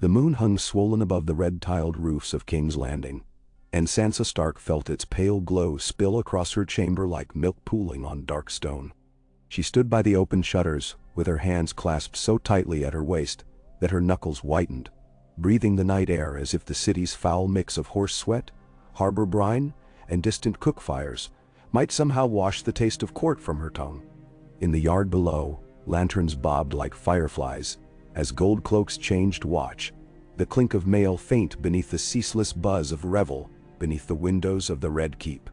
The moon hung swollen above the red-tiled roofs of King's Landing, and Sansa Stark felt its pale glow spill across her chamber like milk pooling on dark stone. She stood by the open shutters, with her hands clasped so tightly at her waist that her knuckles whitened, breathing the night air as if the city's foul mix of horse sweat, harbor brine, and distant cook fires might somehow wash the taste of court from her tongue. In the yard below, lanterns bobbed like fireflies as gold cloaks changed watch, the clink of mail faint beneath the ceaseless buzz of revel beneath the windows of the Red Keep.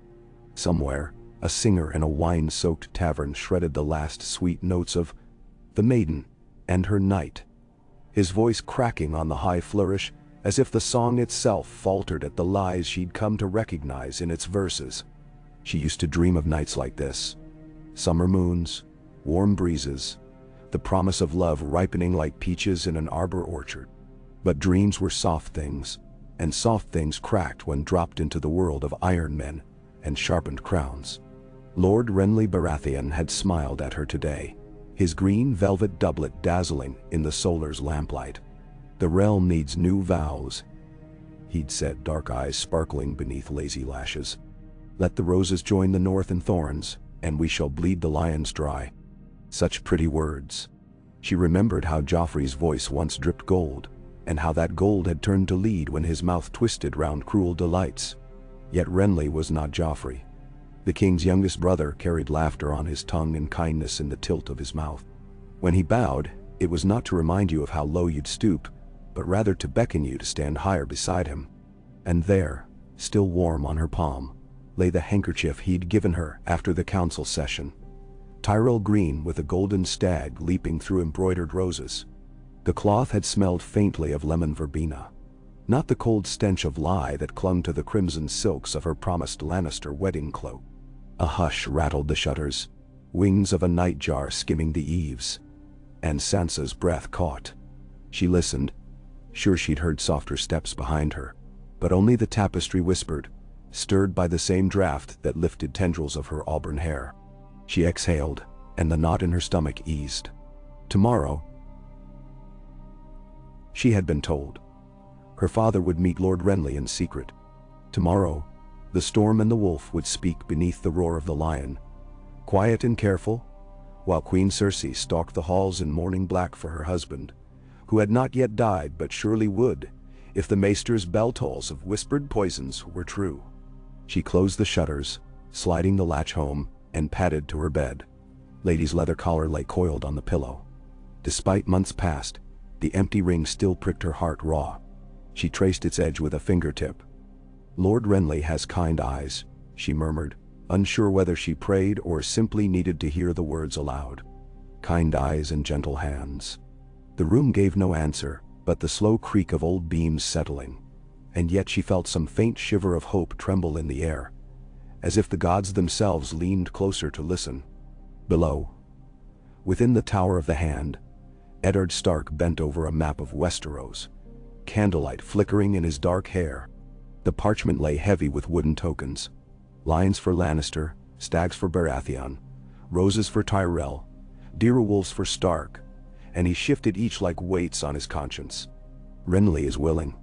Somewhere, a singer in a wine-soaked tavern shredded the last sweet notes of The Maiden and Her Knight, his voice cracking on the high flourish as if the song itself faltered at the lies she'd come to recognize in its verses. She used to dream of nights like this. Summer moons, warm breezes, the promise of love ripening like peaches in an arbor orchard. But dreams were soft things, and soft things cracked when dropped into the world of iron men and sharpened crowns. Lord Renly Baratheon had smiled at her today, his green velvet doublet dazzling in the solar's lamplight. "The realm needs new vows," he'd said, dark eyes sparkling beneath lazy lashes. "Let the roses join the north in thorns, and we shall bleed the lions dry." Such pretty words. She remembered how Joffrey's voice once dripped gold, and how that gold had turned to lead when his mouth twisted round cruel delights. Yet Renly was not Joffrey. The king's youngest brother carried laughter on his tongue and kindness in the tilt of his mouth. When he bowed, it was not to remind you of how low you'd stoop, but rather to beckon you to stand higher beside him. And there, still warm on her palm, lay the handkerchief he'd given her after the council session. Tyrell green with a golden stag leaping through embroidered roses. The cloth had smelled faintly of lemon verbena, not the cold stench of lye that clung to the crimson silks of her promised Lannister wedding cloak. A hush rattled the shutters, wings of a nightjar skimming the eaves, and Sansa's breath caught. She listened, sure she'd heard softer steps behind her, but only the tapestry whispered, stirred by the same draught that lifted tendrils of her auburn hair. She exhaled, and the knot in her stomach eased. Tomorrow, she had been told, her father would meet Lord Renly in secret. Tomorrow, the storm and the wolf would speak beneath the roar of the lion, quiet and careful, while Queen Cersei stalked the halls in mourning black for her husband, who had not yet died but surely would, if the maester's bell tolls of whispered poisons were true. She closed the shutters, sliding the latch home, and padded to her bed. Lady's leather collar lay coiled on the pillow. Despite months past, the empty ring still pricked her heart raw. She traced its edge with a fingertip. "Lord Renly has kind eyes," she murmured, unsure whether she prayed or simply needed to hear the words aloud. Kind eyes and gentle hands. The room gave no answer, but the slow creak of old beams settling. And yet she felt some faint shiver of hope tremble in the air, as if the gods themselves leaned closer to listen. Below, within the Tower of the Hand, Eddard Stark bent over a map of Westeros, candlelight flickering in his dark hair. The parchment lay heavy with wooden tokens. Lions for Lannister, stags for Baratheon, roses for Tyrell, deerwolves for Stark, and he shifted each like weights on his conscience. "Renly is willing,"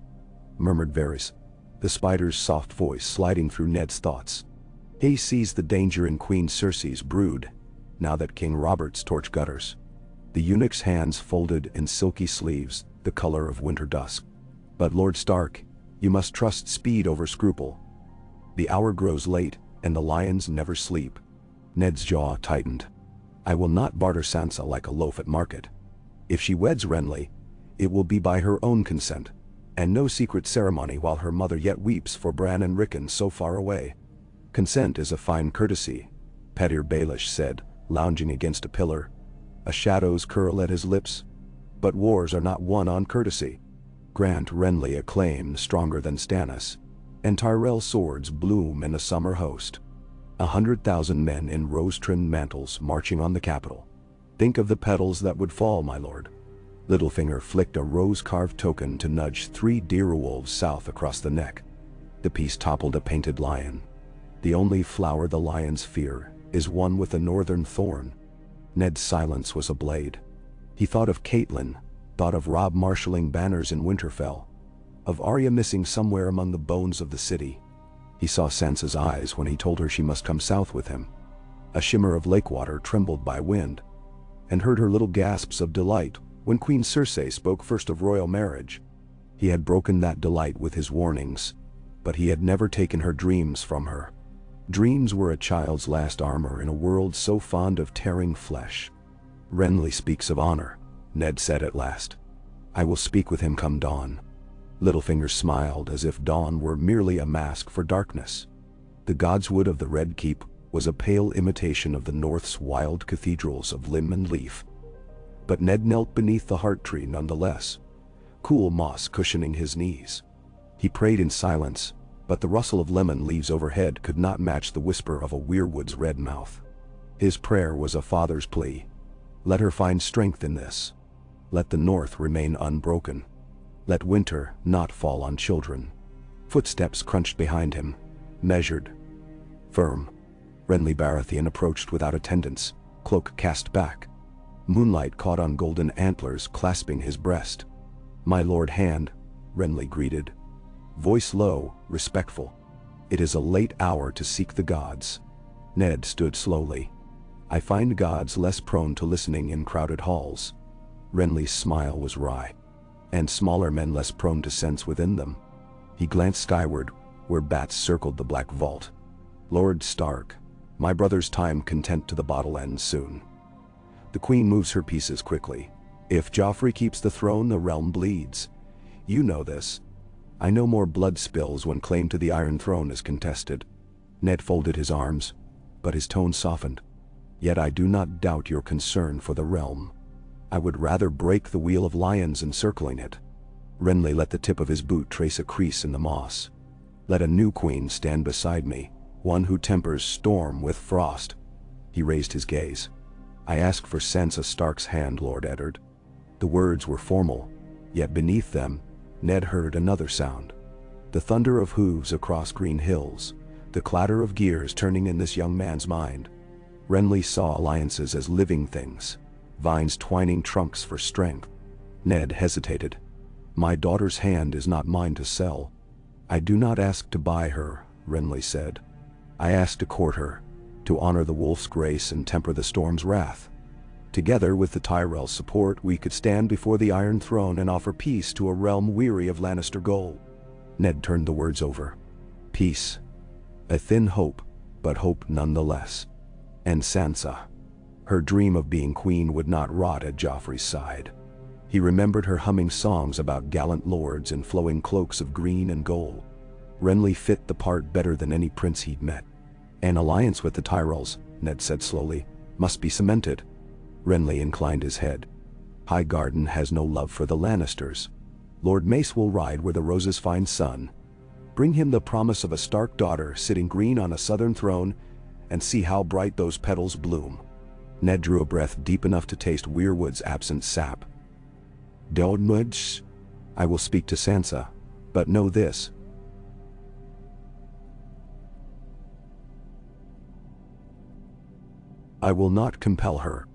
murmured Varys, the spider's soft voice sliding through Ned's thoughts. "He sees the danger in Queen Cersei's brood, now that King Robert's torch gutters." The eunuch's hands folded in silky sleeves, the color of winter dusk. "But Lord Stark, you must trust speed over scruple. The hour grows late, and the lions never sleep." Ned's jaw tightened. "I will not barter Sansa like a loaf at market. If she weds Renly, it will be by her own consent, and no secret ceremony while her mother yet weeps for Bran and Rickon so far away." "Consent is a fine courtesy," Petyr Baelish said, lounging against a pillar. A shadow's curl at his lips. "But wars are not won on courtesy. Grant Renly a claim stronger than Stannis, and Tyrell swords bloom in a summer host. 100,000 men in rose-trimmed mantles marching on the capital. Think of the petals that would fall, my lord." Littlefinger flicked a rose-carved token to nudge 3 deerwolves south across the neck. The piece toppled a painted lion. "The only flower the lions fear is one with a northern thorn." Ned's silence was a blade. He thought of Catelyn, thought of Robb marshalling banners in Winterfell, of Arya missing somewhere among the bones of the city. He saw Sansa's eyes when he told her she must come south with him. A shimmer of lake water trembled by wind, and heard her little gasps of delight when Queen Cersei spoke first of royal marriage. He had broken that delight with his warnings, but he had never taken her dreams from her. Dreams were a child's last armor in a world so fond of tearing flesh. Renly speaks of honor, Ned said at last. I will speak with him come dawn. Littlefinger smiled as if dawn were merely a mask for darkness. The godswood of the Red Keep was a pale imitation of the North's wild cathedrals of limb and leaf. But Ned knelt beneath the heart tree nonetheless, cool moss cushioning his knees. He prayed in silence, but the rustle of lemon leaves overhead could not match the whisper of a weirwood's red mouth. His prayer was a father's plea. Let her find strength in this. Let the North remain unbroken. Let winter not fall on children. Footsteps crunched behind him, measured, firm. Renly Baratheon approached without attendants, cloak cast back. Moonlight caught on golden antlers clasping his breast. My lord hand, Renly greeted. Voice low, respectful. It is a late hour to seek the gods. Ned stood slowly. I find gods less prone to listening in crowded halls. Renly's smile was wry. And smaller men less prone to sense within them. He glanced skyward, where bats circled the black vault. Lord Stark, my brother's time content to the bottle ends soon. The queen moves her pieces quickly. If Joffrey keeps the throne, the realm bleeds. You know this. I know more blood spills when claim to the Iron Throne is contested. Ned folded his arms, but his tone softened. Yet I do not doubt your concern for the realm. I would rather break the wheel of lions encircling it. Renly let the tip of his boot trace a crease in the moss. Let a new queen stand beside me, one who tempers storm with frost. He raised his gaze. I ask for Sansa Stark's hand, Lord Eddard. The words were formal, yet beneath them, Ned heard another sound. The thunder of hooves across green hills, the clatter of gears turning in this young man's mind. Renly saw alliances as living things, vines twining trunks for strength. Ned hesitated. My daughter's hand is not mine to sell. I do not ask to buy her, Renly said. I ask to court her, to honor the wolf's grace and temper the storm's wrath. Together with the Tyrell's support, we could stand before the Iron Throne and offer peace to a realm weary of Lannister gold. Ned turned the words over. Peace. A thin hope, but hope nonetheless. And Sansa. Her dream of being queen would not rot at Joffrey's side. He remembered her humming songs about gallant lords in flowing cloaks of green and gold. Renly fit the part better than any prince he'd met. An alliance with the Tyrells, Ned said slowly, must be cemented. Renly inclined his head. Highgarden has no love for the Lannisters. Lord Mace will ride where the roses find sun. Bring him the promise of a Stark daughter sitting green on a southern throne, and see how bright those petals bloom. Ned drew a breath deep enough to taste Weirwood's absent sap. Don't. I will speak to Sansa, but know this. I will not compel her.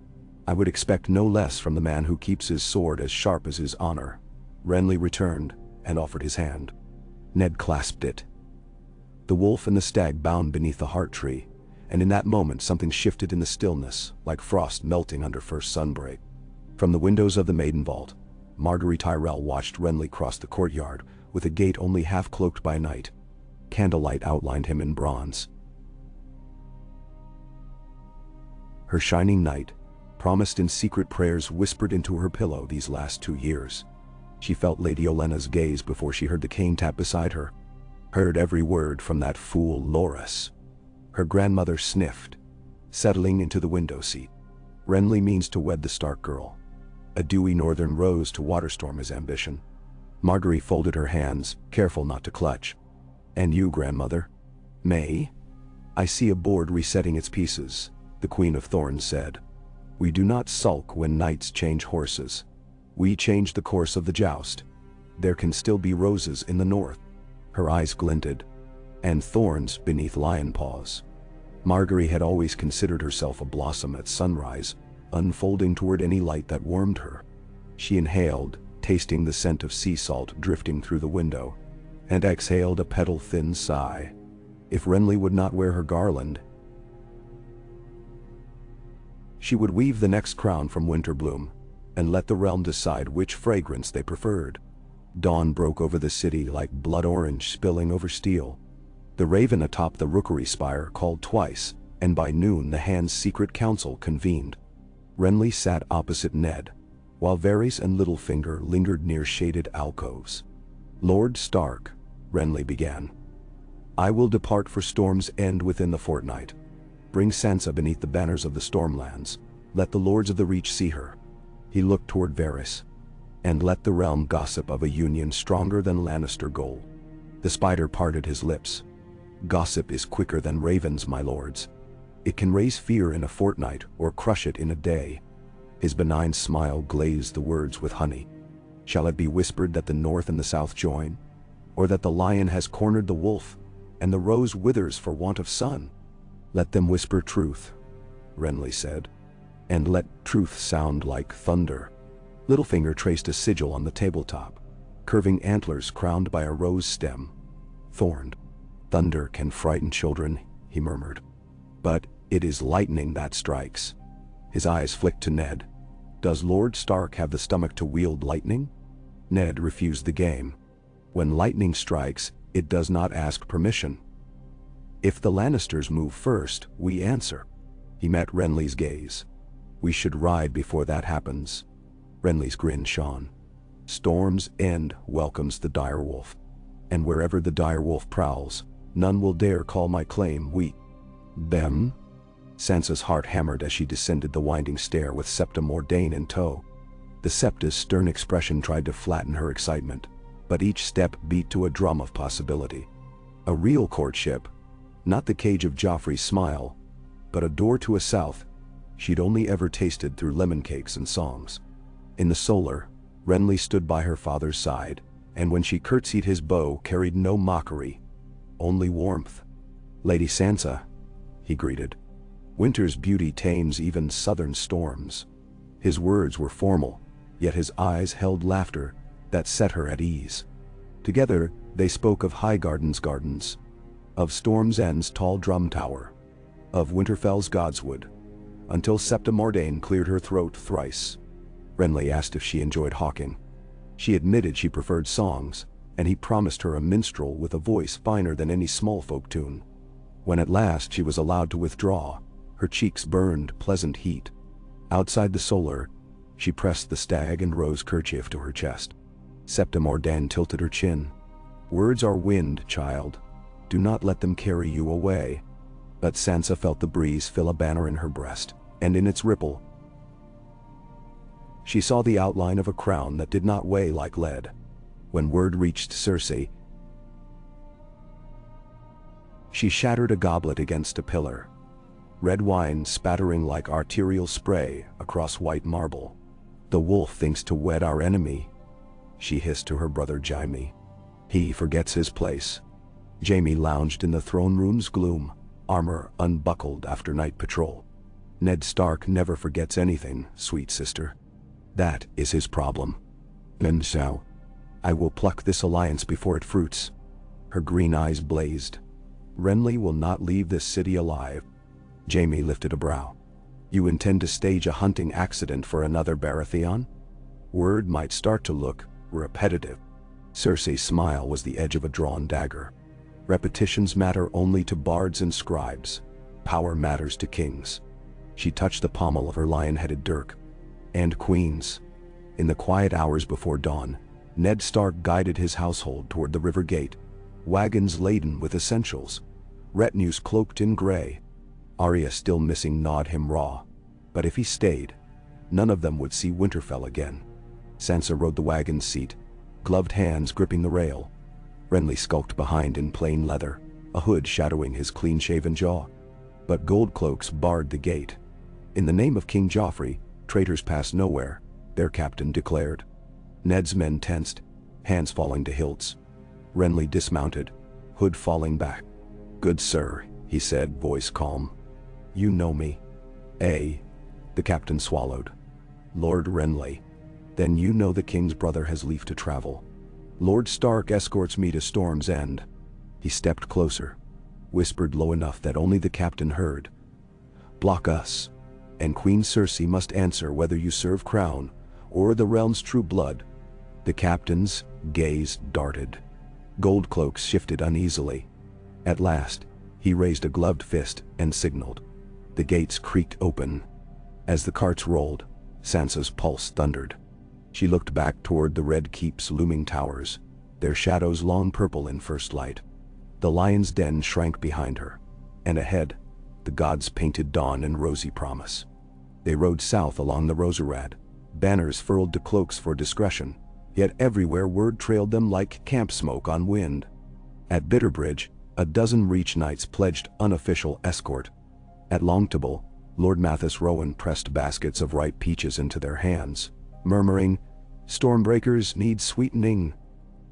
I would expect no less from the man who keeps his sword as sharp as his honor. Renly returned and offered his hand. Ned clasped it. The wolf and the stag bound beneath the heart tree, and in that moment something shifted in the stillness, like frost melting under first sunbreak. From the windows of the maiden vault, Margaery Tyrell watched Renly cross the courtyard, with a gait only half cloaked by night. Candlelight outlined him in bronze. Her shining knight, promised in secret prayers whispered into her pillow these last 2 years. She felt Lady Olenna's gaze before she heard the cane tap beside her. Heard every word from that fool Loras. Her grandmother sniffed, settling into the window seat. Renly means to wed the Stark girl. A dewy northern rose to waterstorm his ambition. Margaery folded her hands, careful not to clutch. And you, grandmother? May? I see a board resetting its pieces, the Queen of Thorns said. We do not sulk when knights change horses. We change the course of the joust. There can still be roses in the north. Her eyes glinted. And thorns beneath lion paws. Margaery had always considered herself a blossom at sunrise, unfolding toward any light that warmed her. She inhaled, tasting the scent of sea salt drifting through the window, and exhaled a petal-thin sigh. If Renly would not wear her garland, she would weave the next crown from Winterbloom, and let the realm decide which fragrance they preferred. Dawn broke over the city like blood orange spilling over steel. The raven atop the rookery spire called twice, and by noon the Hand's secret council convened. Renly sat opposite Ned, while Varys and Littlefinger lingered near shaded alcoves. "Lord Stark," Renly began, "I will depart for Storm's End within the fortnight. Bring Sansa beneath the banners of the Stormlands. Let the Lords of the Reach see her." He looked toward Varys. "And let the realm gossip of a union stronger than Lannister gold." The spider parted his lips. "Gossip is quicker than ravens, my lords. It can raise fear in a fortnight or crush it in a day." His benign smile glazed the words with honey. "Shall it be whispered that the North and the South join? Or that the lion has cornered the wolf, and the rose withers for want of sun?" "Let them whisper truth," Renly said. "And let truth sound like thunder." Littlefinger traced a sigil on the tabletop, curving antlers crowned by a rose stem, thorned. "Thunder can frighten children," he murmured. "But it is lightning that strikes." His eyes flicked to Ned. "Does Lord Stark have the stomach to wield lightning?" Ned refused the game. "When lightning strikes, it does not ask permission. If the Lannisters move first, we answer." He met Renly's gaze. "We should ride before that happens." Renly's grin shone. "Storm's End welcomes the direwolf. And wherever the direwolf prowls, none will dare call my claim weak." "Them?" Sansa's heart hammered as she descended the winding stair with Septa Mordane in tow. The Septa's stern expression tried to flatten her excitement, but each step beat to a drum of possibility. A real courtship, not the cage of Joffrey's smile, but a door to a south she'd only ever tasted through lemon cakes and songs. In the solar, Renly stood by her father's side, and when she curtsied his bow carried no mockery, only warmth. "Lady Sansa," he greeted. "Winter's beauty tames even southern storms." His words were formal, yet his eyes held laughter that set her at ease. Together, they spoke of Highgarden's gardens, of Storm's End's tall drum tower, of Winterfell's godswood, until Septa Mordane cleared her throat thrice. Renly asked if she enjoyed hawking. She admitted she preferred songs, and he promised her a minstrel with a voice finer than any small folk tune. When at last she was allowed to withdraw, her cheeks burned pleasant heat. Outside the solar, she pressed the stag and rose kerchief to her chest. Septa Mordane tilted her chin. "Words are wind, child. Do not let them carry you away." But Sansa felt the breeze fill a banner in her breast, and in its ripple, she saw the outline of a crown that did not weigh like lead. When word reached Cersei, she shattered a goblet against a pillar, red wine spattering like arterial spray across white marble. "The wolf thinks to wed our enemy," she hissed to her brother Jaime. "He forgets his place." Jaime lounged in the throne room's gloom, armor unbuckled after night patrol. "Ned Stark never forgets anything, sweet sister. That is his problem. And so, I will pluck this alliance before it fruits." Her green eyes blazed. "Renly will not leave this city alive." Jaime lifted a brow. "You intend to stage a hunting accident for another Baratheon? Word might start to look repetitive." Cersei's smile was the edge of a drawn dagger. "Repetitions matter only to bards and scribes. Power matters to kings." She touched the pommel of her lion-headed dirk. "And queens." In the quiet hours before dawn, Ned Stark guided his household toward the river gate, wagons laden with essentials, retinues cloaked in gray. Arya, still missing, gnawed him raw, but if he stayed, none of them would see Winterfell again. Sansa rode the wagon's seat, gloved hands gripping the rail. Renly skulked behind in plain leather, a hood shadowing his clean-shaven jaw. But gold cloaks barred the gate. "In the name of King Joffrey, traitors pass nowhere," their captain declared. Ned's men tensed, hands falling to hilts. Renly dismounted, hood falling back. "Good sir," he said, voice calm. "You know me." "Eh?" The captain swallowed. "Lord Renly." Then you know the king's brother has leave to travel. Lord Stark escorts me to Storm's End. He stepped closer, whispered low enough that only the captain heard. Block us, and Queen Cersei must answer whether you serve crown or the realm's true blood. The captain's gaze darted. Gold cloaks shifted uneasily. At last, he raised a gloved fist and signaled. The gates creaked open. As the carts rolled, Sansa's pulse thundered. She looked back toward the Red Keep's looming towers, their shadows long purple in first light. The lion's den shrank behind her, and ahead, the gods painted dawn and rosy promise. They rode south along the Roserad, banners furled to cloaks for discretion, yet everywhere word trailed them like camp smoke on wind. At Bitterbridge, a dozen Reach Knights pledged unofficial escort. At Longtable, Lord Mathis Rowan pressed baskets of ripe peaches into their hands, murmuring, "Stormbreakers need sweetening."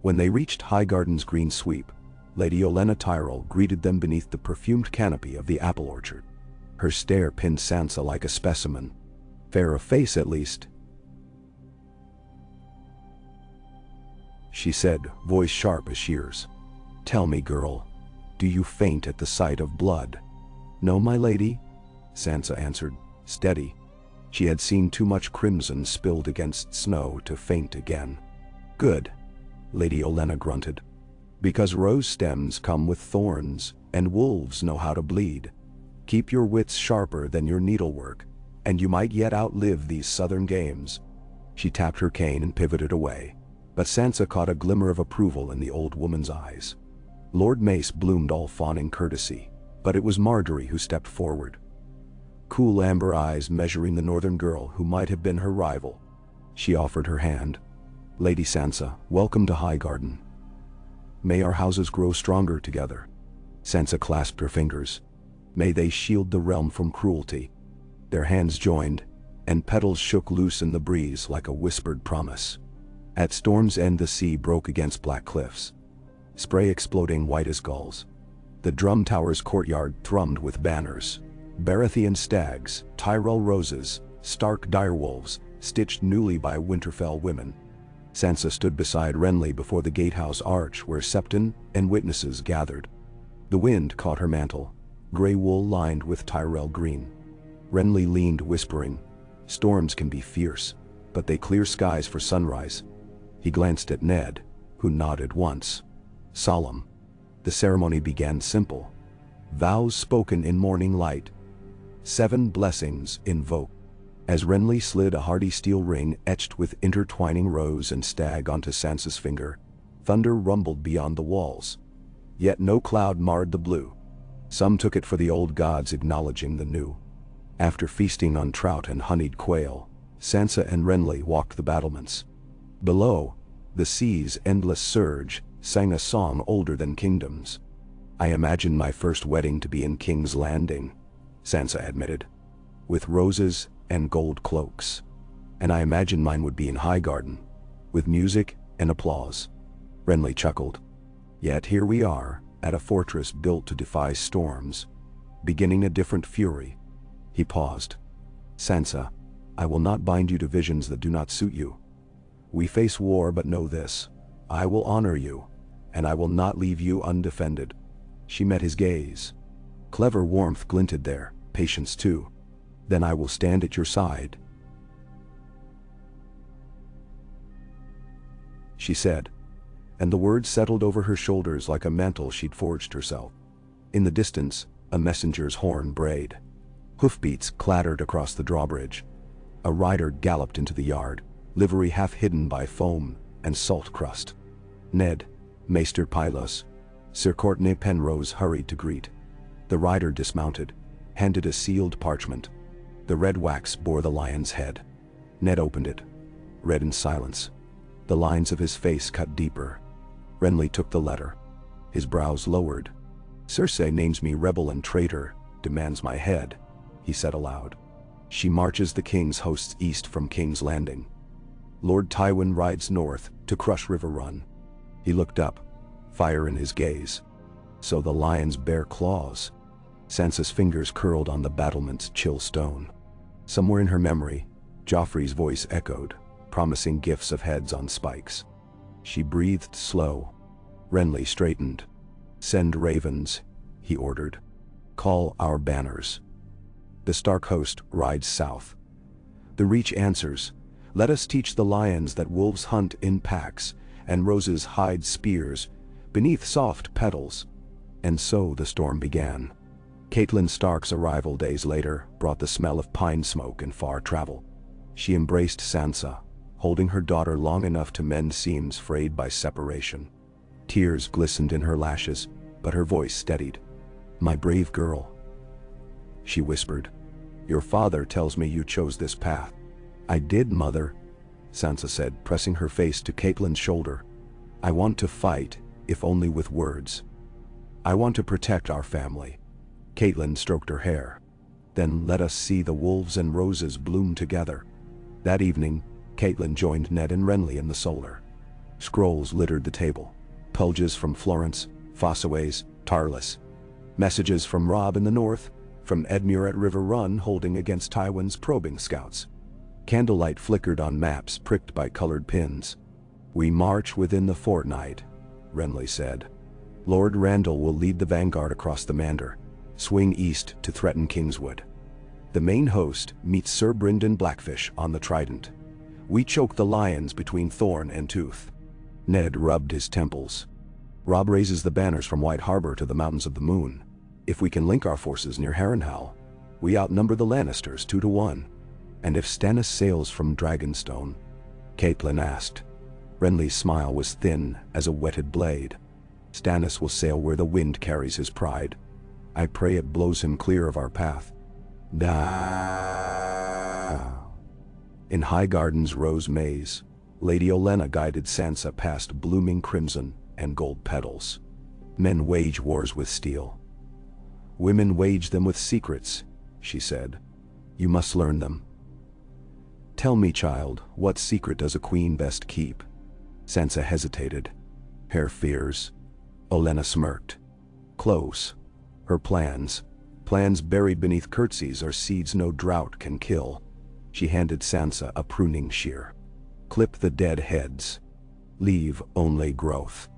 When they reached Highgarden's green sweep, Lady Olenna Tyrell greeted them beneath the perfumed canopy of the apple orchard. Her stare pinned Sansa like a specimen. Fair of face, at least, she said, voice sharp as shears. "Tell me, girl, do you faint at the sight of blood?" "No, my lady," Sansa answered, steady. She had seen too much crimson spilled against snow to faint again. "Good," Lady Olenna grunted. "Because rose stems come with thorns, and wolves know how to bleed. Keep your wits sharper than your needlework, and you might yet outlive these southern games." She tapped her cane and pivoted away, but Sansa caught a glimmer of approval in the old woman's eyes. Lord Mace bloomed all fawning courtesy, but it was Margaery who stepped forward. Cool amber eyes measuring the northern girl who might have been her rival. She offered her hand. "Lady Sansa, welcome to Highgarden. May our houses grow stronger together." Sansa clasped her fingers. "May they shield the realm from cruelty." Their hands joined, and petals shook loose in the breeze like a whispered promise. At Storm's End the sea broke against black cliffs, spray exploding white as gulls. The Drum Tower's courtyard thrummed with banners. Baratheon stags, Tyrell roses, Stark direwolves, stitched newly by Winterfell women. Sansa stood beside Renly before the gatehouse arch where Septon and witnesses gathered. The wind caught her mantle, gray wool lined with Tyrell green. Renly leaned, whispering, "Storms can be fierce, but they clear skies for sunrise." He glanced at Ned, who nodded once. Solemn. The ceremony began simple. Vows spoken in morning light. 7 blessings invoked. As Renly slid a hardy steel ring etched with intertwining rose and stag onto Sansa's finger, thunder rumbled beyond the walls. Yet no cloud marred the blue. Some took it for the old gods acknowledging the new. After feasting on trout and honeyed quail, Sansa and Renly walked the battlements. Below, the sea's endless surge sang a song older than kingdoms. "I imagined my first wedding to be in King's Landing," Sansa admitted, "with roses and gold cloaks. And I imagined mine would be in Highgarden, with music and applause." Renly chuckled. "Yet here we are, at a fortress built to defy storms, beginning a different fury." He paused. "Sansa, I will not bind you to visions that do not suit you. We face war, but know this: I will honor you, and I will not leave you undefended." She met his gaze. Clever warmth glinted there, patience too. "Then I will stand at your side," she said, and the words settled over her shoulders like a mantle she'd forged herself. In the distance, a messenger's horn brayed. Hoofbeats clattered across the drawbridge. A rider galloped into the yard, livery half hidden by foam and salt crust. Ned, Maester Pylos, Sir Courtenay Penrose hurried to greet. The rider dismounted, handed a sealed parchment. The red wax bore the lion's head. Ned opened it, read in silence. The lines of his face cut deeper. Renly took the letter. His brows lowered. "Cersei names me rebel and traitor, demands my head," he said aloud. "She marches the king's hosts east from King's Landing. Lord Tywin rides north to crush River Run." He looked up, fire in his gaze. "So the lions bear claws." Sansa's fingers curled on the battlement's chill stone. Somewhere in her memory, Joffrey's voice echoed, promising gifts of heads on spikes. She breathed slow. Renly straightened. "Send ravens," he ordered. "Call our banners. The Stark host rides south. The Reach answers, 'Let us teach the lions that wolves hunt in packs, and roses hide spears beneath soft petals.'" And so the storm began. Catelyn Stark's arrival days later brought the smell of pine smoke and far travel. She embraced Sansa, holding her daughter long enough to mend seams frayed by separation. Tears glistened in her lashes, but her voice steadied. "My brave girl," she whispered. "Your father tells me you chose this path." "I did, Mother," Sansa said, pressing her face to Catelyn's shoulder. "I want to fight, if only with words. I want to protect our family." Catelyn stroked her hair. "Then let us see the wolves and roses bloom together." That evening, Catelyn joined Ned and Renly in the solar. Scrolls littered the table. Pulges from Florence, Fossaways, Tarlis. Messages from Robb in the north, from Edmure at River Run holding against Tywin's probing scouts. Candlelight flickered on maps pricked by colored pins. "We march within the fortnight," Renly said. "Lord Randall will lead the vanguard across the Mander, swing east to threaten Kingswood. The main host meets Sir Brynden Blackfish on the Trident. We choke the lions between Thorn and Tooth." Ned rubbed his temples. "Robb raises the banners from White Harbor to the Mountains of the Moon. If we can link our forces near Harrenhal, we outnumber the Lannisters 2-1. And if Stannis sails from Dragonstone?" Catelyn asked. Renly's smile was thin as a whetted blade. "Stannis will sail where the wind carries his pride. I pray it blows him clear of our path." In Highgarden's rose maze, Lady Olenna guided Sansa past blooming crimson and gold petals. "Men wage wars with steel. Women wage them with secrets," she said. "You must learn them. Tell me, child, what secret does a queen best keep?" Sansa hesitated. "Her fears." Olenna smirked. "Close. Her plans. Plans buried beneath curtsies are seeds no drought can kill." She handed Sansa a pruning shear. "Clip the dead heads. Leave only growth.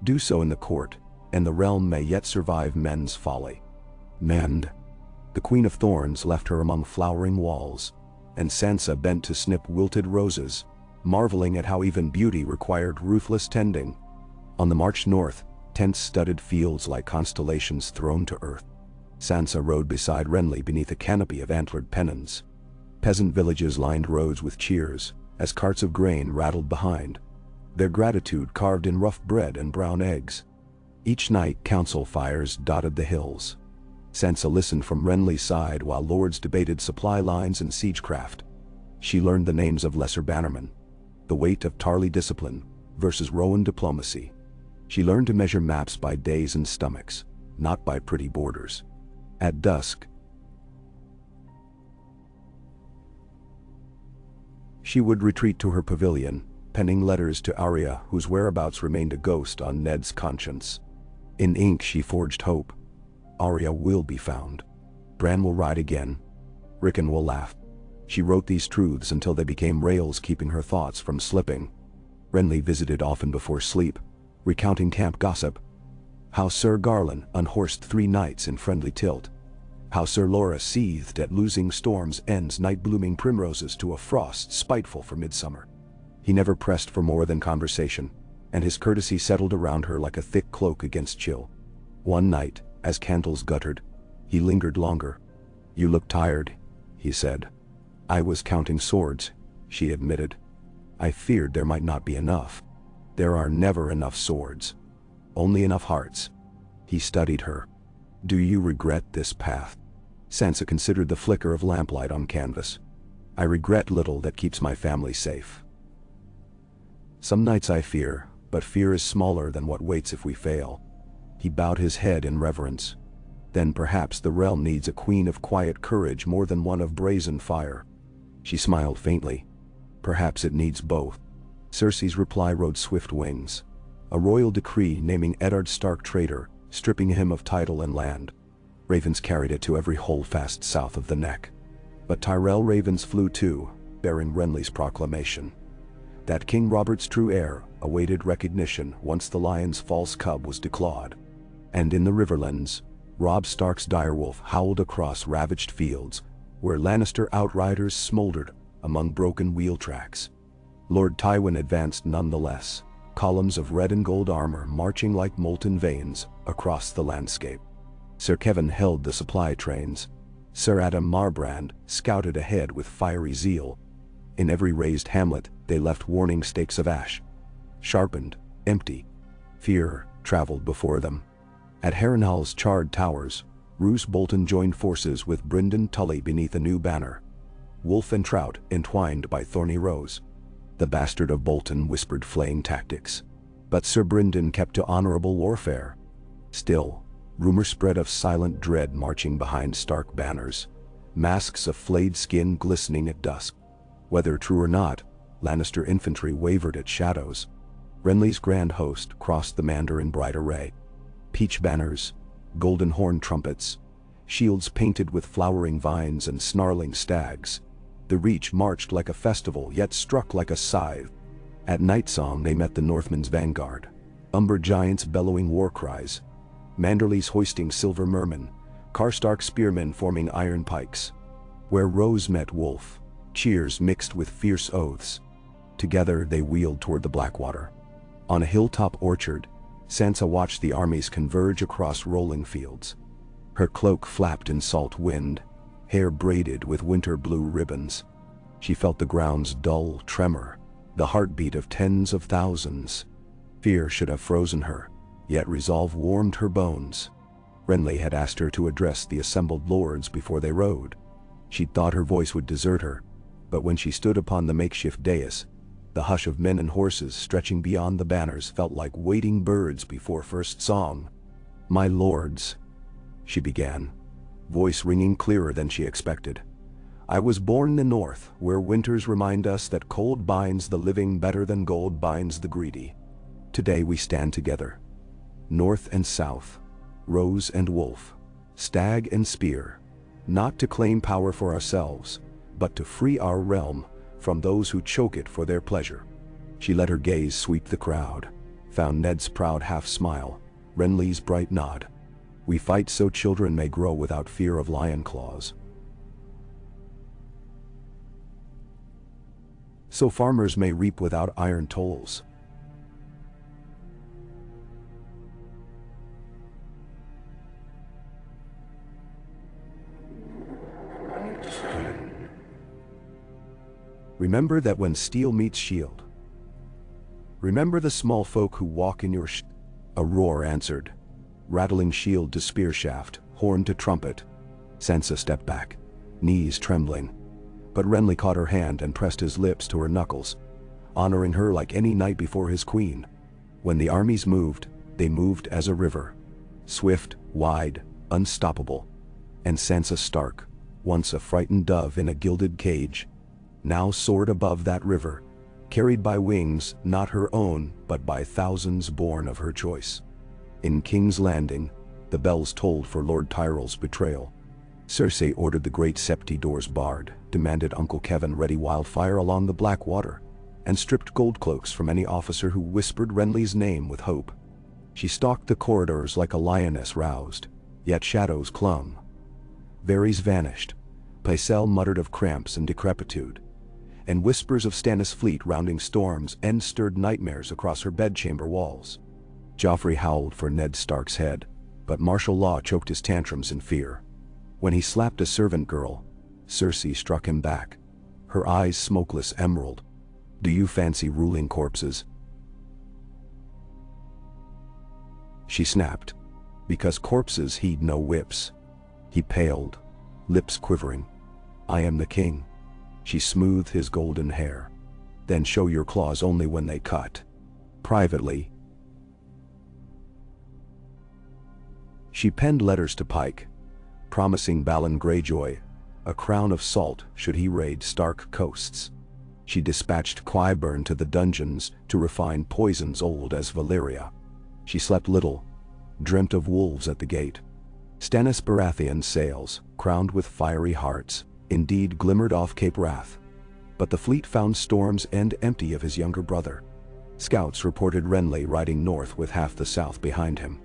Do so in the court, and the realm may yet survive men's folly." Mend. The Queen of Thorns left her among flowering walls, and Sansa bent to snip wilted roses, marveling at how even beauty required ruthless tending. On the march north, tents studded fields like constellations thrown to earth. Sansa rode beside Renly beneath a canopy of antlered pennons. Peasant villages lined roads with cheers, as carts of grain rattled behind, their gratitude carved in rough bread and brown eggs. Each night council fires dotted the hills. Sansa listened from Renly's side while lords debated supply lines and siegecraft. She learned the names of lesser bannermen, the weight of Tarly discipline versus Rowan diplomacy. She learned to measure maps by days and stomachs, not by pretty borders. At dusk, she would retreat to her pavilion, penning letters to Arya whose whereabouts remained a ghost on Ned's conscience. In ink she forged hope. Arya will be found. Bran will ride again. Rickon will laugh. She wrote these truths until they became rails keeping her thoughts from slipping. Renly visited often before sleep, recounting camp gossip. How Sir Garland unhorsed 3 knights in friendly tilt. How Sir Loras seethed at losing Storm's End's night-blooming primroses to a frost spiteful for midsummer. He never pressed for more than conversation, and his courtesy settled around her like a thick cloak against chill. One night, as candles guttered, he lingered longer. "You look tired," he said. "I was counting swords," she admitted. "I feared there might not be enough." "There are never enough swords. Only enough hearts." He studied her. "Do you regret this path?" Sansa considered the flicker of lamplight on canvas. "I regret little that keeps my family safe. Some nights I fear, but fear is smaller than what waits if we fail." He bowed his head in reverence. "Then perhaps the realm needs a queen of quiet courage more than one of brazen fire." She smiled faintly. "Perhaps it needs both." Cersei's reply rode swift wings. A royal decree naming Eddard Stark traitor, stripping him of title and land. Ravens carried it to every holdfast south of the neck. But Tyrell ravens flew too, bearing Renly's proclamation. that King Robert's true heir awaited recognition once the lion's false cub was declawed. And in the Riverlands, Robb Stark's direwolf howled across ravaged fields, where Lannister outriders smoldered among broken wheel tracks. Lord Tywin advanced nonetheless, columns of red and gold armor marching like molten veins across the landscape. Sir Kevan held the supply trains. Sir Adam Marbrand scouted ahead with fiery zeal. In every raised hamlet, they left warning stakes of ash. Sharpened, empty. Fear traveled before them. At Harrenhal's charred towers, Roose Bolton joined forces with Brynden Tully beneath a new banner. Wolf and trout entwined by thorny rows. The bastard of Bolton whispered flaying tactics. But Sir Brynden kept to honorable warfare. Still, rumor spread of silent dread marching behind Stark banners, masks of flayed skin glistening at dusk. Whether true or not, Lannister infantry wavered at shadows. Renly's grand host crossed the Mander in bright array. Peach banners, golden horn trumpets, shields painted with flowering vines and snarling stags. The Reach marched like a festival, yet struck like a scythe. At nightsong they met the Northmen's vanguard, umber giants bellowing war cries, Manderleys hoisting silver mermen, Karstark spearmen forming iron pikes. Where rose met wolf, cheers mixed with fierce oaths. Together they wheeled toward the Blackwater. On a hilltop orchard, Sansa watched the armies converge across rolling fields. Her cloak flapped in salt wind, hair braided with winter blue ribbons. She felt the ground's dull tremor, the heartbeat of tens of thousands. Fear should have frozen her, yet resolve warmed her bones. Renly had asked her to address the assembled lords before they rode. She'd thought her voice would desert her, but when she stood upon the makeshift dais, the hush of men and horses stretching beyond the banners felt like waiting birds before first song. "My lords," she began, voice ringing clearer than she expected. "I was born in the north, where winters remind us that cold binds the living better than gold binds the greedy. Today we stand together, north and south, rose and wolf, stag and spear, not to claim power for ourselves, but to free our realm from those who choke it for their pleasure." She let her gaze sweep the crowd, found Ned's proud half-smile, Renly's bright nod. "We fight so children may grow without fear of lion claws. So farmers may reap without iron tolls." Remember that when steel meets shield. Remember the small folk who walk in your A roar answered, rattling shield to spear shaft, horn to trumpet. Sansa stepped back, knees trembling. But Renly caught her hand and pressed his lips to her knuckles, honoring her like any knight before his queen. When the armies moved, they moved as a river. Swift, wide, unstoppable. And Sansa Stark, once a frightened dove in a gilded cage, now soared above that river, carried by wings not her own but by thousands born of her choice. In King's Landing, the bells tolled for Lord Tyrell's betrayal. Cersei ordered the great septi doors barred, demanded Uncle Kevan ready wildfire along the Blackwater, and stripped gold cloaks from any officer who whispered Renly's name with hope. She stalked the corridors like a lioness roused, yet shadows clung. Varys vanished, Pycelle muttered of cramps and decrepitude, and whispers of Stannis' fleet rounding storms and stirred nightmares across her bedchamber walls. Joffrey howled for Ned Stark's head, but martial law choked his tantrums in fear. When he slapped a servant girl, Cersei struck him back, her eyes smokeless emerald. "Do you fancy ruling corpses?" She snapped, because corpses heed no whips. He paled, lips quivering. "I am the king." She smoothed his golden hair. "Then show your claws only when they cut. Privately." She penned letters to Pike, promising Balon Greyjoy a crown of salt should he raid Stark coasts. She dispatched Qyburn to the dungeons to refine poisons old as Valyria. She slept little, dreamt of wolves at the gate. Stannis Baratheon's sails, crowned with fiery hearts, indeed glimmered off Cape Wrath. But the fleet found Storm's End empty of his younger brother. Scouts reported Renly riding north with half the south behind him.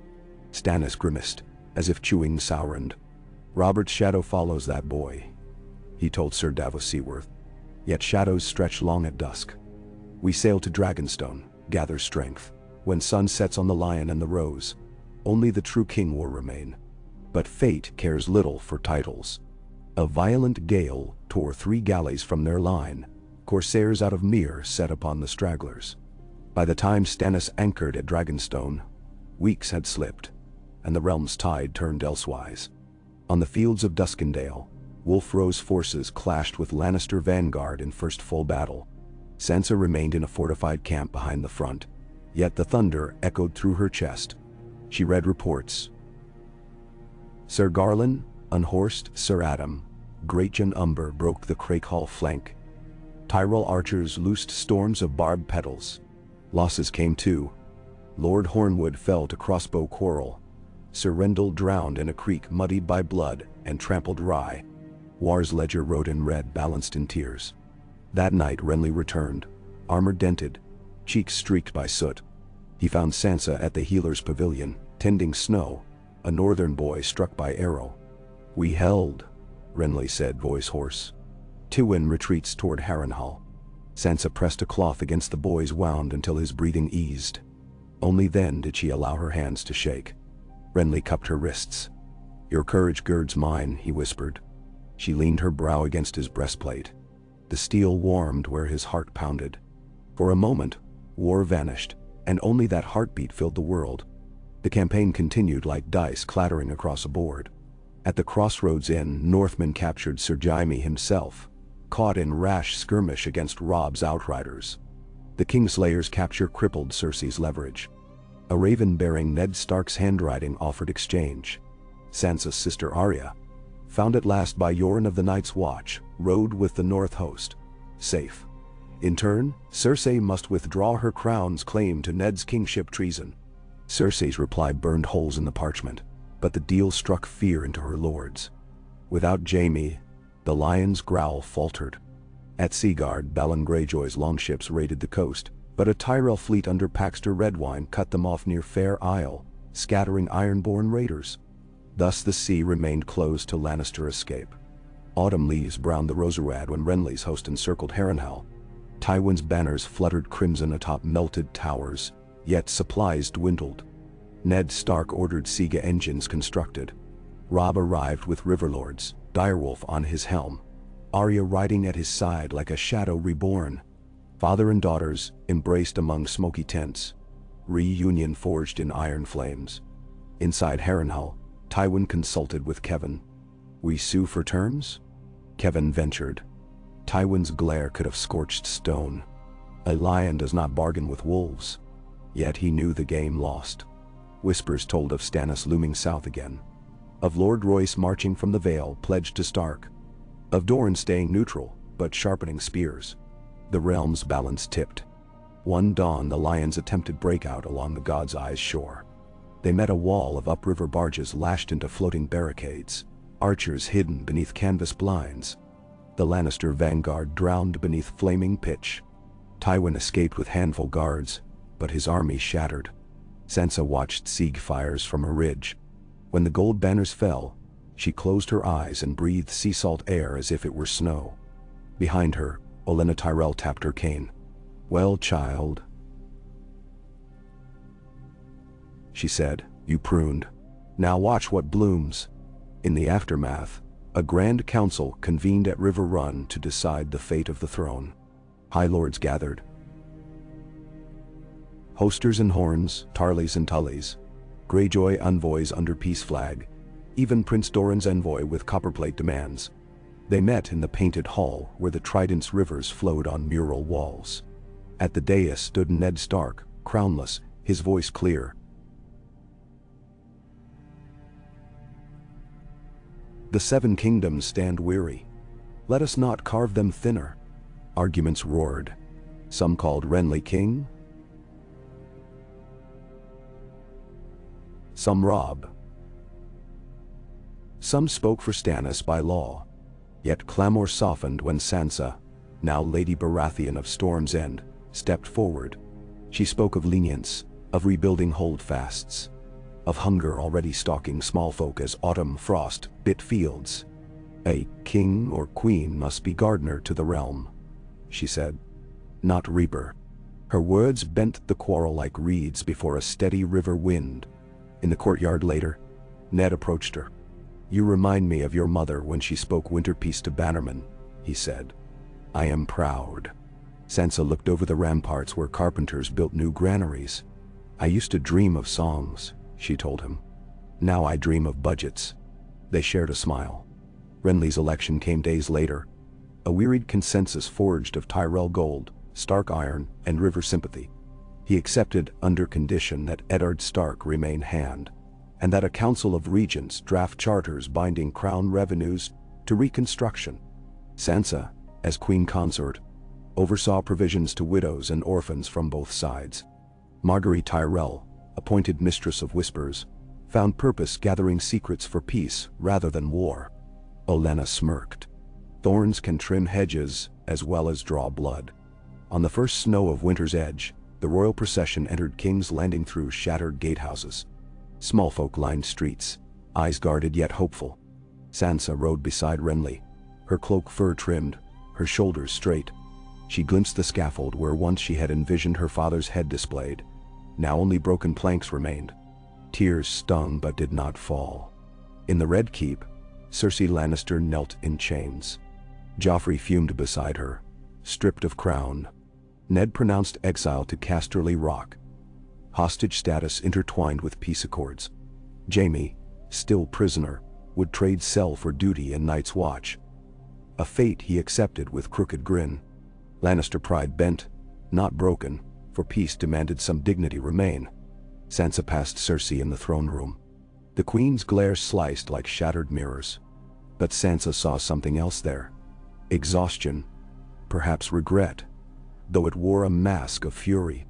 Stannis grimaced, as if chewing Sauron. "Robert's shadow follows that boy," he told Sir Davos Seaworth. "Yet shadows stretch long at dusk. We sail to Dragonstone, gather strength. When sun sets on the Lion and the Rose, only the true king will remain." But fate cares little for titles. A violent gale tore 3 galleys from their line. Corsairs out of Myr set upon the stragglers. By the time Stannis anchored at Dragonstone, weeks had slipped, and the realm's tide turned elsewise. On the fields of Duskendale, Wulfro's forces clashed with Lannister vanguard in first full battle. Sansa remained in a fortified camp behind the front, yet the thunder echoed through her chest. She read reports. Sir Garland unhorsed Sir Adam. Greatjon Umber broke the Crakehall flank. Tyrell archers loosed storms of barbed petals. Losses came too. Lord Hornwood fell to crossbow quarrel. Sir Rendell drowned in a creek muddied by blood and trampled rye. War's ledger wrote in red, balanced in tears. That night Renly returned, armor dented, cheeks streaked by soot. He found Sansa at the healer's pavilion, tending Snow, a northern boy struck by arrow. "We held," Renly said, voice hoarse. Tywin retreats toward Harrenhal. Sansa pressed a cloth against the boy's wound until his breathing eased. Only then did she allow her hands to shake. Renly cupped her wrists. "Your courage girds mine," he whispered. She leaned her brow against his breastplate. The steel warmed where his heart pounded. For a moment, war vanished, and only that heartbeat filled the world. The campaign continued like dice clattering across a board. At the Crossroads Inn, Northmen captured Sir Jaime himself, caught in rash skirmish against Robb's outriders. The Kingslayer's capture crippled Cersei's leverage. A raven bearing Ned Stark's handwriting offered exchange. Sansa's sister Arya, found at last by Yoren of the Night's Watch, rode with the North host, safe. In turn, Cersei must withdraw her crown's claim to Ned's kingship treason. Cersei's reply burned holes in the parchment, but the deal struck fear into her lords. Without Jaime, the Lion's growl faltered. At Seaguard, Balon Greyjoy's longships raided the coast, but a Tyrell fleet under Paxter Redwine cut them off near Fair Isle, scattering Ironborn raiders. Thus the sea remained closed to Lannister escape. Autumn leaves browned the Roserad when Renly's host encircled Harrenhal. Tywin's banners fluttered crimson atop melted towers, yet supplies dwindled. Ned Stark ordered Siega engines constructed. Robb arrived with Riverlords, Direwolf on his helm, Arya riding at his side like a shadow reborn. Father and daughters embraced among smoky tents. Reunion forged in iron flames. Inside Harrenhal, Tywin consulted with Kevan. "We sue for terms?" Kevan ventured. Tywin's glare could have scorched stone. A lion does not bargain with wolves. Yet he knew the game lost. Whispers told of Stannis looming south again. Of Lord Royce marching from the Vale pledged to Stark. Of Dorne staying neutral, but sharpening spears. The realm's balance tipped. One dawn the lions attempted breakout along the God's Eyes shore. They met a wall of upriver barges lashed into floating barricades, archers hidden beneath canvas blinds. The Lannister vanguard drowned beneath flaming pitch. Tywin escaped with handful guards, but his army shattered. Sansa watched siege fires from a ridge. When the gold banners fell, she closed her eyes and breathed sea salt air as if it were snow. Behind her, Olenna Tyrell tapped her cane. "Well, child," she said, "you pruned. Now watch what blooms." In the aftermath, a grand council convened at River Run to decide the fate of the throne. High lords gathered. Hosters and horns, Tarleys and Tullys, Greyjoy envoys under peace flag, even Prince Doran's envoy with copperplate demands. They met in the painted hall where the Trident's rivers flowed on mural walls. At the dais stood Ned Stark, crownless, his voice clear. "The Seven Kingdoms stand weary. Let us not carve them thinner." Arguments roared. Some called Renly king. Some Robb. Some spoke for Stannis by law. Yet clamor softened when Sansa, now Lady Baratheon of Storm's End, stepped forward. She spoke of lenience, of rebuilding holdfasts, of hunger already stalking small folk as autumn frost bit fields. A king or queen must be gardener to the realm, she said, not reaper. Her words bent the quarrel like reeds before a steady river wind. In the courtyard later, Ned approached her. You remind me of your mother when she spoke winter peace to bannermen, he said. I am proud. Sansa looked over the ramparts where carpenters built new granaries. I used to dream of songs, she told him. Now I dream of budgets. They shared a smile. Renly's election came days later. A wearied consensus forged of Tyrell gold, Stark iron, and river sympathy. He accepted under condition that Eddard Stark remain hand, and that a council of regents draft charters binding crown revenues to reconstruction. Sansa, as queen consort, oversaw provisions to widows and orphans from both sides. Margaery Tyrell, appointed mistress of whispers, found purpose gathering secrets for peace rather than war. Olenna smirked. Thorns can trim hedges as well as draw blood. On the first snow of winter's edge, the royal procession entered King's Landing through shattered gatehouses. Small folk lined streets, eyes guarded yet hopeful. Sansa rode beside Renly, her cloak fur-trimmed, her shoulders straight. She glimpsed the scaffold where once she had envisioned her father's head displayed. Now only broken planks remained. Tears stung but did not fall. In the Red Keep, Cersei Lannister knelt in chains. Joffrey fumed beside her, stripped of crown. Ned pronounced exile to Casterly Rock. Hostage status intertwined with peace accords. Jaime, still prisoner, would trade cell for duty in Night's Watch. A fate he accepted with crooked grin. Lannister pride bent, not broken, for peace demanded some dignity remain. Sansa passed Cersei in the throne room. The queen's glare sliced like shattered mirrors. But Sansa saw something else there. Exhaustion, perhaps regret, though it wore a mask of fury.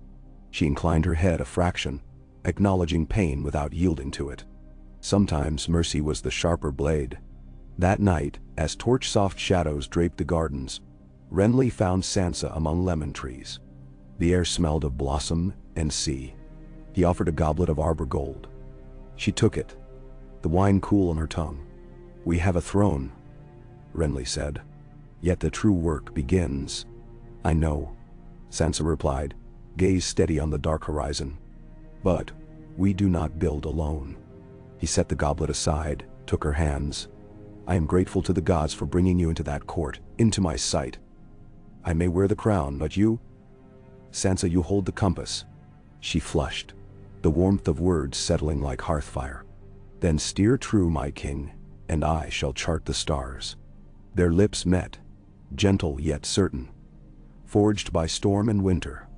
She inclined her head a fraction, acknowledging pain without yielding to it. Sometimes mercy was the sharper blade. That night, as torch-soft shadows draped the gardens, Renly found Sansa among lemon trees. The air smelled of blossom and sea. He offered a goblet of arbor gold. She took it, the wine cool on her tongue. We have a throne, Renly said. Yet the true work begins. I know, Sansa replied, gaze steady on the dark horizon. But we do not build alone. He set the goblet aside, took her hands. I am grateful to the gods for bringing you into that court, into my sight. I may wear the crown, but you? Sansa, you hold the compass. She flushed, the warmth of words settling like hearthfire. Then steer true, my king, and I shall chart the stars. Their lips met, gentle yet certain, forged by storm and winter,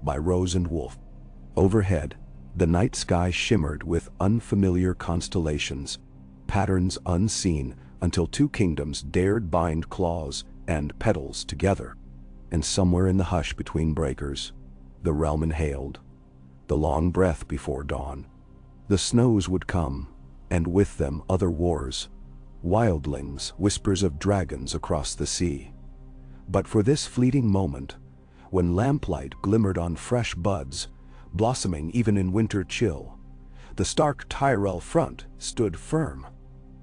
by rose and wolf. Overhead, the night sky shimmered with unfamiliar constellations, patterns unseen until two kingdoms dared bind claws and petals together. And somewhere in the hush between breakers, the realm inhaled, the long breath before dawn. The snows would come, and with them other wars, wildlings, whispers of dragons across the sea. But for this fleeting moment, when lamplight glimmered on fresh buds, blossoming even in winter chill, the stark Tyrell front stood firm.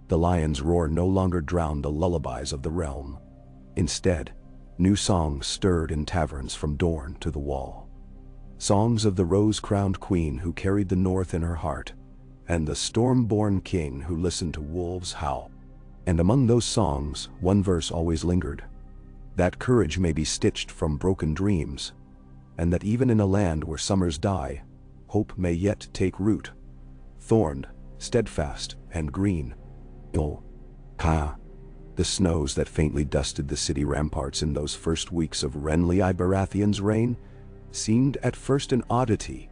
The lion's roar no longer drowned the lullabies of the realm. Instead, new songs stirred in taverns from Dorne to the Wall. Songs of the rose-crowned queen who carried the north in her heart, and the storm-born king who listened to wolves howl. And among those songs, one verse always lingered. That courage may be stitched from broken dreams, and that even in a land where summers die, hope may yet take root, thorned, steadfast, and green. Oh, the snows that faintly dusted the city ramparts in those first weeks of Renly Baratheon's reign seemed at first an oddity.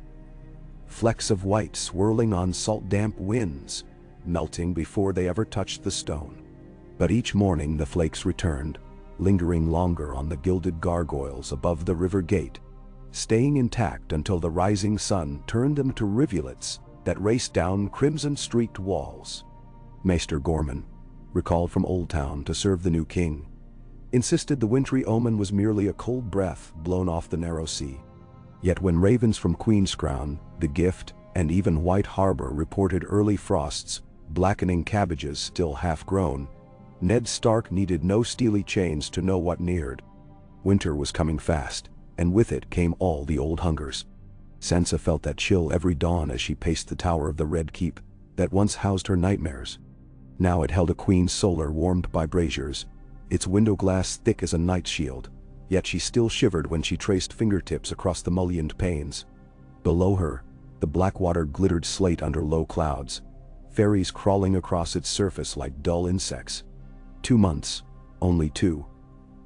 Flecks of white swirling on salt-damp winds, melting before they ever touched the stone. But each morning the flakes returned, lingering longer on the gilded gargoyles above the river gate, staying intact until the rising sun turned them to rivulets that raced down crimson-streaked walls. Maester Gorman, recalled from Old Town to serve the new king, insisted the wintry omen was merely a cold breath blown off the narrow sea. Yet when ravens from Queen's Crown, the Gift, and even White Harbor reported early frosts, blackening cabbages still half-grown, Ned Stark needed no steely chains to know what neared. Winter was coming fast, and with it came all the old hungers. Sansa felt that chill every dawn as she paced the tower of the Red Keep that once housed her nightmares. Now it held a queen's solar warmed by braziers, its window glass thick as a knight's shield, yet she still shivered when she traced fingertips across the mullioned panes. Below her, the black water glittered slate under low clouds, fairies crawling across its surface like dull insects. 2 months, only 2,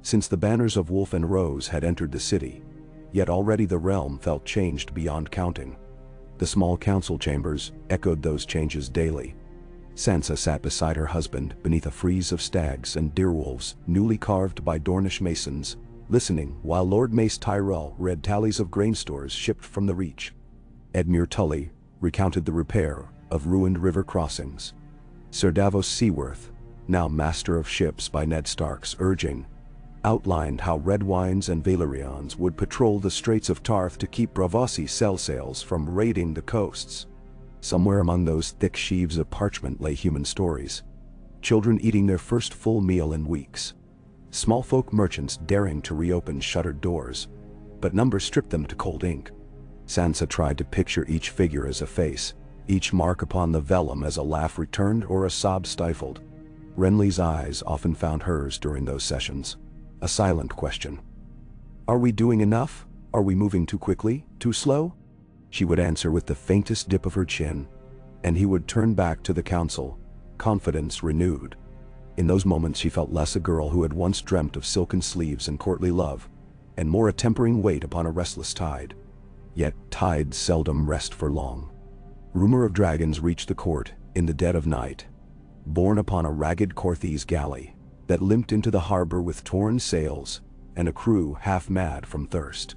since the banners of Wolf and Rose had entered the city, yet already the realm felt changed beyond counting. The small council chambers echoed those changes daily. Sansa sat beside her husband beneath a frieze of stags and direwolves newly carved by Dornish masons, listening while Lord Mace Tyrell read tallies of grain stores shipped from the Reach. Edmure Tully recounted the repair of ruined river crossings. Sir Davos Seaworth, now master of ships by Ned Stark's urging, outlined how red wines and Valyrians would patrol the Straits of Tarth to keep Braavosi sell sails from raiding the coasts. Somewhere among those thick sheaves of parchment lay human stories. Children eating their first full meal in weeks. Small folk merchants daring to reopen shuttered doors, but numbers stripped them to cold ink. Sansa tried to picture each figure as a face, each mark upon the vellum as a laugh returned or a sob stifled. Renly's eyes often found hers during those sessions. A silent question. Are we doing enough? Are we moving too quickly? Too slow? She would answer with the faintest dip of her chin, and he would turn back to the council, confidence renewed. In those moments she felt less a girl who had once dreamt of silken sleeves and courtly love, and more a tempering weight upon a restless tide. Yet tides seldom rest for long. Rumor of dragons reached the court in the dead of night, borne upon a ragged Corthese galley that limped into the harbor with torn sails and a crew half-mad from thirst.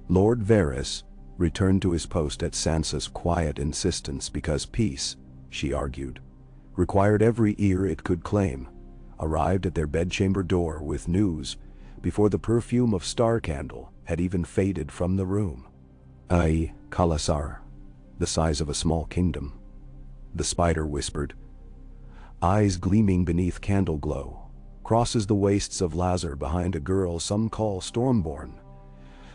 Lord Varys returned to his post at Sansa's quiet insistence because peace, she argued, required every ear it could claim, arrived at their bedchamber door with news before the perfume of star candle had even faded from the room. Khalasar, the size of a small kingdom, the spider whispered, eyes gleaming beneath candle glow, crosses the wastes of Lazar behind a girl some call Stormborn.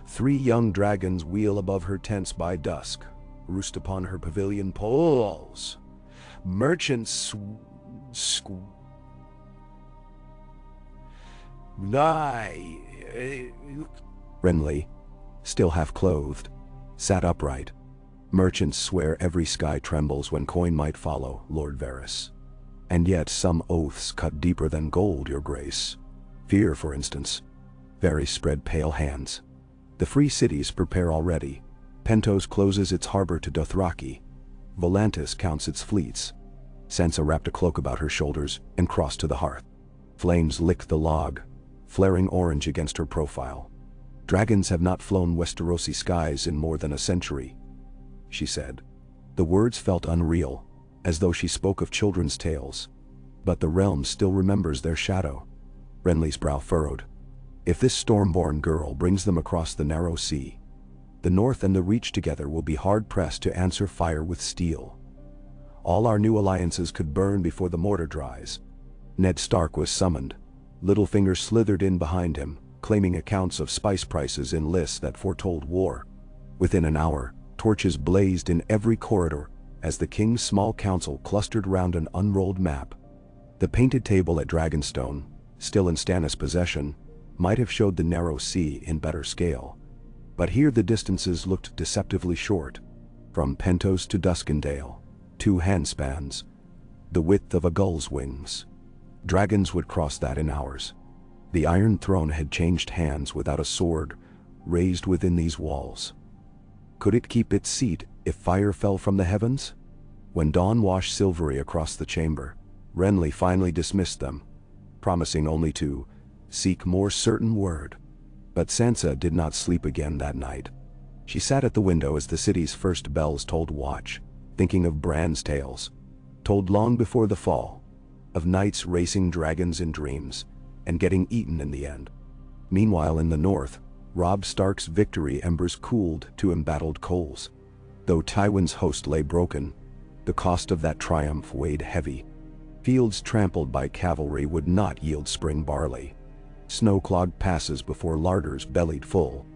3 young dragons wheel above her tents by dusk, roost upon her pavilion poles. Merchants Renly, still half-clothed, sat upright. Merchants swear every sky trembles when coin might follow, Lord Varys. And yet some oaths cut deeper than gold, your grace. Fear, for instance. Varys spread pale hands. The free cities prepare already. Pentos closes its harbor to Dothraki. Volantis counts its fleets. Sansa wrapped a cloak about her shoulders and crossed to the hearth. Flames licked the log, flaring orange against her profile. Dragons have not flown Westerosi skies in more than a century, she said. The words felt unreal, as though she spoke of children's tales. But the realm still remembers their shadow. Renly's brow furrowed. If this Stormborn girl brings them across the narrow sea, the North and the Reach together will be hard-pressed to answer fire with steel. All our new alliances could burn before the mortar dries. Ned Stark was summoned. Littlefinger slithered in behind him, claiming accounts of spice prices in lists that foretold war. Within an hour, torches blazed in every corridor as the king's small council clustered round an unrolled map. The painted table at Dragonstone, still in Stannis' possession, might have showed the narrow sea in better scale. But here the distances looked deceptively short. From Pentos to Duskendale, 2 handspans, the width of a gull's wings. Dragons would cross that in hours. The Iron Throne had changed hands without a sword raised within these walls. Could it keep its seat if fire fell from the heavens? When dawn washed silvery across the chamber, Renly finally dismissed them, promising only to seek more certain word. But Sansa did not sleep again that night. She sat at the window as the city's first bells tolled watch, thinking of Bran's tales, told long before the fall, of knights racing dragons in dreams, and getting eaten in the end. Meanwhile in the north, Robb Stark's victory embers cooled to embattled coals. Though Tywin's host lay broken, the cost of that triumph weighed heavy. Fields trampled by cavalry would not yield spring barley. Snow-clogged passes before larders bellied full.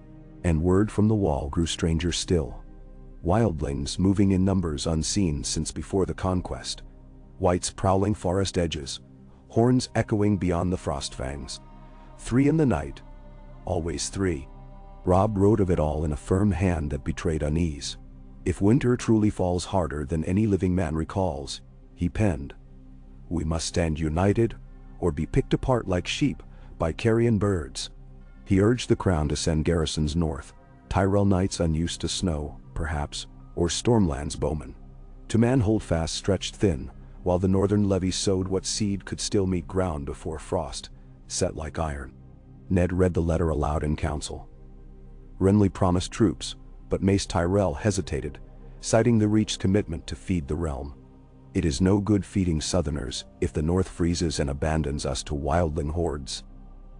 And word from the wall grew stranger still. Wildlings moving in numbers unseen since before the conquest. Wights prowling forest edges, horns echoing beyond the frost fangs. 3 in the night, always 3. Robb wrote of it all in a firm hand that betrayed unease. If winter truly falls harder than any living man recalls, he penned, we must stand united, or be picked apart like sheep by carrion birds. He urged the crown to send garrisons north, Tyrell knights unused to snow, perhaps, or Stormland's bowmen. To man holdfast stretched thin, while the northern levy sowed what seed could still meet ground before frost, set like iron. Ned read the letter aloud in council. Renly promised troops, but Mace Tyrell hesitated, citing the Reach's commitment to feed the realm. It is no good feeding Southerners if the North freezes and abandons us to wildling hordes,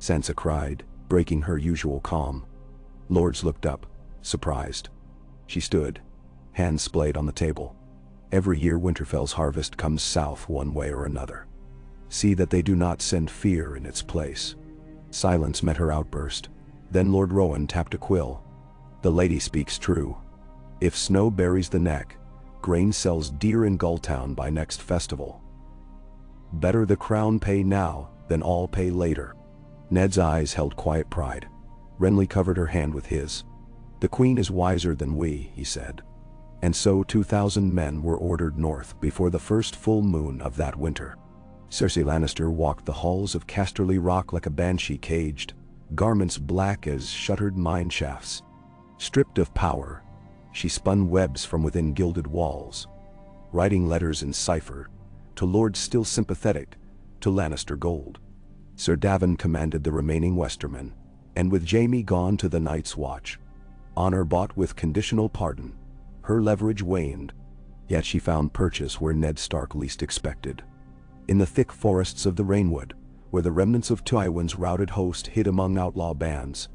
Sansa cried, breaking her usual calm. Lords looked up, surprised. She stood, hands splayed on the table. Every year Winterfell's harvest comes south one way or another. See that they do not send fear in its place. Silence met her outburst. Then Lord Rowan tapped a quill. The lady speaks true. If snow buries the neck, grain sells dear in Gulltown by next festival. Better the crown pay now than all pay later. Ned's eyes held quiet pride. Renly covered her hand with his. The queen is wiser than we, he said. And so 2,000 men were ordered north before the first full moon of that winter. Cersei Lannister walked the halls of Casterly Rock like a banshee caged, garments black as shuttered mine shafts. Stripped of power, she spun webs from within gilded walls, writing letters in cipher, to lords still sympathetic, to Lannister gold. Sir Davin commanded the remaining Westermen, and with Jaime gone to the Night's Watch, honor bought with conditional pardon, her leverage waned, yet she found purchase where Ned Stark least expected. In the thick forests of the Rainwood, where the remnants of Tywin's routed host hid among outlaw bands,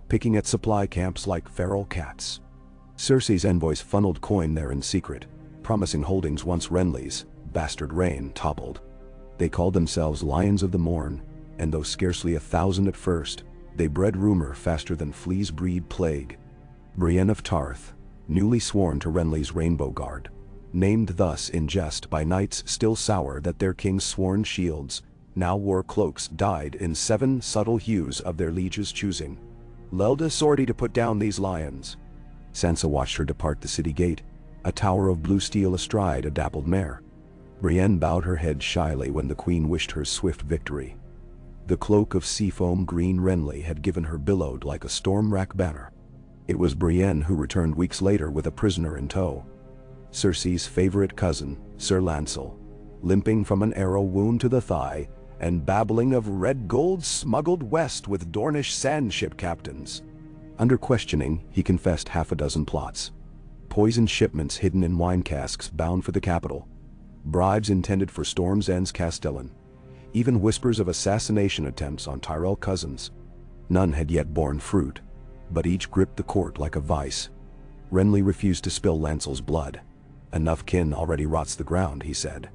picking at supply camps like feral cats. Cersei's envoys funneled coin there in secret, promising holdings once Renly's bastard reign toppled. They called themselves Lions of the Morn, and though scarcely 1,000 at first, they bred rumor faster than fleas breed plague. Brienne of Tarth, newly sworn to Renly's Rainbow Guard, named thus in jest by knights still sour that their king's sworn shields now wore cloaks dyed in 7 subtle hues of their liege's choosing. Leld a sortie to put down these lions. Sansa watched her depart the city gate, a tower of blue steel astride a dappled mare. Brienne bowed her head shyly when the queen wished her swift victory. The cloak of seafoam green Renly had given her billowed like a storm-rack banner. It was Brienne who returned weeks later with a prisoner in tow. Cersei's favorite cousin, Sir Lancel, limping from an arrow wound to the thigh, and babbling of red gold smuggled west with Dornish sandship captains. Under questioning, he confessed 6 plots. Poison shipments hidden in wine casks bound for the capital. Bribes intended for Storm's End's Castellan. Even whispers of assassination attempts on Tyrell cousins. None had yet borne fruit, but each gripped the court like a vice. Renly refused to spill Lancel's blood. Enough kin already rots the ground, he said.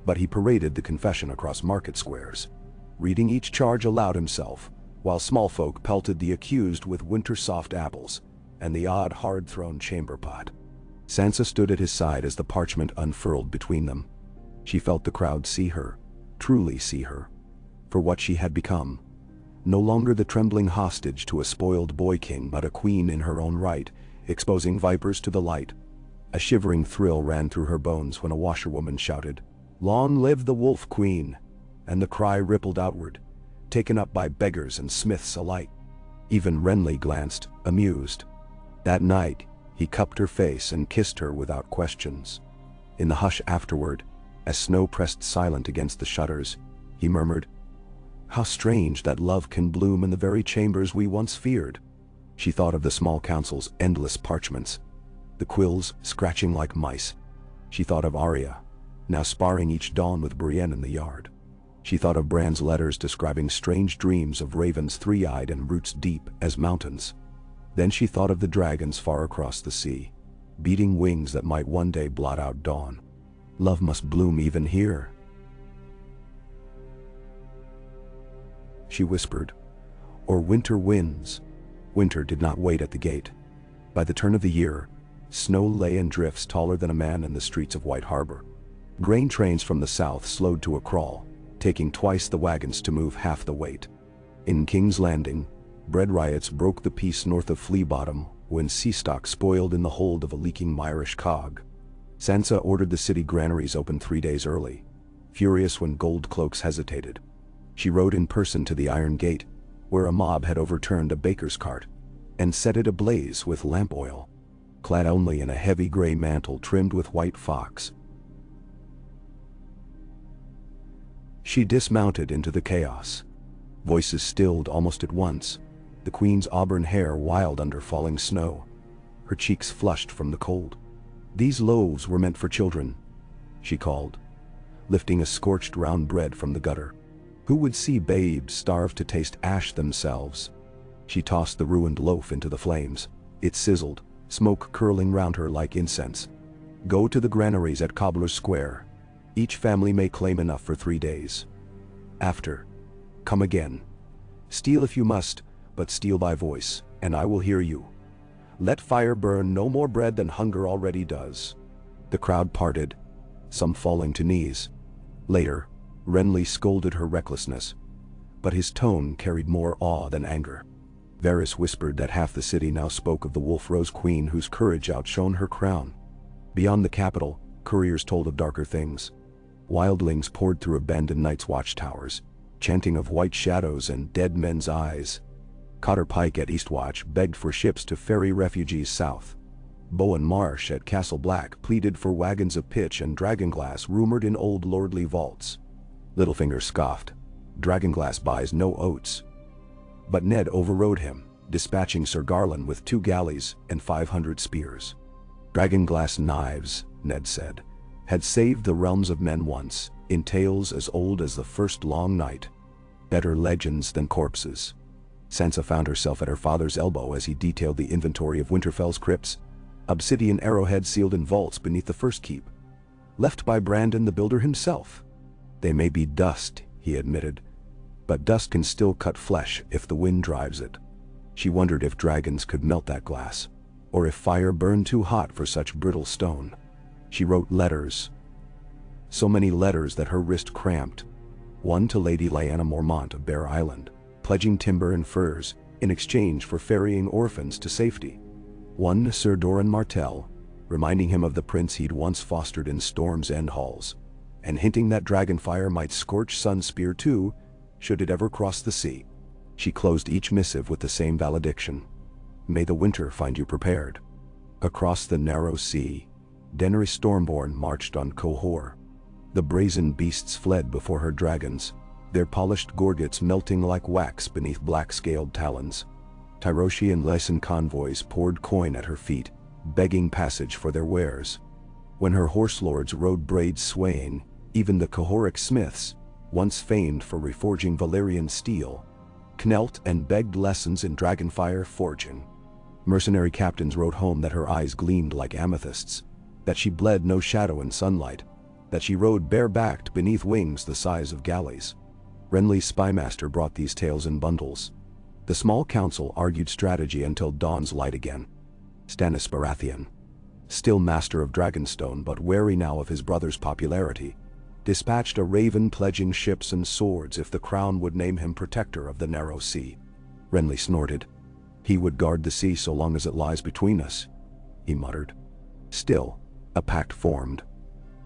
But he paraded the confession across market squares, reading each charge aloud himself, while small folk pelted the accused with winter-soft apples and the odd hard-thrown chamber pot. Sansa stood at his side as the parchment unfurled between them. She felt the crowd see her, truly see her, for what she had become. No longer the trembling hostage to a spoiled boy-king, but a queen in her own right, exposing vipers to the light. A shivering thrill ran through her bones when a washerwoman shouted, "Long live the Wolf Queen!" and the cry rippled outward, taken up by beggars and smiths alike. Even Renly glanced, amused. That night, he cupped her face and kissed her without questions. In the hush afterward, as snow pressed silent against the shutters, he murmured, "How strange that love can bloom in the very chambers we once feared." She thought of the small council's endless parchments, the quills scratching like mice. She thought of Arya, now sparring each dawn with Brienne in the yard. She thought of Bran's letters describing strange dreams of ravens three-eyed and roots deep as mountains. Then she thought of the dragons far across the sea, beating wings that might one day blot out dawn. Love must bloom even here, she whispered. Or winter winds. Winter did not wait at the gate. By the turn of the year, snow lay in drifts taller than a man in the streets of White Harbor. Grain trains from the south slowed to a crawl, taking twice the wagons to move half the weight. In King's Landing, bread riots broke the peace north of Flea Bottom when sea stock spoiled in the hold of a leaking Myrish cog. Sansa ordered the city granaries open 3 days early, furious when gold cloaks hesitated. She rode in person to the Iron Gate, where a mob had overturned a baker's cart, and set it ablaze with lamp oil. Clad only in a heavy gray mantle trimmed with white fox, she dismounted into the chaos. Voices stilled almost at once, the queen's auburn hair wild under falling snow, her cheeks flushed from the cold. These loaves were meant for children, she called, lifting a scorched round bread from the gutter. Who would see babes starve to taste ash themselves? She tossed the ruined loaf into the flames. It sizzled, smoke curling round her like incense. Go to the granaries at Cobbler's Square. Each family may claim enough for 3 days. After, come again. Steal if you must, but steal by voice, and I will hear you. Let fire burn no more bread than hunger already does. The crowd parted, some falling to knees. Later, Renly scolded her recklessness, but his tone carried more awe than anger. Varys whispered that half the city now spoke of the Wolf-Rose Queen whose courage outshone her crown. Beyond the capital, couriers told of darker things. Wildlings poured through abandoned Night's watchtowers, chanting of white shadows and dead men's eyes. Cotter Pike at Eastwatch begged for ships to ferry refugees south. Bowen Marsh at Castle Black pleaded for wagons of pitch and dragonglass rumored in old lordly vaults. Littlefinger scoffed. Dragonglass buys no oats. But Ned overrode him, dispatching Sir Garland with 2 galleys and 500 spears. Dragonglass knives, Ned said, had saved the realms of men once, in tales as old as the first long night. Better legends than corpses. Sansa found herself at her father's elbow as he detailed the inventory of Winterfell's crypts, obsidian arrowheads sealed in vaults beneath the first keep, left by Brandon the Builder himself. They may be dust, he admitted, but dust can still cut flesh if the wind drives it. She wondered if dragons could melt that glass, or if fire burned too hot for such brittle stone. She wrote letters. So many letters that her wrist cramped. One to Lady Lyanna Mormont of Bear Island, pledging timber and furs in exchange for ferrying orphans to safety. One to Sir Doran Martell, reminding him of the prince he'd once fostered in Storm's End halls, and hinting that dragonfire might scorch Sunspear too, should it ever cross the sea. She closed each missive with the same valediction. May the winter find you prepared. Across the narrow sea, Daenerys Stormborn marched on Qohor. The brazen beasts fled before her dragons, their polished gorgets melting like wax beneath black-scaled talons. Tyroshi and Lysan convoys poured coin at her feet, begging passage for their wares. When her horse lords rode braids swaying, even the Qohoric smiths, once famed for reforging Valyrian steel, knelt and begged lessons in dragonfire forging. Mercenary captains wrote home that her eyes gleamed like amethysts, that she bled no shadow in sunlight, that she rode bare-backed beneath wings the size of galleys. Renly's spymaster brought these tales in bundles. The small council argued strategy until dawn's light again. Stannis Baratheon, still master of Dragonstone but wary now of his brother's popularity, dispatched a raven pledging ships and swords if the crown would name him protector of the narrow sea. Renly snorted. He would guard the sea so long as it lies between us, he muttered. Still, a pact formed.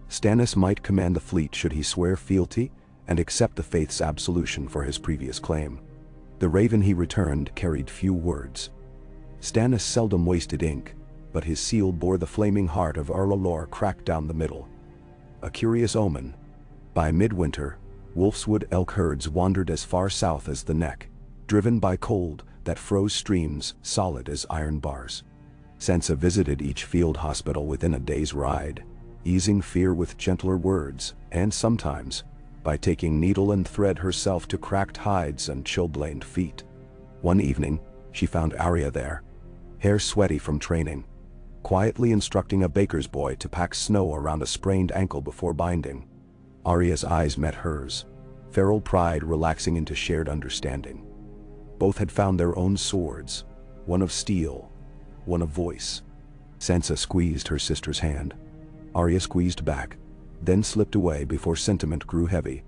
Stannis might command the fleet should he swear fealty and accept the faith's absolution for his previous claim. The raven he returned carried few words. Stannis seldom wasted ink, but his seal bore the flaming heart of Arlalor cracked down the middle. A curious omen. By midwinter, Wolfswood elk herds wandered as far south as the Neck, driven by cold that froze streams solid as iron bars. Sansa visited each field hospital within a day's ride, easing fear with gentler words, and sometimes, by taking needle and thread herself to cracked hides and chilblained feet. One evening, she found Arya there, hair sweaty from training, quietly instructing a baker's boy to pack snow around a sprained ankle before binding. Arya's eyes met hers, feral pride relaxing into shared understanding. Both had found their own swords, one of steel, one of voice. Sansa squeezed her sister's hand. Arya squeezed back, then slipped away before sentiment grew heavy.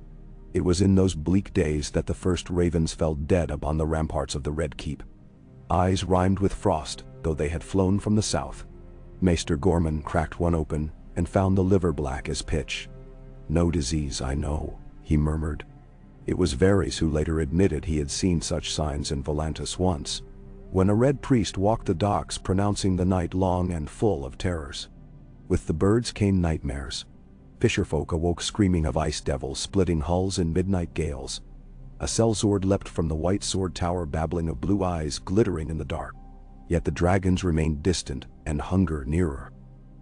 It was in those bleak days that the first ravens fell dead upon the ramparts of the Red Keep. Eyes rimed with frost, though they had flown from the south. Maester Gorman cracked one open and found the liver black as pitch. "No disease, I know," he murmured. It was Varys who later admitted he had seen such signs in Volantis once, when a red priest walked the docks pronouncing the night long and full of terrors. With the birds came nightmares. Fisherfolk awoke screaming of ice devils splitting hulls in midnight gales. A sellsword leapt from the white sword tower babbling of blue eyes glittering in the dark. Yet the dragons remained distant and hunger nearer.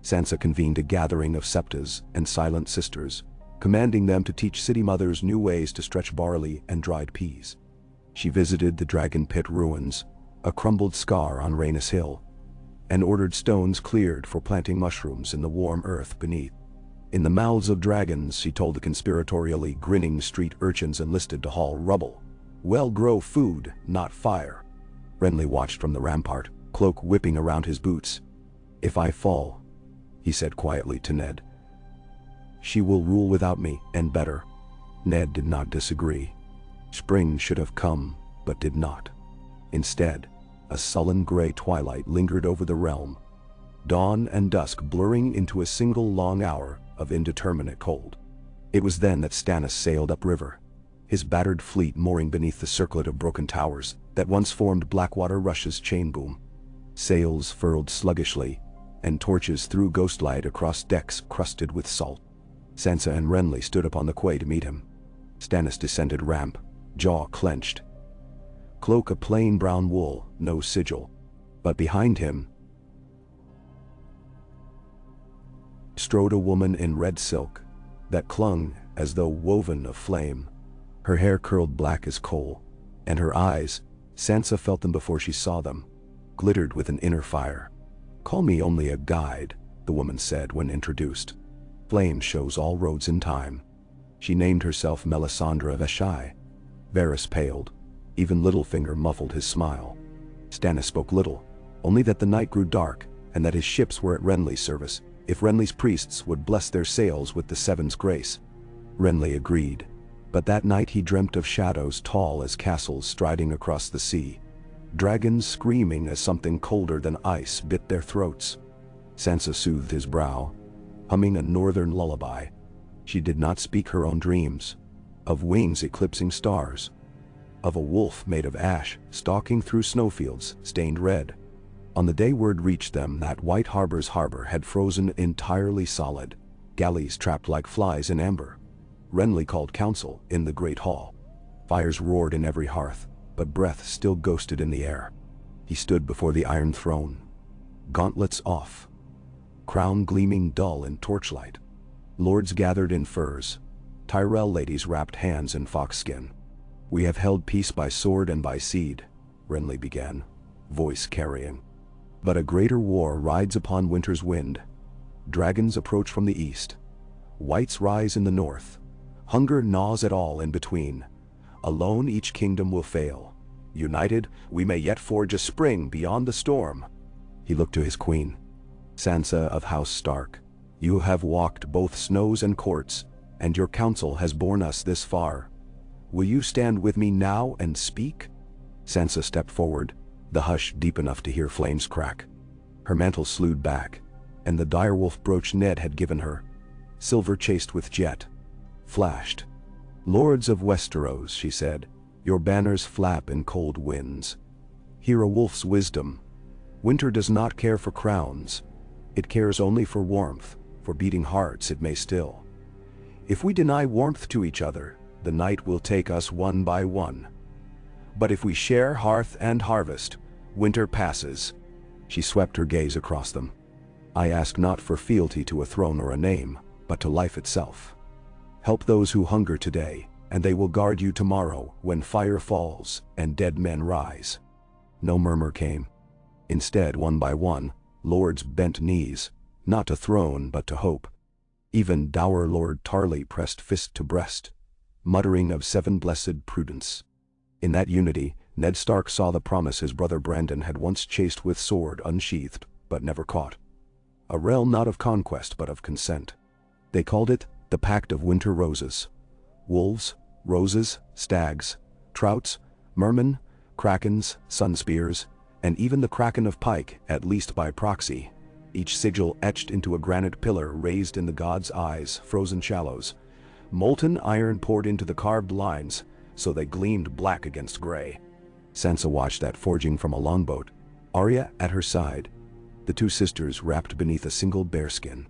Sansa convened a gathering of septas and silent sisters, commanding them to teach city mothers new ways to stretch barley and dried peas. She visited the dragon pit ruins, a crumbled scar on Rhaenys Hill, and ordered stones cleared for planting mushrooms in the warm earth beneath. In the mouths of dragons, she told the conspiratorially grinning street urchins enlisted to haul rubble. Well, grow food, not fire. Renly watched from the rampart, cloak whipping around his boots. "If I fall," he said quietly to Ned, "she will rule without me, and better." Ned did not disagree. Spring should have come, but did not. Instead, a sullen gray twilight lingered over the realm, dawn and dusk blurring into a single long hour of indeterminate cold. It was then that Stannis sailed upriver, his battered fleet mooring beneath the circlet of broken towers that once formed Blackwater Rush's chain boom. Sails furled sluggishly, and torches threw ghostlight across decks crusted with salt. Sansa and Renly stood upon the quay to meet him. Stannis descended ramp, jaw clenched. Cloak of plain brown wool, no sigil. But behind him strode a woman in red silk that clung as though woven of flame. Her hair curled black as coal, and her eyes, Sansa felt them before she saw them, glittered with an inner fire. "Call me only a guide," the woman said when introduced. "Flame shows all roads in time." She named herself Melisandre Vashai. Varys paled. Even Littlefinger muffled his smile. Stannis spoke little, only that the night grew dark and that his ships were at Renly's service, if Renly's priests would bless their sails with the Seven's grace. Renly agreed, but that night he dreamt of shadows tall as castles striding across the sea, dragons screaming as something colder than ice bit their throats. Sansa soothed his brow, humming a northern lullaby. She did not speak her own dreams, of wings eclipsing stars, of a wolf made of ash stalking through snowfields stained red. On the day word reached them that White Harbor's harbor had frozen entirely solid, galleys trapped like flies in amber. Renly called council in the great hall. Fires roared in every hearth, but breath still ghosted in the air. He stood before the Iron Throne, gauntlets off, crown gleaming dull in torchlight. Lords gathered in furs, Tyrell ladies wrapped hands in foxskin. "We have held peace by sword and by seed," Renly began, voice carrying. "But a greater war rides upon winter's wind. Dragons approach from the east. Whites rise in the north. Hunger gnaws at all in between. Alone each kingdom will fail. United, we may yet forge a spring beyond the storm." He looked to his queen. "Sansa of House Stark, you have walked both snows and courts, and your counsel has borne us this far. Will you stand with me now and speak?" Sansa stepped forward, the hush deep enough to hear flames crack. Her mantle slewed back, and the direwolf brooch Ned had given her, silver chased with jet, flashed. "Lords of Westeros," she said, "your banners flap in cold winds. Hear a wolf's wisdom. Winter does not care for crowns. It cares only for warmth, for beating hearts it may still. If we deny warmth to each other, the night will take us one by one. But if we share hearth and harvest, winter passes." She swept her gaze across them. "I ask not for fealty to a throne or a name, but to life itself. Help those who hunger today, and they will guard you tomorrow when fire falls and dead men rise." No murmur came. Instead, one by one, lords bent knees, not to throne but to hope. Even dour Lord Tarley pressed fist to breast, muttering of 7 blessed prudence. In that unity, Ned Stark saw the promise his brother Brandon had once chased with sword unsheathed, but never caught. A realm not of conquest but of consent. They called it the Pact of Winter Roses. Wolves, roses, stags, trouts, mermen, krakens, sun spears, and even the kraken of Pike, at least by proxy, each sigil etched into a granite pillar raised in the god's eyes, frozen shallows. Molten iron poured into the carved lines, so they gleamed black against gray. Sansa watched that forging from a longboat, Arya at her side, the 2 sisters wrapped beneath a single bearskin.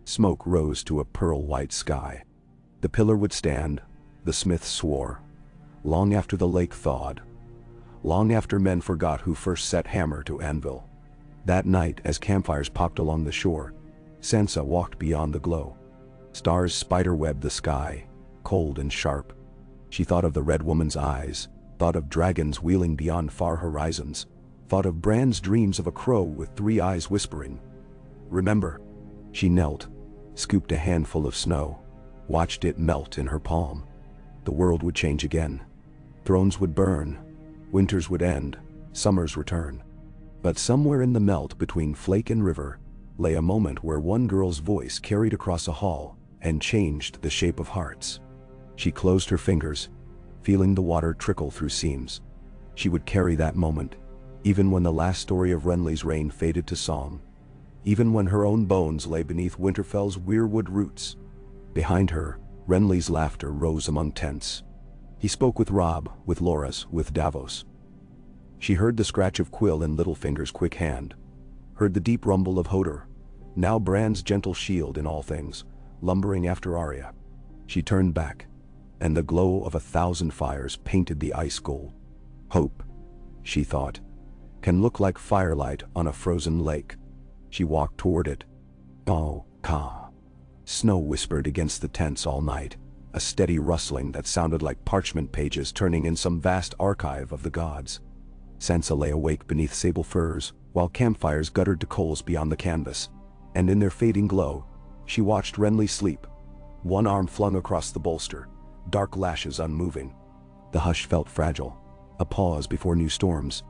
Smoke rose to a pearl-white sky. The pillar would stand, the smith swore, long after the lake thawed, long after men forgot who first set hammer to anvil. That night, as campfires popped along the shore, Sansa walked beyond the glow. Stars spiderwebbed the sky, cold and sharp. She thought of the Red Woman's eyes, thought of dragons wheeling beyond far horizons, thought of Bran's dreams of a crow with 3 eyes whispering, "Remember." She knelt, scooped a handful of snow, watched it melt in her palm. The world would change again. Thrones would burn, winters would end, summers return. But somewhere in the melt between flake and river lay a moment where one girl's voice carried across a hall and changed the shape of hearts. She closed her fingers, feeling the water trickle through seams. She would carry that moment, even when the last story of Renly's reign faded to song, even when her own bones lay beneath Winterfell's weirwood roots. Behind her, Renly's laughter rose among tents. He spoke with Robb, with Loras, with Davos. She heard the scratch of Quill in Littlefinger's quick hand, heard the deep rumble of Hodor, now Bran's gentle shield in all things, lumbering after Arya. She turned back, and the glow of 1,000 fires painted the ice gold. Hope, she thought, can look like firelight on a frozen lake. She walked toward it. Oh, Ka. Snow whispered against the tents all night, a steady rustling that sounded like parchment pages turning in some vast archive of the gods. Sansa lay awake beneath sable firs, while campfires guttered to coals beyond the canvas, and in their fading glow, she watched Renly sleep, one arm flung across the bolster, dark lashes unmoving. The hush felt fragile, a pause before new storms,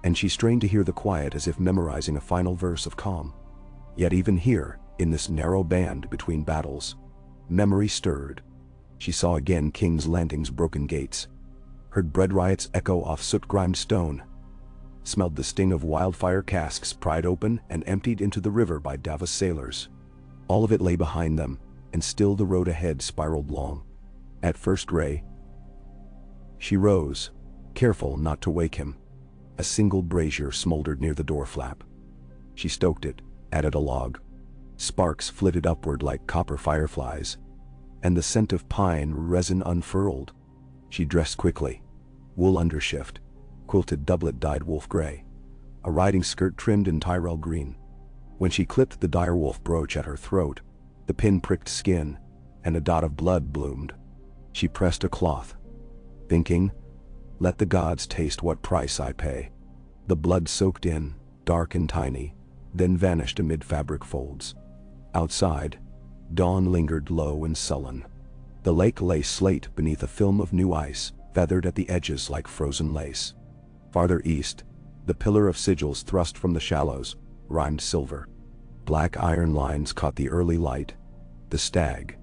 and she strained to hear the quiet as if memorizing a final verse of calm. Yet even here, in this narrow band between battles, memory stirred. She saw again King's Landing's broken gates, heard bread riots echo off soot-grimed stone, smelled the sting of wildfire casks pried open and emptied into the river by Davos sailors. All of it lay behind them, and still the road ahead spiraled long. At first ray, she rose, careful not to wake him. A single brazier smoldered near the door flap. She stoked it, added a log. Sparks flitted upward like copper fireflies, and the scent of pine resin unfurled. She dressed quickly. Wool undershift, quilted doublet dyed wolf gray, a riding skirt trimmed in Tyrell green. When she clipped the direwolf brooch at her throat, the pin pricked skin, and a dot of blood bloomed. She pressed a cloth, thinking, "Let the gods taste what price I pay." The blood soaked in, dark and tiny, then vanished amid fabric folds. Outside, dawn lingered low and sullen. The lake lay slate beneath a film of new ice, feathered at the edges like frozen lace. Farther east, the pillar of sigils thrust from the shallows, rhymed silver. Black iron lines caught the early light. The stag,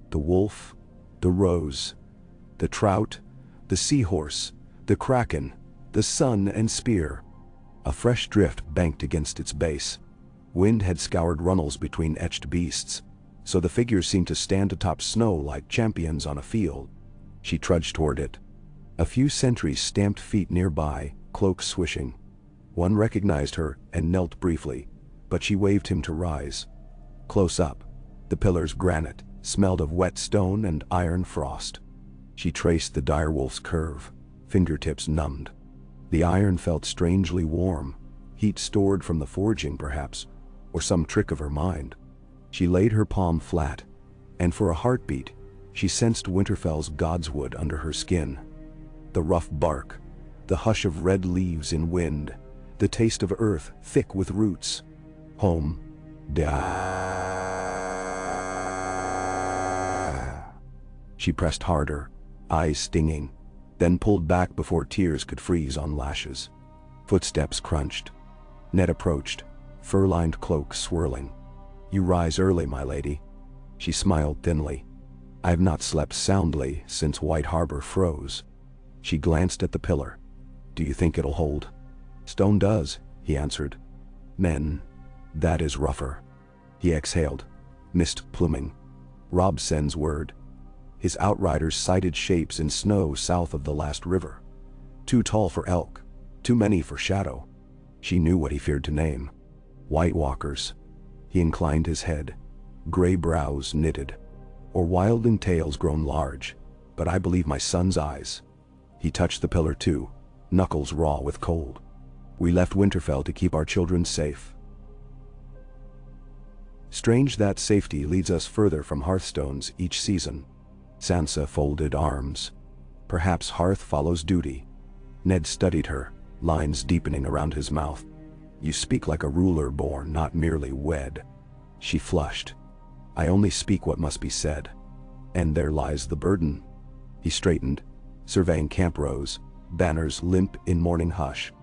the wolf, the rose, the trout, the seahorse, the kraken, the sun and spear. A fresh drift banked against its base. Wind had scoured runnels between etched beasts, so the figures seemed to stand atop snow like champions on a field. She trudged toward it. A few sentries stamped feet nearby, cloaks swishing. One recognized her and knelt briefly, but she waved him to rise. Close up, the pillar's granite smelled of wet stone and iron frost. She traced the direwolf's curve, fingertips numbed. The iron felt strangely warm, heat stored from the forging perhaps, or some trick of her mind. She laid her palm flat, and for a heartbeat, She sensed Winterfell's godswood under her skin. The rough bark, the hush of red leaves in wind, the taste of earth thick with roots. Home. She pressed harder, eyes stinging, then pulled back before tears could freeze on lashes. Footsteps crunched. Ned approached, fur-lined cloak swirling. "You rise early, my lady." She smiled thinly. "I have not slept soundly since White Harbor froze." She glanced at the pillar. "Do you think it'll hold?" "Stone does," he answered. "Men, that is rougher." He exhaled, mist pluming. "Robb sends word. His outriders sighted shapes in snow south of the last river. Too tall for elk, too many for shadow." She knew what he feared to name. White Walkers. He inclined his head, gray brows knitted. "Or wildling tails grown large, but I believe my son's eyes." He touched the pillar too, knuckles raw with cold. "We left Winterfell to keep our children safe. Strange that safety leads us further from hearthstones each season." Sansa folded arms. "Perhaps hearth follows duty." Ned studied her, lines deepening around his mouth. "You speak like a ruler born, not merely wed." She flushed. "I only speak what must be said. And there lies the burden." He straightened, surveying camp rows, banners limp in morning hush.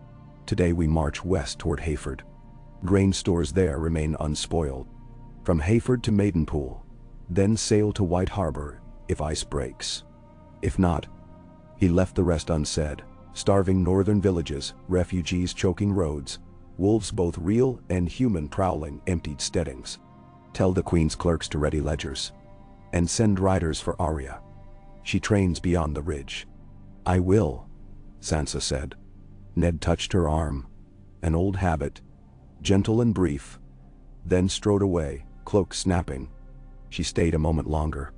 "Today we march west toward Hayford. Grain stores there remain unspoiled. From Hayford to Maidenpool, then sail to White Harbor if ice breaks. If not..." He left the rest unsaid. Starving northern villages, refugees choking roads, wolves both real and human prowling emptied steadings. "Tell the Queen's clerks to ready ledgers. And send riders for Arya. She trains beyond the ridge." "I will," Sansa said. Ned touched her arm. An old habit, gentle and brief, then strode away, cloak snapping. She stayed a moment longer.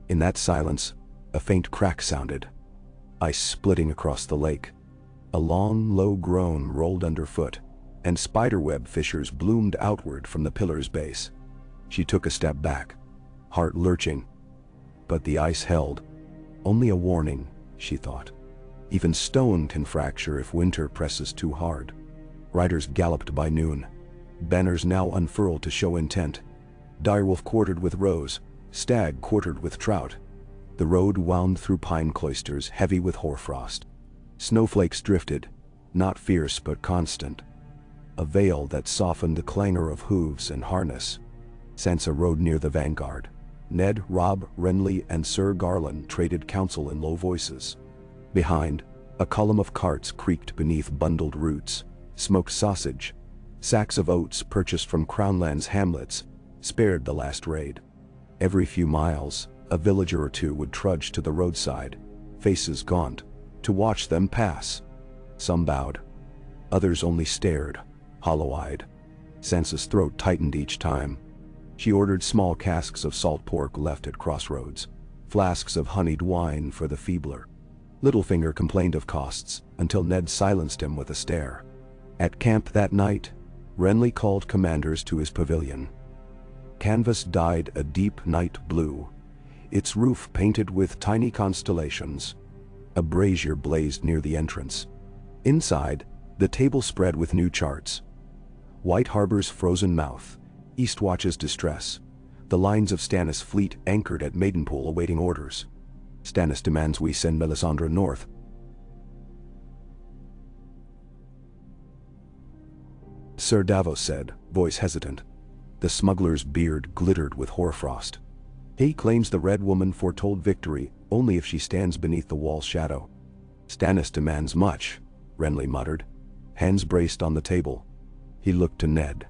In that silence, a faint crack sounded. Ice splitting across the lake. A long, low groan rolled underfoot, and spiderweb fissures bloomed outward from the pillar's base. She took a step back, heart lurching. But the ice held. Only a warning, she thought. Even stone can fracture if winter presses too hard. Riders galloped by noon. Banners now unfurled to show intent. Direwolf quartered with roes, stag quartered with trout. The road wound through pine cloisters heavy with hoarfrost. Snowflakes drifted, not fierce but constant. A veil that softened the clangor of hooves and harness. Sansa rode near the vanguard. Ned, Robb, Renly, and Sir Garland traded counsel in low voices. Behind, a column of carts creaked beneath bundled roots. Smoked sausage, sacks of oats purchased from Crownland's hamlets, spared the last raid. Every few miles, a villager or two would trudge to the roadside, faces gaunt, to watch them pass. Some bowed. Others only stared, hollow-eyed. Sansa's throat tightened each time. She ordered small casks of salt pork left at crossroads, flasks of honeyed wine for the feebler. Littlefinger complained of costs, until Ned silenced him with a stare. At camp that night, Renly called commanders to his pavilion. Canvas dyed a deep night blue, its roof painted with tiny constellations. A brazier blazed near the entrance. Inside, the table spread with new charts. White Harbor's frozen mouth, Eastwatch's distress, the lines of Stannis' fleet anchored at Maidenpool awaiting orders. Stannis demands we send Melisandre north. Sir Davos said, voice hesitant. The smuggler's beard glittered with hoarfrost. He claims the Red Woman foretold victory only if she stands beneath the wall's shadow. Stannis demands much, Renly muttered, hands braced on the table. He looked to Ned.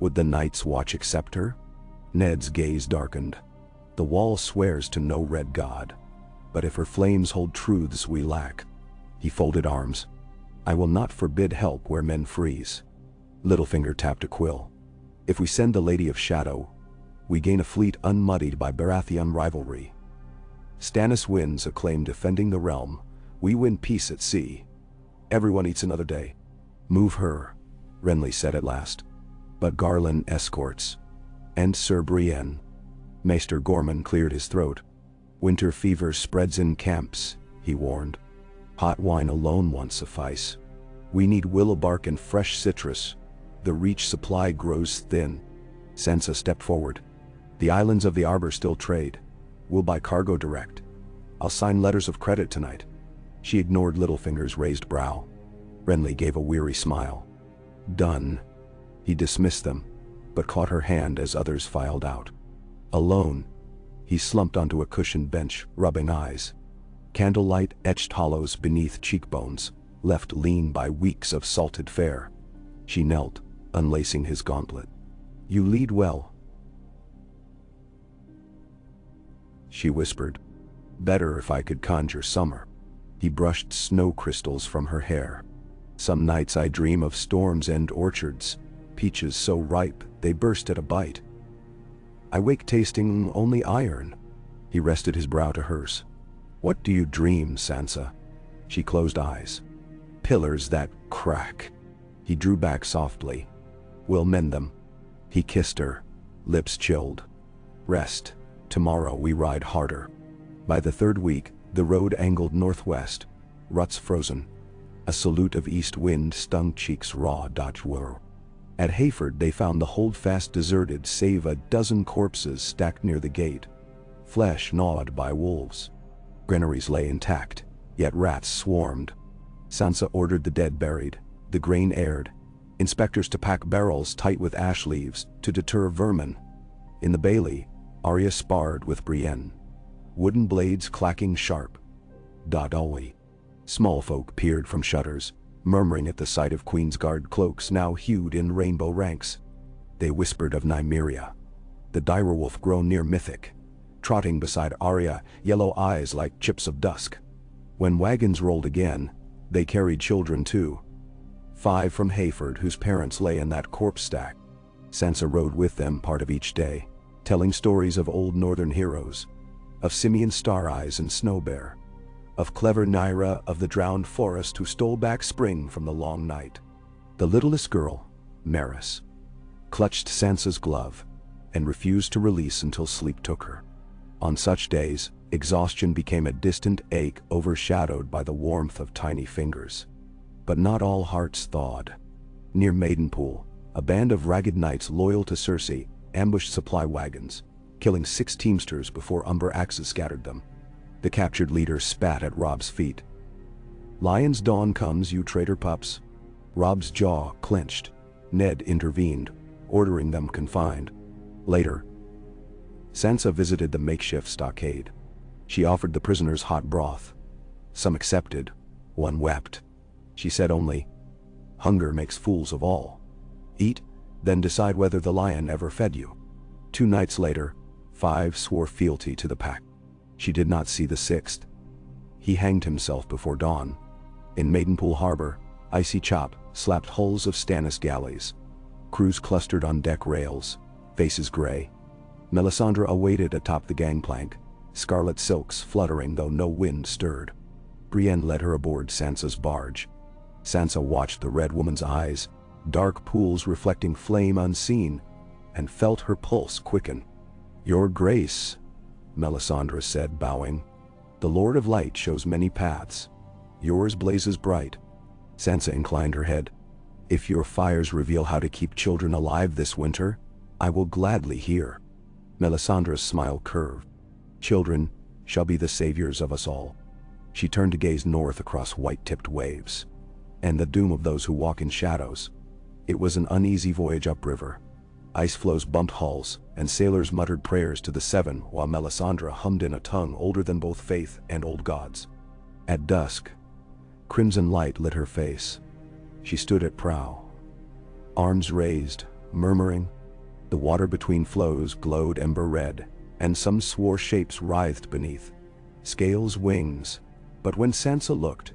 Would the Night's Watch accept her? Ned's gaze darkened. The wall swears to no red god. But if her flames hold truths we lack. He folded arms. I will not forbid help where men freeze. Littlefinger tapped a quill. If we send the Lady of Shadow, we gain a fleet unmuddied by Baratheon rivalry. Stannis wins a claim defending the realm. We win peace at sea. Everyone eats another day. Move her, Renly said at last. But Garland escorts. And Sir Brienne. Maester Gorman cleared his throat. Winter fever spreads in camps, he warned. Hot wine alone won't suffice. We need willow bark and fresh citrus. The reach supply grows thin. Sansa stepped forward. The islands of the Arbor still trade. We'll buy cargo direct. I'll sign letters of credit tonight. She ignored Littlefinger's raised brow. Renly gave a weary smile. Done. He dismissed them, but caught her hand as others filed out. Alone, he slumped onto a cushioned bench, rubbing eyes. Candlelight etched hollows beneath cheekbones, left lean by weeks of salted fare. She knelt, unlacing his gauntlet. You lead well, she whispered. Better if I could conjure summer. He brushed snow crystals from her hair. Some nights I dream of storms and orchards, peaches so ripe they burst at a bite. I wake tasting only iron. He rested his brow to hers. What do you dream, Sansa? She closed eyes. Pillars that crack. He drew back softly. We'll mend them. He kissed her, lips chilled. Rest. Tomorrow we ride harder. By the third week, the road angled northwest, ruts frozen. A salute of east wind stung cheeks raw. At Hayford they found the holdfast deserted save a dozen corpses stacked near the gate, flesh gnawed by wolves. Granaries lay intact, yet rats swarmed. Sansa ordered the dead buried, the grain aired, inspectors to pack barrels tight with ash leaves to deter vermin. In the bailey, Arya sparred with Brienne, wooden blades clacking sharp. Small folk peered from shutters, murmuring at the sight of Queensguard cloaks now hued in rainbow ranks. They whispered of Nymeria, the direwolf grown near mythic, trotting beside Arya, yellow eyes like chips of dusk. When wagons rolled again, they carried children too. 5 from Hayford whose parents lay in that corpse stack. Sansa rode with them part of each day, telling stories of old northern heroes, of Simeon Stareyes and Snowbear, of clever Nyra of the drowned forest who stole back spring from the long night. The littlest girl, Maris, clutched Sansa's glove and refused to release until sleep took her. On such days, exhaustion became a distant ache overshadowed by the warmth of tiny fingers. But not all hearts thawed. Near Maidenpool, a band of ragged knights loyal to Cersei ambushed supply wagons, killing 6 teamsters before Umber axes scattered them. The captured leader spat at Robb's feet. Lion's dawn comes, you traitor pups. Robb's jaw clenched. Ned intervened, ordering them confined. Later, Sansa visited the makeshift stockade. She offered the prisoners hot broth. Some accepted, one wept. She said only, "Hunger makes fools of all. Eat, then decide whether the lion ever fed you." 2 nights later, 5 swore fealty to the pack. She did not see the 6th. He hanged himself before dawn. In Maidenpool Harbor, Icy Chop slapped hulls of Stannis galleys. Crews clustered on deck rails, faces gray. Melisandre awaited atop the gangplank, scarlet silks fluttering though no wind stirred. Brienne led her aboard Sansa's barge. Sansa watched the red woman's eyes, dark pools reflecting flame unseen, and felt her pulse quicken. "Your Grace," Melisandre said, bowing. "The Lord of Light shows many paths. Yours blazes bright." Sansa inclined her head. "If your fires reveal how to keep children alive this winter, I will gladly hear." Melisandre's smile curved. "Children shall be the saviors of us all." She turned to gaze north across white-tipped waves. "And the doom of those who walk in shadows." It was an uneasy voyage upriver. Ice floes bumped hulls, and sailors muttered prayers to the 7 while Melisandre hummed in a tongue older than both faith and old gods. At dusk, crimson light lit her face. She stood at prow, arms raised, murmuring. The water between floes glowed ember red, and some swore shapes writhed beneath. Scales, wings, but when Sansa looked,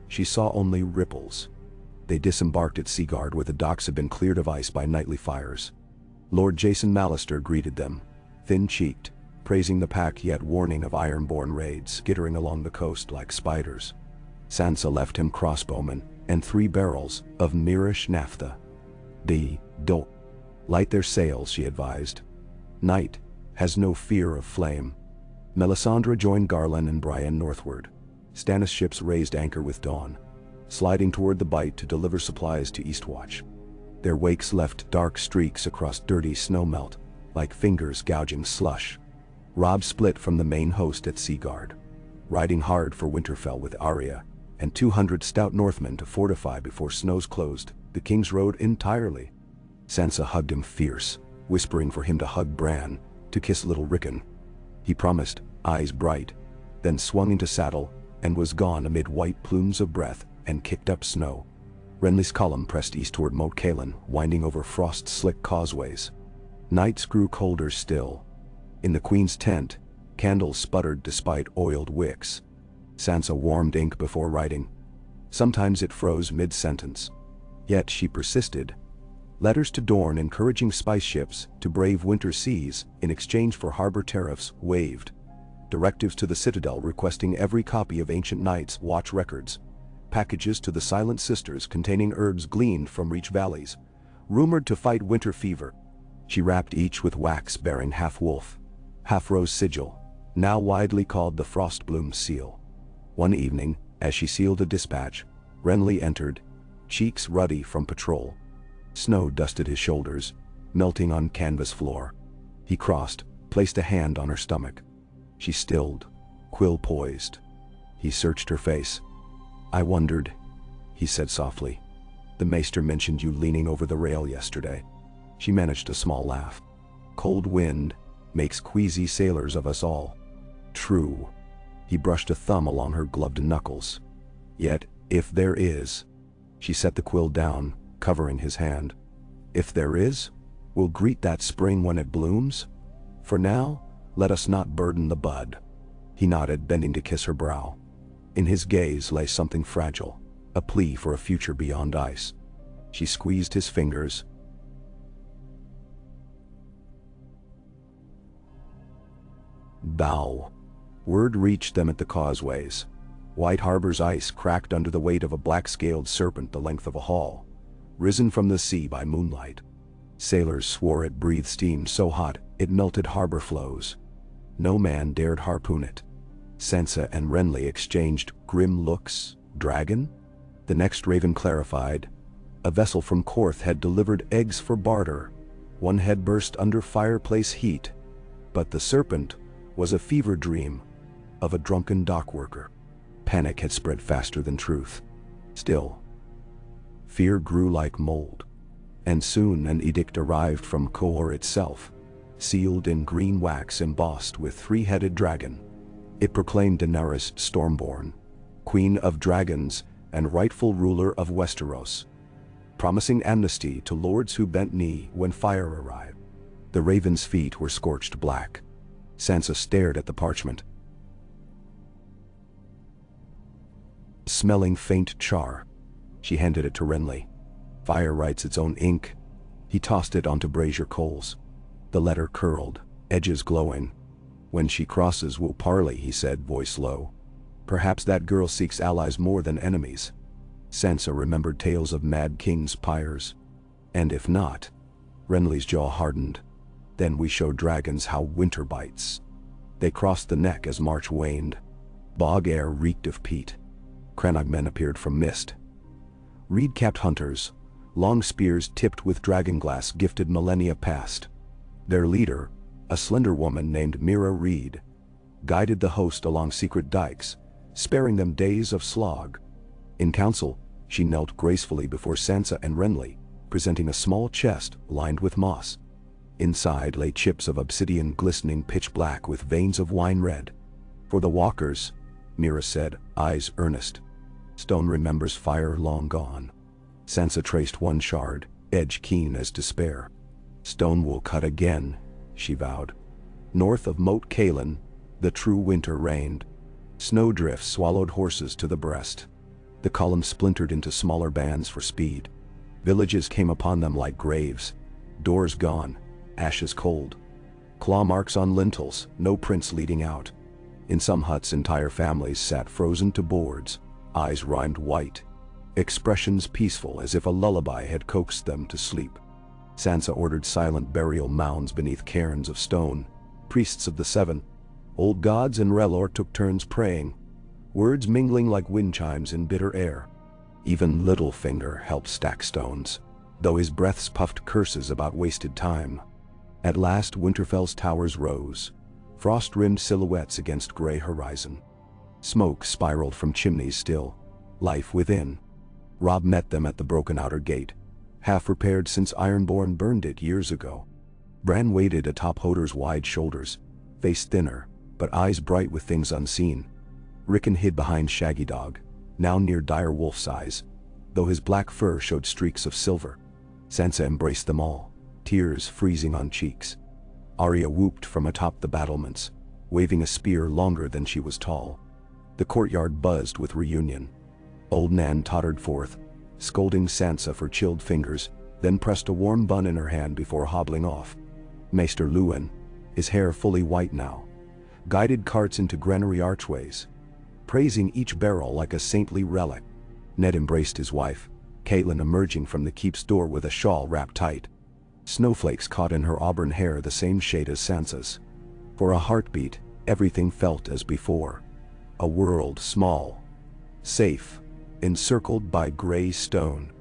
she saw only ripples. They disembarked at Seaguard where the docks had been cleared of ice by nightly fires. Lord Jason Mallister greeted them, thin-cheeked, praising the pack yet warning of ironborn raids skittering along the coast like spiders. Sansa left him crossbowmen and 3 barrels of Mirish naphtha. Don't light their sails, she advised. Night has no fear of flame. Melisandre joined Garland and Brienne northward. Stannis' ships raised anchor with dawn, sliding toward the Bight to deliver supplies to Eastwatch. Their wakes left dark streaks across dirty snowmelt, like fingers gouging slush. Robb split from the main host at Seaguard, riding hard for Winterfell with Arya and 200 stout Northmen to fortify before snows closed the King's Road entirely. Sansa hugged him fierce, whispering for him to hug Bran, to kiss little Rickon. He promised, eyes bright, then swung into saddle and was gone amid white plumes of breath and kicked up snow. Renly's column pressed east toward Moat Cailin, winding over frost-slick causeways. Nights grew colder still. In the Queen's tent, candles sputtered despite oiled wicks. Sansa warmed ink before writing. Sometimes it froze mid-sentence. Yet she persisted. Letters to Dorne encouraging spice ships to brave winter seas in exchange for harbor tariffs waved. Directives to the Citadel requesting every copy of Ancient Knights watch records. Packages to the Silent Sisters containing herbs gleaned from Reach Valleys, rumored to fight winter fever. She wrapped each with wax bearing half-wolf, half-rose sigil, now widely called the Frostbloom seal. One evening, as she sealed a dispatch, Renly entered, cheeks ruddy from patrol. Snow dusted his shoulders, melting on canvas floor. He crossed, placed a hand on her stomach. She stilled, quill poised. He searched her face. "I wondered," he said softly. "The maester mentioned you leaning over the rail yesterday." She managed a small laugh. "Cold wind makes queasy sailors of us all." "True." He brushed a thumb along her gloved knuckles. "Yet, if there is..." She set the quill down, covering his hand. "If there is, we'll greet that spring when it blooms. For now, let us not burden the bud." He nodded, bending to kiss her brow. In his gaze lay something fragile, a plea for a future beyond ice. She squeezed his fingers. Bow. Word reached them at the causeways. White Harbor's ice cracked under the weight of a black-scaled serpent the length of a hall, risen from the sea by moonlight. Sailors swore it breathed steam so hot it melted harbor flows. No man dared harpoon it. Sansa and Renly exchanged grim looks. Dragon? The next raven clarified. A vessel from Korth had delivered eggs for barter. One had burst under fireplace heat. But the serpent was a fever dream of a drunken dockworker. Panic had spread faster than truth. Still, fear grew like mold. And soon an edict arrived from Qohor itself, sealed in green wax embossed with three-headed dragon. It proclaimed Daenerys Stormborn, Queen of Dragons and rightful ruler of Westeros, promising amnesty to lords who bent knee when fire arrived. The raven's feet were scorched black. Sansa stared at the parchment, smelling faint char. She handed it to Renly. "Fire writes its own ink." He tossed it onto brazier coals. The letter curled, edges glowing. "When she crosses we'll parley," he said, voice low. "Perhaps that girl seeks allies more than enemies." Sansa remembered tales of mad kings' pyres. "And if not..." Renly's jaw hardened. "Then we show dragons how winter bites." They crossed the neck as March waned. Bog air reeked of peat. Crannog men appeared from mist. Reed-capped hunters, long spears tipped with dragonglass gifted millennia past. Their leader, a slender woman named Mira Reed, guided the host along secret dikes, sparing them days of slog. In council, she knelt gracefully before Sansa and Renly, presenting a small chest lined with moss. Inside lay chips of obsidian glistening pitch black with veins of wine red. "For the walkers," Mira said, eyes earnest. "Stone remembers fire long gone." Sansa traced one shard, edge keen as despair. "Stone will cut again," she vowed. North of Moat Cailin, the true winter reigned. Snowdrifts swallowed horses to the breast. The column splintered into smaller bands for speed. Villages came upon them like graves. Doors gone, ashes cold. Claw marks on lintels, no prints leading out. In some huts entire families sat frozen to boards, eyes rimed white, expressions peaceful as if a lullaby had coaxed them to sleep. Sansa ordered silent burial mounds beneath cairns of stone, priests of the Seven, Old gods and Relor took turns praying, words mingling like wind chimes in bitter air. Even Littlefinger helped stack stones, though his breaths puffed curses about wasted time. At last Winterfell's towers rose, frost-rimmed silhouettes against gray horizon. Smoke spiraled from chimneys still, life within. Robb met them at the broken outer gate, half repaired since Ironborn burned it years ago. Bran waited atop Hodor's wide shoulders, face thinner, but eyes bright with things unseen. Rickon hid behind Shaggy Dog, now near dire wolf size, though his black fur showed streaks of silver. Sansa embraced them all, tears freezing on cheeks. Arya whooped from atop the battlements, waving a spear longer than she was tall. The courtyard buzzed with reunion. Old Nan tottered forth, scolding Sansa for chilled fingers, then pressed a warm bun in her hand before hobbling off. Maester Luwin, his hair fully white now, guided carts into granary archways, praising each barrel like a saintly relic. Ned embraced his wife, Catelyn emerging from the keep's door with a shawl wrapped tight. Snowflakes caught in her auburn hair the same shade as Sansa's. For a heartbeat, everything felt as before. A world small, safe, encircled by gray stone.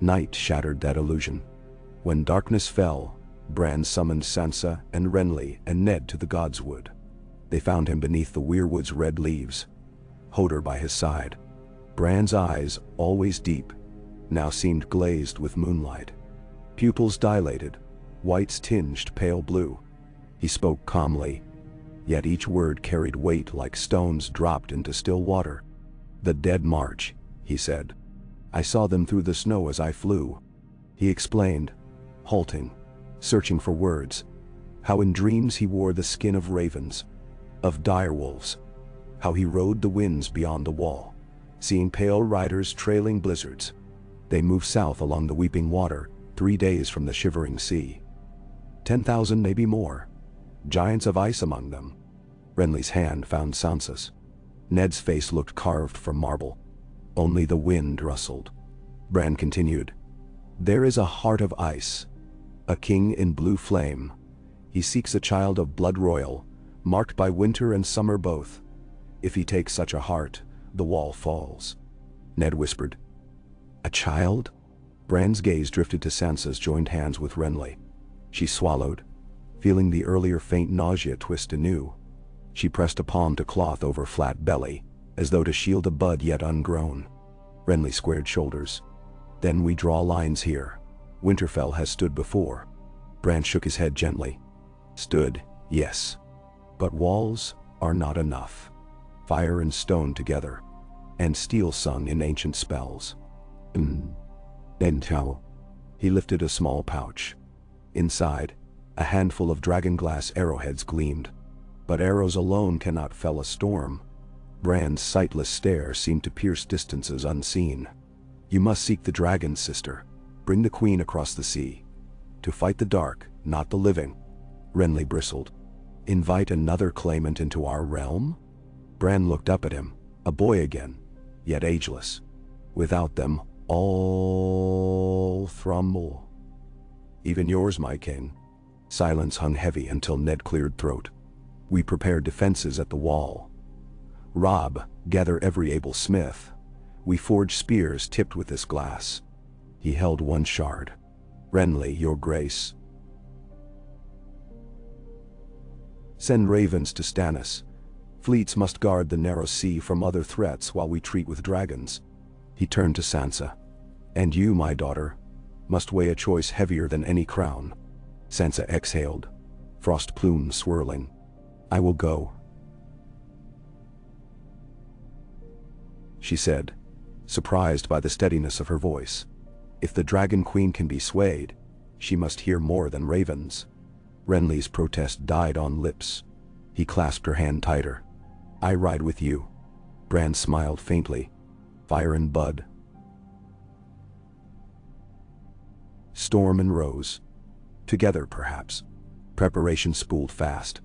Night shattered that illusion. When darkness fell, Bran summoned Sansa and Renly and Ned to the Godswood. They found him beneath the weirwood's red leaves, Hodor by his side. Bran's eyes, always deep, now seemed glazed with moonlight. Pupils dilated, whites tinged pale blue. He spoke calmly, yet each word carried weight like stones dropped into still water. "The Dead March," he said. "I saw them through the snow as I flew." He explained, halting, searching for words, how in dreams he wore the skin of ravens, of direwolves, how he rode the winds beyond the wall, seeing pale riders trailing blizzards. They moved south along the weeping water, 3 days from the shivering sea. 10,000, maybe more. Giants of ice among them. Renly's hand found Sansa's. Ned's face looked carved from marble. Only the wind rustled. Bran continued, "There is a heart of ice, a king in blue flame. He seeks a child of blood royal, marked by winter and summer both. If he takes such a heart, the wall falls." Ned whispered, "A child?" Bran's gaze drifted to Sansa's joined hands with Renly. She swallowed, feeling the earlier faint nausea twist anew. She pressed a palm to cloth over flat belly, as though to shield a bud yet ungrown. Renly squared shoulders. "Then we draw lines here. Winterfell has stood before." Bran shook his head gently. "Stood, yes. But walls are not enough. Fire and stone together, and steel sung in ancient spells." Then he lifted a small pouch. Inside, a handful of dragonglass arrowheads gleamed. But arrows alone cannot fell a storm. Bran's sightless stare seemed to pierce distances unseen. "You must seek the dragons, sister. Bring the queen across the sea. To fight the dark, not the living." Renly bristled. "Invite another claimant into our realm?" Bran looked up at him, a boy again, yet ageless. "Without them, all Thrummel. Even yours, my king." Silence hung heavy until Ned cleared throat. "We prepare defenses at the wall. Robb, gather every able smith. We forge spears tipped with this glass." He held one shard. "Renly, your grace. Send ravens to Stannis. Fleets must guard the narrow sea from other threats while we treat with dragons." He turned to Sansa. "And you, my daughter, must weigh a choice heavier than any crown." Sansa exhaled, frost plumes swirling. "I will go," she said, surprised by the steadiness of her voice. If the Dragon Queen can be swayed, she must hear more than ravens. Renly's protest died on lips. He clasped her hand tighter. "I ride with you." Bran smiled faintly. "Fire and bud. Storm and rose. Together, perhaps." Preparation spooled fast.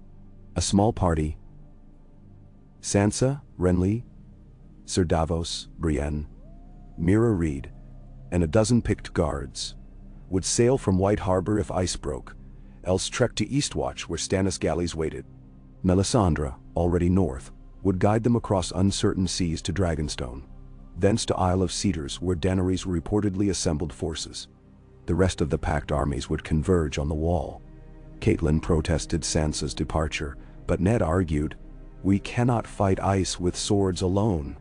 A small party. Sansa, Renly, Sir Davos, Brienne, Mira Reed, and a dozen picked guards would sail from White Harbor if ice broke, else trek to Eastwatch where Stannis galleys waited. Melisandre, already north, would guide them across uncertain seas to Dragonstone, thence to Isle of Cedars where Daenerys reportedly assembled forces. The rest of the packed armies would converge on the Wall. Catelyn protested Sansa's departure, but Ned argued, "We cannot fight ice with swords alone."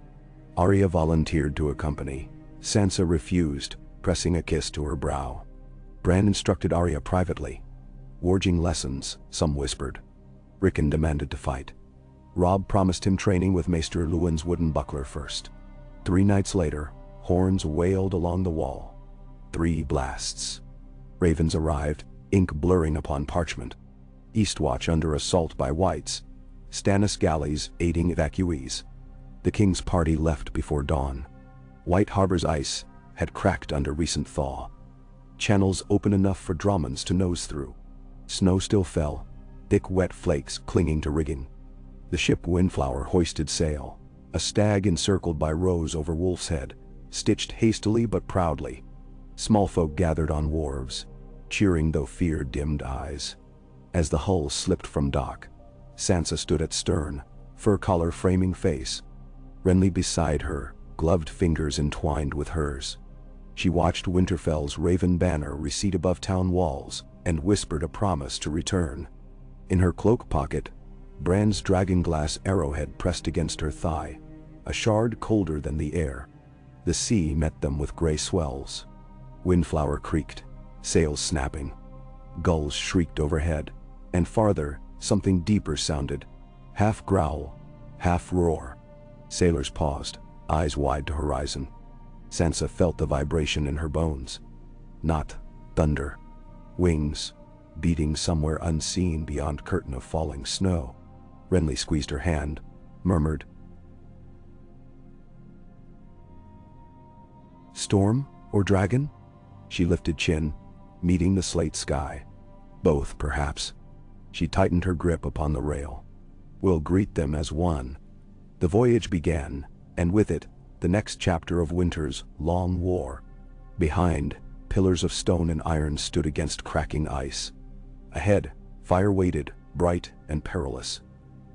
Arya volunteered to accompany. Sansa refused, pressing a kiss to her brow. Bran instructed Arya privately. Warging lessons, some whispered. Rickon demanded to fight. Robb promised him training with Maester Luwin's wooden buckler first. 3 nights later, horns wailed along the Wall. 3 blasts. Ravens arrived, ink blurring upon parchment. Eastwatch under assault by Whites. Stannis galleys aiding evacuees. The king's party left before dawn. White Harbor's ice had cracked under recent thaw. Channels open enough for Dromonds to nose through. Snow still fell, thick wet flakes clinging to rigging. The ship Windflower hoisted sail, a stag encircled by rows over Wolf's Head, stitched hastily but proudly. Small folk gathered on wharves, cheering though fear dimmed eyes. As the hull slipped from dock, Sansa stood at stern, fur collar framing face. Renly beside her, gloved fingers entwined with hers. She watched Winterfell's raven banner recede above town walls and whispered a promise to return. In her cloak pocket, Bran's dragonglass arrowhead pressed against her thigh, a shard colder than the air. The sea met them with gray swells. Windflower creaked, sails snapping. Gulls shrieked overhead, and farther, something deeper sounded, half growl, half roar. Sailors paused, eyes wide to horizon. Sansa felt the vibration in her bones. Not thunder. Wings, beating somewhere unseen beyond curtain of falling snow. Renly squeezed her hand, murmured, "Storm or dragon?" She lifted chin, meeting the slate sky. Both, perhaps. She tightened her grip upon the rail. "We'll greet them as one." The voyage began, and with it, the next chapter of winter's long war. Behind, pillars of stone and iron stood against cracking ice. Ahead, fire waited, bright and perilous.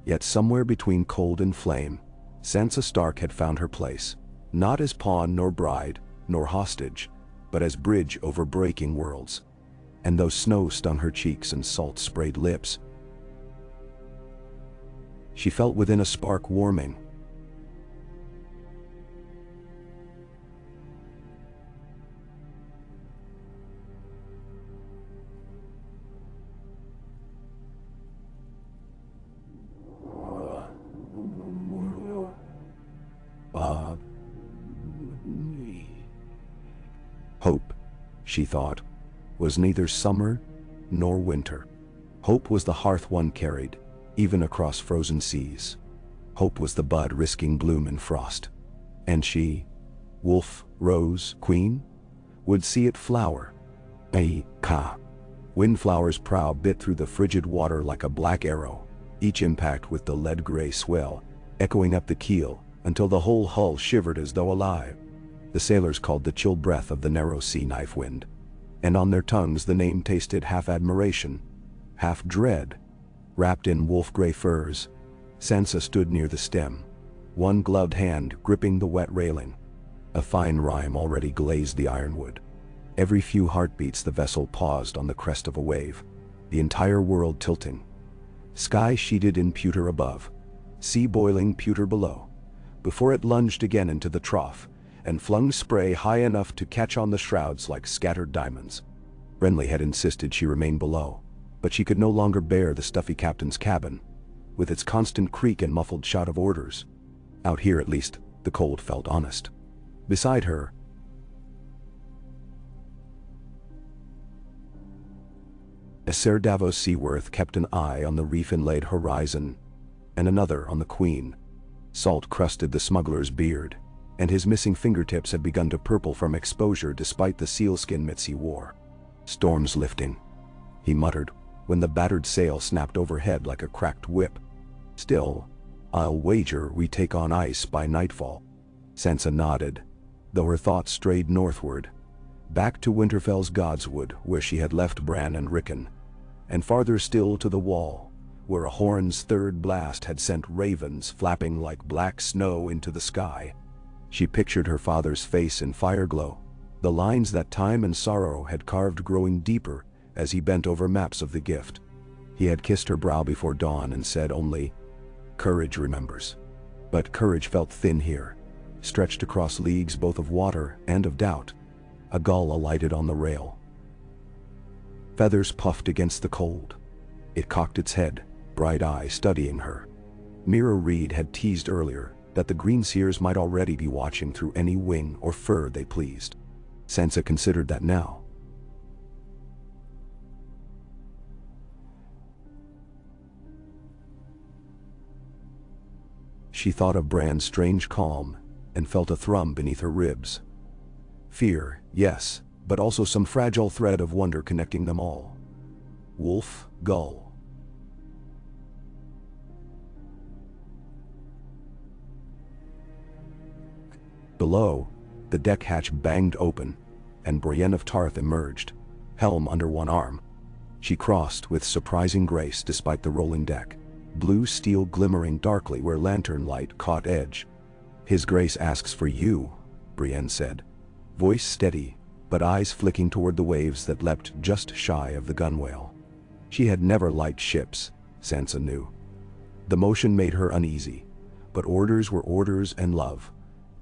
Yet somewhere between cold and flame, Sansa Stark had found her place, not as pawn nor bride, nor hostage, but as bridge over breaking worlds. And though snow stung her cheeks and salt sprayed lips, she felt within a spark warming. Hope, she thought, was neither summer nor winter. Hope was the hearth one carried, even across frozen seas. Hope was the bud risking bloom in frost. And she, wolf, rose, queen, would see it flower. Ka. Windflower's prow bit through the frigid water like a black arrow, each impact with the lead-gray swell, echoing up the keel until the whole hull shivered as though alive. The sailors called the chill breath of the narrow sea knife wind, and on their tongues the name tasted half admiration, half dread. Wrapped in wolf-gray furs, Sansa stood near the stem, one gloved hand gripping the wet railing. A fine rime already glazed the ironwood. Every few heartbeats the vessel paused on the crest of a wave, the entire world tilting. Sky sheeted in pewter above, sea boiling pewter below, before it lunged again into the trough, and flung spray high enough to catch on the shrouds like scattered diamonds. Renly had insisted she remain below, but she could no longer bear the stuffy captain's cabin, with its constant creak and muffled shout of orders. Out here, at least, the cold felt honest. Beside her, Ser Davos Seaworth kept an eye on the reef-inlaid horizon, and another on the Queen. Salt crusted the smuggler's beard, and his missing fingertips had begun to purple from exposure despite the sealskin mitts he wore. "Storm's lifting," he muttered, when the battered sail snapped overhead like a cracked whip. "Still, I'll wager we take on ice by nightfall." Sansa nodded, though her thoughts strayed northward, back to Winterfell's Godswood where she had left Bran and Rickon, and farther still to the Wall, where a horn's third blast had sent ravens flapping like black snow into the sky. She pictured her father's face in fireglow, the lines that time and sorrow had carved growing deeper as he bent over maps of the gift. He had kissed her brow before dawn and said only, "Courage remembers." But courage felt thin here, stretched across leagues both of water and of doubt. A gull alighted on the rail. Feathers puffed against the cold. It cocked its head, bright eye studying her. Mira Reed had teased earlier that the greenseers might already be watching through any wing or fur they pleased. Sansa considered that now. She thought of Bran's strange calm and felt a thrum beneath her ribs. Fear, yes, but also some fragile thread of wonder connecting them all. Wolf, gull. Below, the deck hatch banged open, and Brienne of Tarth emerged, helm under one arm. She crossed with surprising grace despite the rolling deck, blue steel glimmering darkly where lantern light caught edge. "His Grace asks for you," Brienne said, voice steady, but eyes flicking toward the waves that leapt just shy of the gunwale. She had never liked ships, Sansa knew. The motion made her uneasy, but orders were orders and love,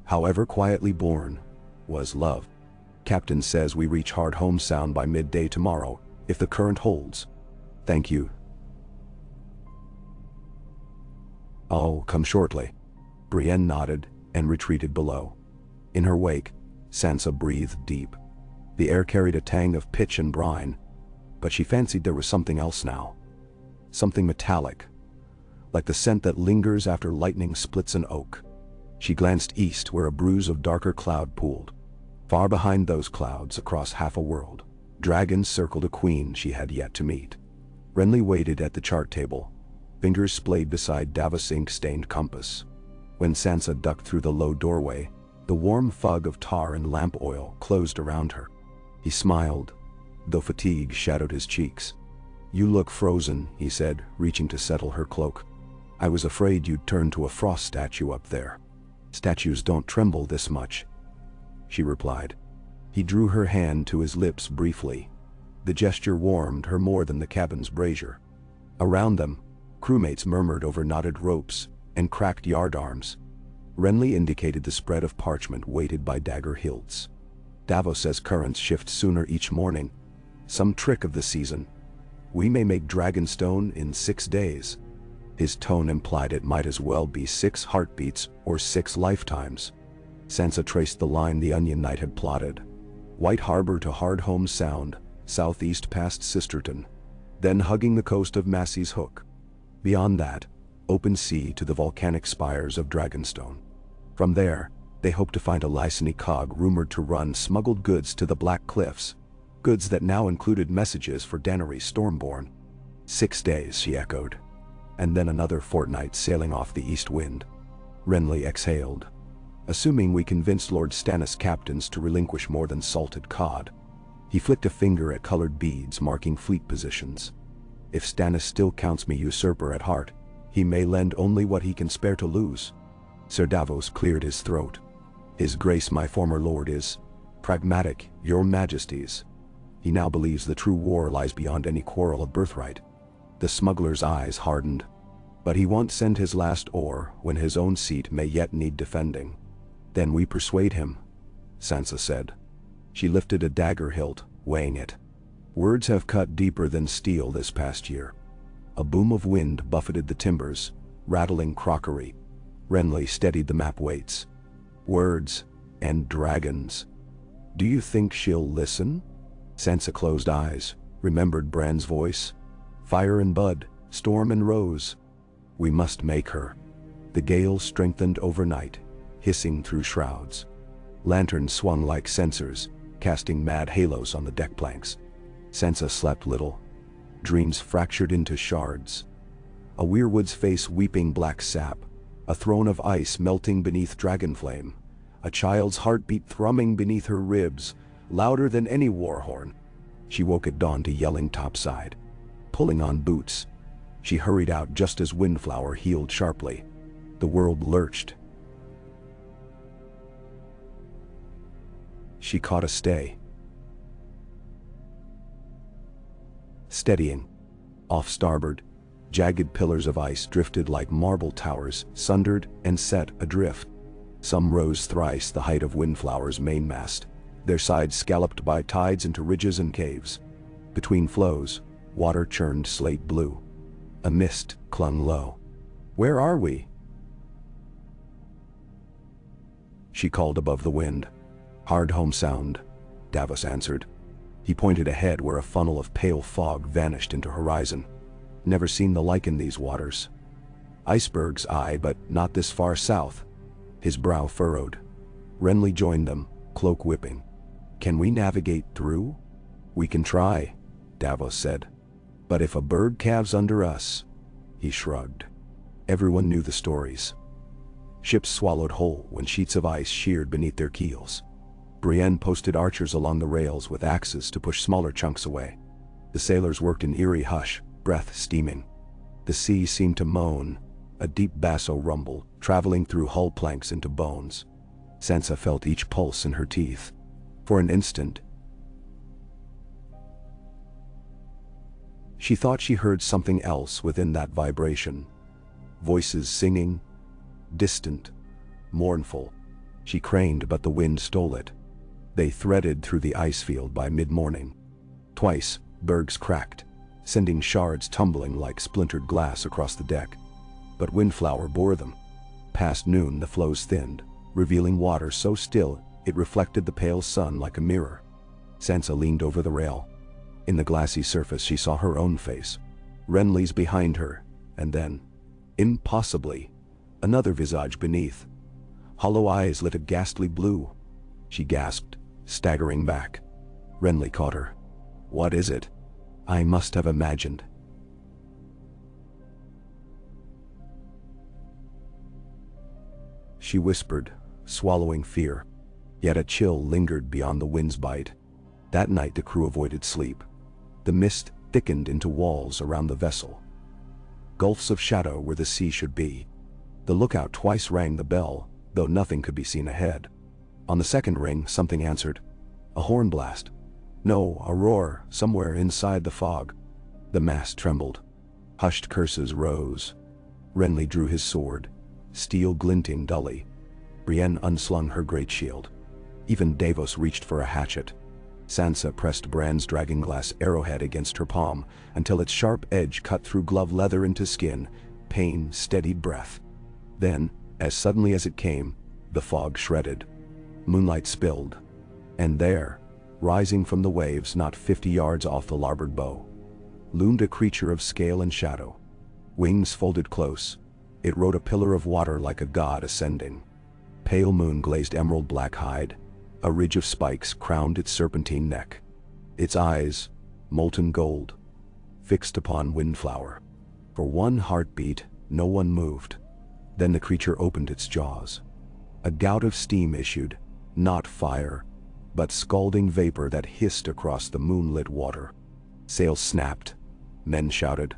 however quietly born, was love. "Captain says we reach Hard Home Sound by midday tomorrow, if the current holds." "Thank you." "I'll come shortly." Brienne nodded and retreated below. In her wake, Sansa breathed deep. The air carried a tang of pitch and brine, but she fancied there was something else now. Something metallic, like the scent that lingers after lightning splits an oak. She glanced east where a bruise of darker cloud pooled. Far behind those clouds, across half a world, dragons circled a queen she had yet to meet. Renly waited at the chart table, fingers splayed beside Davos' ink-stained compass. When Sansa ducked through the low doorway, the warm fog of tar and lamp oil closed around her. He smiled, though fatigue shadowed his cheeks. "You look frozen," he said, reaching to settle her cloak. "I was afraid you'd turn to a frost statue up there." "Statues don't tremble this much," she replied. He drew her hand to his lips briefly. The gesture warmed her more than the cabin's brazier. Around them, crewmates murmured over knotted ropes and cracked yardarms. Renly indicated the spread of parchment weighted by dagger hilts. "Davos says currents shift sooner each morning. Some trick of the season. We may make Dragonstone in 6 days." His tone implied it might as well be 6 heartbeats or 6 lifetimes. Sansa traced the line the Onion Knight had plotted. White Harbor to Hard Home Sound, southeast past Sisterton, then hugging the coast of Massey's Hook. Beyond that, open sea to the volcanic spires of Dragonstone. From there, they hoped to find a Lyseni cog rumored to run smuggled goods to the Black Cliffs, goods that now included messages for Daenerys Stormborn. 6 days, she echoed. And then another fortnight sailing off the east wind. Renly exhaled. "Assuming we convinced Lord Stannis' captains to relinquish more than salted cod." He flicked a finger at colored beads marking fleet positions. "If Stannis still counts me usurper at heart, he may lend only what he can spare to lose." Sir Davos cleared his throat. "His Grace my former lord is pragmatic, your majesties. He now believes the true war lies beyond any quarrel of birthright." The smuggler's eyes hardened. "But he won't send his last oar when his own seat may yet need defending." "Then we persuade him," Sansa said. She lifted a dagger hilt, weighing it. "Words have cut deeper than steel this past year." A boom of wind buffeted the timbers, rattling crockery. Renly steadied the map weights. "Words and dragons. Do you think she'll listen?" Sansa closed eyes, remembered Bran's voice. "Fire and bud, storm and rose. We must make her." The gale strengthened overnight, hissing through shrouds. Lanterns swung like censers, casting mad halos on the deck planks. Sansa slept little. Dreams fractured into shards. A weirwood's face weeping black sap, a throne of ice melting beneath dragonflame, a child's heartbeat thrumming beneath her ribs, louder than any war horn. She woke at dawn to yelling topside, pulling on boots. She hurried out just as Windflower heeled sharply. The world lurched. She caught a stay. Steadying. Off starboard, jagged pillars of ice drifted like marble towers, sundered and set adrift. Some rose thrice the height of Windflower's mainmast, their sides scalloped by tides into ridges and caves. Between flows, water churned slate blue. A mist clung low. "Where are we?" she called above the wind. "Hard home sound," Davos answered. He pointed ahead where a funnel of pale fog vanished into horizon. "Never seen the like in these waters." "Icebergs, aye, but not this far south." His brow furrowed. Renly joined them, cloak whipping. "Can we navigate through?" "We can try," Davos said. "But if a bird calves under us..." He shrugged. Everyone knew the stories. Ships swallowed whole when sheets of ice sheared beneath their keels. Brienne posted archers along the rails with axes to push smaller chunks away. The sailors worked in eerie hush, breath steaming. The sea seemed to moan, a deep basso rumble, traveling through hull planks into bones. Sansa felt each pulse in her teeth. For an instant, she thought she heard something else within that vibration. Voices singing, distant, mournful. She craned, but the wind stole it. They threaded through the ice field by mid-morning. Twice, bergs cracked, sending shards tumbling like splintered glass across the deck. But Windflower bore them. Past noon the floes thinned, revealing water so still it reflected the pale sun like a mirror. Sansa leaned over the rail. In the glassy surface she saw her own face. Renly's behind her, and then, impossibly, another visage beneath. Hollow eyes lit a ghastly blue. She gasped, staggering back. Renly caught her. "What is it?" "I must have imagined." She whispered, swallowing fear. Yet a chill lingered beyond the wind's bite. That night the crew avoided sleep. The mist thickened into walls around the vessel. Gulfs of shadow where the sea should be. The lookout twice rang the bell, though nothing could be seen ahead. On the second ring, something answered. A horn blast. No, a roar, somewhere inside the fog. The mast trembled. Hushed curses rose. Renly drew his sword, steel glinting dully. Brienne unslung her great shield. Even Davos reached for a hatchet. Sansa pressed Bran's dragonglass arrowhead against her palm until its sharp edge cut through glove leather into skin. Pain steadied breath. Then, as suddenly as it came, the fog shredded. Moonlight spilled. And there, rising from the waves not 50 yards off the larboard bow, loomed a creature of scale and shadow. Wings folded close, it rode a pillar of water like a god ascending. Pale moon glazed emerald black hide. A ridge of spikes crowned its serpentine neck. Its eyes, molten gold, fixed upon Windflower. For one heartbeat, no one moved. Then the creature opened its jaws. A gout of steam issued, not fire, but scalding vapor that hissed across the moonlit water. Sails snapped. Men shouted.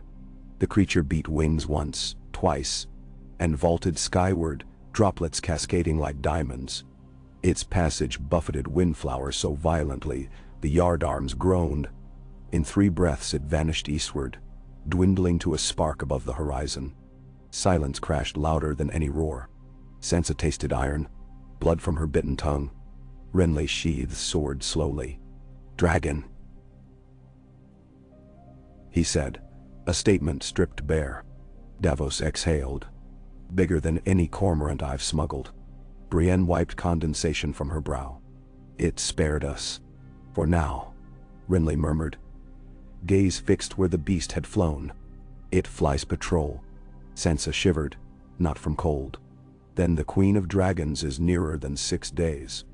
The creature beat wings once, twice, and vaulted skyward, droplets cascading like diamonds. Its passage buffeted Windflower so violently, the yardarms groaned. In 3 breaths it vanished eastward, dwindling to a spark above the horizon. Silence crashed louder than any roar. Sansa tasted iron, blood from her bitten tongue. Renly sheathed sword slowly. "Dragon," he said, a statement stripped bare. Davos exhaled. "Bigger than any cormorant I've smuggled." Brienne wiped condensation from her brow. "It spared us. For now," Renly murmured. Gaze fixed where the beast had flown. "It flies patrol." Sansa shivered, not from cold. "Then the Queen of Dragons is nearer than 6 days."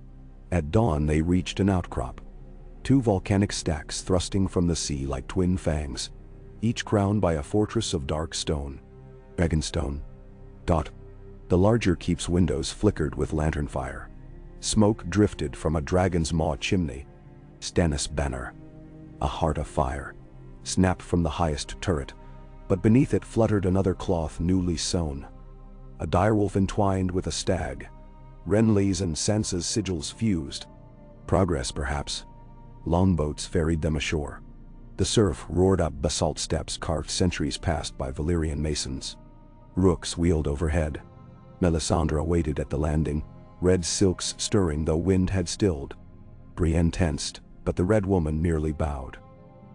At dawn they reached an outcrop. 2 volcanic stacks thrusting from the sea like twin fangs, each crowned by a fortress of dark stone. Dragonstone. The larger keep's windows flickered with lantern fire. Smoke drifted from a dragon's maw chimney. Stannis' banner, a heart of fire, snapped from the highest turret. but beneath it fluttered another cloth newly sewn. A direwolf entwined with a stag. Renly's and Sansa's sigils fused. Progress, perhaps. Longboats ferried them ashore. The surf roared up basalt steps carved centuries past by Valyrian masons. Rooks wheeled overhead. Melisandre waited at the landing, red silks stirring though wind had stilled. Brienne tensed, but the Red Woman merely bowed.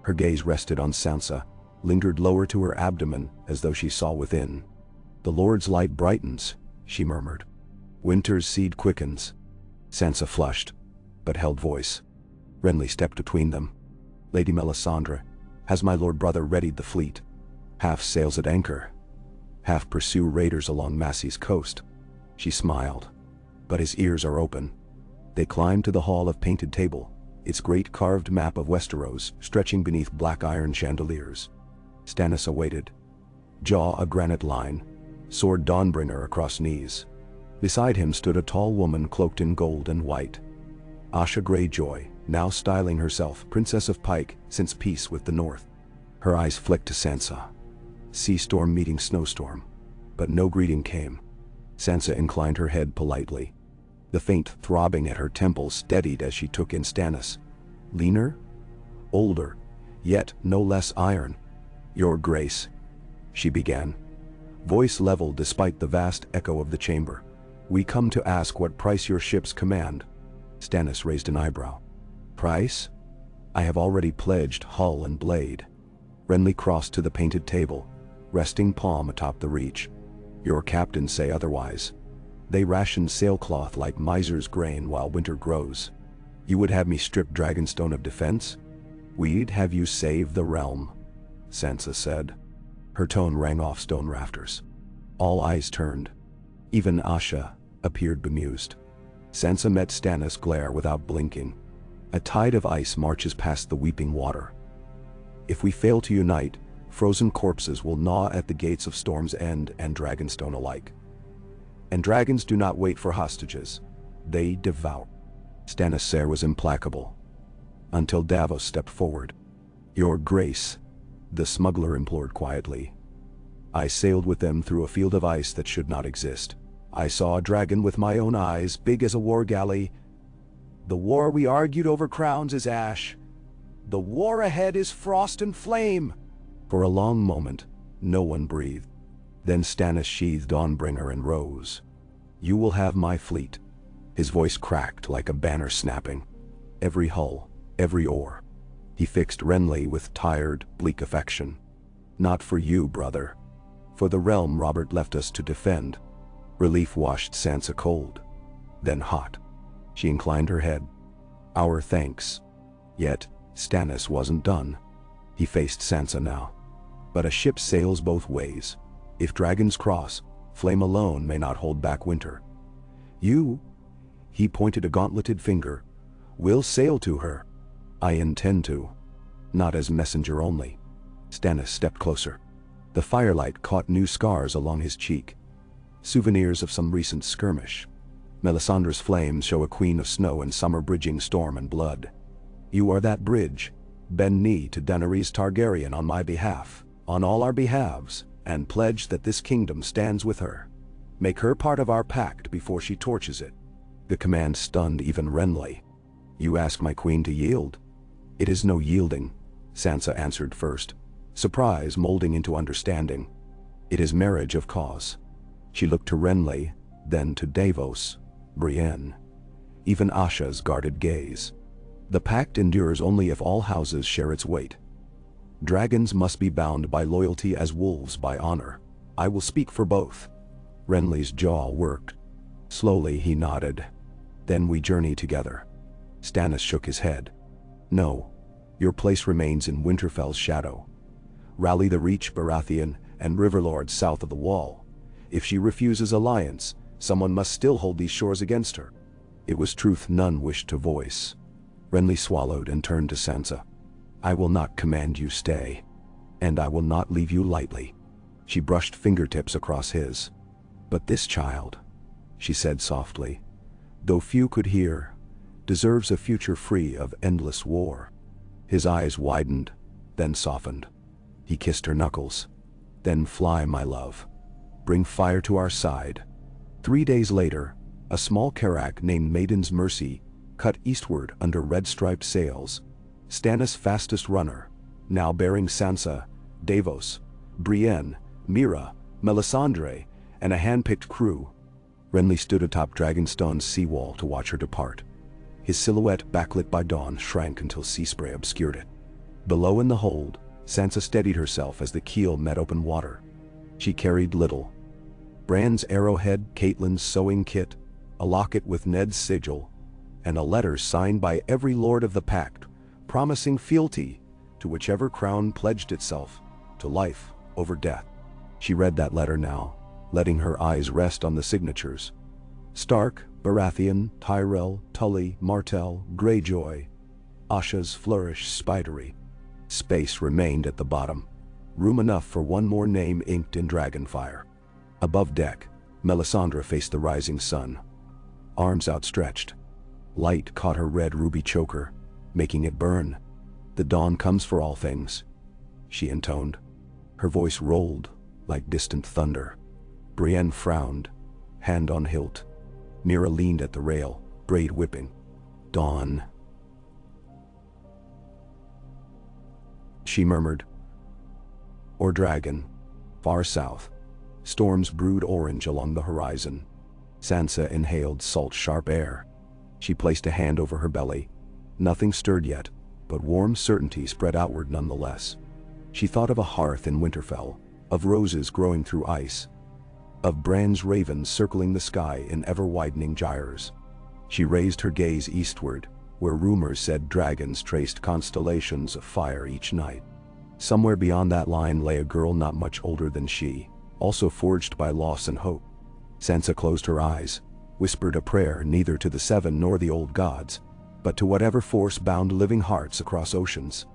Her gaze rested on Sansa, lingered lower to her abdomen as though she saw within. "The Lord's light brightens," she murmured. "Winter's seed quickens." Sansa flushed, but held voice. Renly stepped between them. "Lady Melisandre, has my lord brother readied the fleet? Half sails at anchor, half pursue raiders along Massey's coast." She smiled, but his ears are open. They climbed to the hall of painted table, its great carved map of Westeros stretching beneath black iron chandeliers. Stannis awaited, jaw a granite line, sword Dawnbringer across knees. Beside him stood a tall woman cloaked in gold and white. Asha Greyjoy, now styling herself Princess of Pike since peace with the North. Her eyes flicked to Sansa. Sea storm meeting snowstorm. But no greeting came. Sansa inclined her head politely. The faint throbbing at her temples steadied as she took in Stannis. Leaner? Older, yet no less iron. "Your Grace," she began, voice level despite the vast echo of the chamber. "We come to ask what price your ships command." Stannis raised an eyebrow. "Price? I have already pledged hull and blade." Renly crossed to the painted table, resting palm atop the reach. "Your captains say otherwise. They ration sailcloth like miser's grain while winter grows. You would have me strip Dragonstone of defense? We'd have you save the realm," Sansa said. Her tone rang off stone rafters. All eyes turned. Even Asha appeared bemused. Sansa met Stannis' glare without blinking. A tide of ice marches past the weeping water. "If we fail to unite, frozen corpses will gnaw at the gates of Storm's End and Dragonstone alike. And dragons do not wait for hostages. They devour." Stannis' stare was implacable. Until Davos stepped forward. "Your Grace," the smuggler implored quietly. "I sailed with them through a field of ice that should not exist. I saw a dragon with my own eyes, big as a war galley. The war we argued over crowns is ash. The war ahead is frost and flame." For a long moment, no one breathed. Then Stannis sheathed Dawnbringer and rose. "You will have my fleet." His voice cracked like a banner snapping. "Every hull, every oar." He fixed Renly with tired, bleak affection. "Not for you, brother. For the realm Robert left us to defend." Relief washed Sansa cold, then hot. She inclined her head. "Our thanks." Yet, Stannis wasn't done. He faced Sansa now. "But a ship sails both ways. If dragons cross, flame alone may not hold back winter. You," he pointed a gauntleted finger, "will sail to her." "I intend to. Not as messenger only." Stannis stepped closer. The firelight caught new scars along his cheek. Souvenirs of some recent skirmish. Melisandre's flames show a queen of snow and summer bridging storm and blood. "You are that bridge. Bend knee to Daenerys Targaryen on my behalf, on all our behalves, and pledge that this kingdom stands with her. Make her part of our pact before she torches it." The command stunned even Renly. "You ask my queen to yield?" "It is no yielding," Sansa answered first, surprise molding into understanding. "It is marriage of cause." She looked to Renly, then to Davos, Brienne, even Asha's guarded gaze. "The pact endures only if all houses share its weight. Dragons must be bound by loyalty as wolves by honor. I will speak for both." Renly's jaw worked. Slowly he nodded. "Then we journey together." Stannis shook his head. "No. Your place remains in Winterfell's shadow. Rally the Reach Baratheon and Riverlords south of the Wall. If she refuses alliance, someone must still hold these shores against her." It was truth none wished to voice. Renly swallowed and turned to Sansa. "I will not command you stay. And I will not leave you lightly." She brushed fingertips across his. "But this child," she said softly, "though few could hear, deserves a future free of endless war." His eyes widened, then softened. He kissed her knuckles. Then fly, my love. Bring fire to our side." 3 days later, a small carrack named Maiden's Mercy cut eastward under red-striped sails. Stannis' fastest runner, now bearing Sansa, Davos, Brienne, Mira, Melisandre, and a hand-picked crew. Renly stood atop Dragonstone's seawall to watch her depart. His silhouette, backlit by dawn, shrank until sea spray obscured it. Below in the hold, Sansa steadied herself as the keel met open water. She carried little. Bran's arrowhead, Catelyn's sewing kit, a locket with Ned's sigil, and a letter signed by every lord of the pact, promising fealty to whichever crown pledged itself to life over death. She read that letter now, letting her eyes rest on the signatures. Stark, Baratheon, Tyrell, Tully, Martell, Greyjoy. Asha's flourish spidery. Space remained at the bottom, room enough for one more name inked in dragonfire. Above deck, Melisandre faced the rising sun, arms outstretched. Light caught her red ruby choker, making it burn. "The dawn comes for all things," she intoned. Her voice rolled like distant thunder. Brienne frowned, hand on hilt. Mira leaned at the rail, braid whipping. "Dawn," she murmured. "Or dragon." Far south, storms brewed orange along the horizon. Sansa inhaled salt, sharp air. She placed a hand over her belly. Nothing stirred yet, but warm certainty spread outward nonetheless. She thought of a hearth in Winterfell, of roses growing through ice, of Bran's ravens circling the sky in ever-widening gyres. She raised her gaze eastward, where rumors said dragons traced constellations of fire each night. Somewhere beyond that line lay a girl not much older than she, also forged by loss and hope. Sansa closed her eyes, whispered a prayer neither to the Seven nor the old gods, but to whatever force bound living hearts across oceans.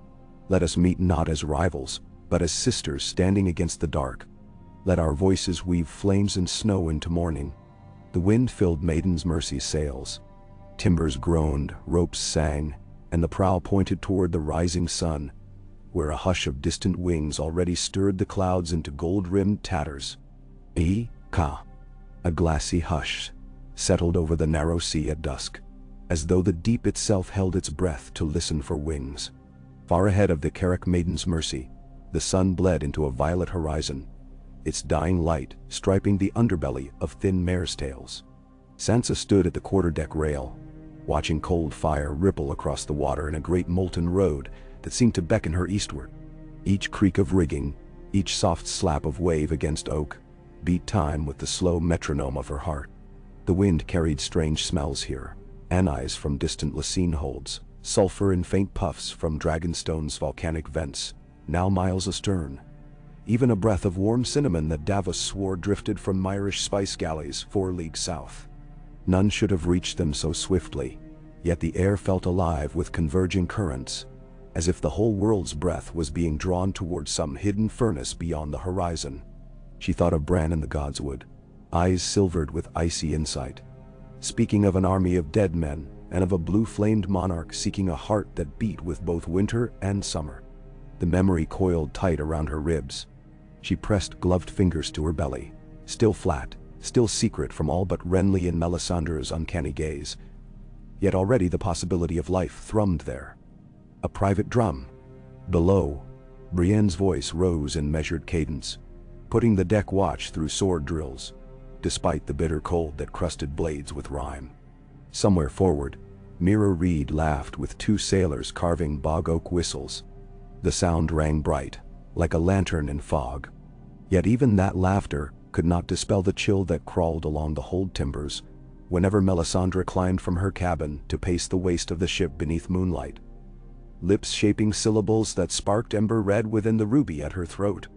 "Let us meet not as rivals, but as sisters standing against the dark. Let our voices weave flames and snow into morning." The wind filled Maiden's Mercy's sails. Timbers groaned, ropes sang, and the prow pointed toward the rising sun, where a hush of distant wings already stirred the clouds into gold-rimmed tatters. Ka. A glassy hush settled over the narrow sea at dusk, as though the deep itself held its breath to listen for wings. Far ahead of the Carrack Maiden's Mercy, the sun bled into a violet horizon, its dying light striping the underbelly of thin mare's tails. Sansa stood at the quarterdeck rail, watching cold fire ripple across the water in a great molten road that seemed to beckon her eastward. Each creak of rigging, each soft slap of wave against oak, beat time with the slow metronome of her heart. The wind carried strange smells here, anise from distant Lysine holds, sulfur in faint puffs from Dragonstone's volcanic vents, now miles astern. Even a breath of warm cinnamon that Davos swore drifted from Myrish spice galleys 4 leagues south. None should have reached them so swiftly, yet the air felt alive with converging currents, as if the whole world's breath was being drawn toward some hidden furnace beyond the horizon. She thought of Bran in the Godswood, eyes silvered with icy insight, speaking of an army of dead men and of a blue-flamed monarch seeking a heart that beat with both winter and summer. The memory coiled tight around her ribs. She pressed gloved fingers to her belly, still flat, still secret from all but Renly and Melisandre's uncanny gaze. Yet already the possibility of life thrummed there. A private drum. Below, Brienne's voice rose in measured cadence, putting the deck watch through sword drills, despite the bitter cold that crusted blades with rime. Somewhere forward, Mira Reed laughed with 2 sailors carving bog oak whistles. The sound rang bright, like a lantern in fog. Yet even that laughter could not dispel the chill that crawled along the hold timbers whenever Melisandre climbed from her cabin to pace the waist of the ship beneath moonlight, lips shaping syllables that sparked ember red within the ruby at her throat.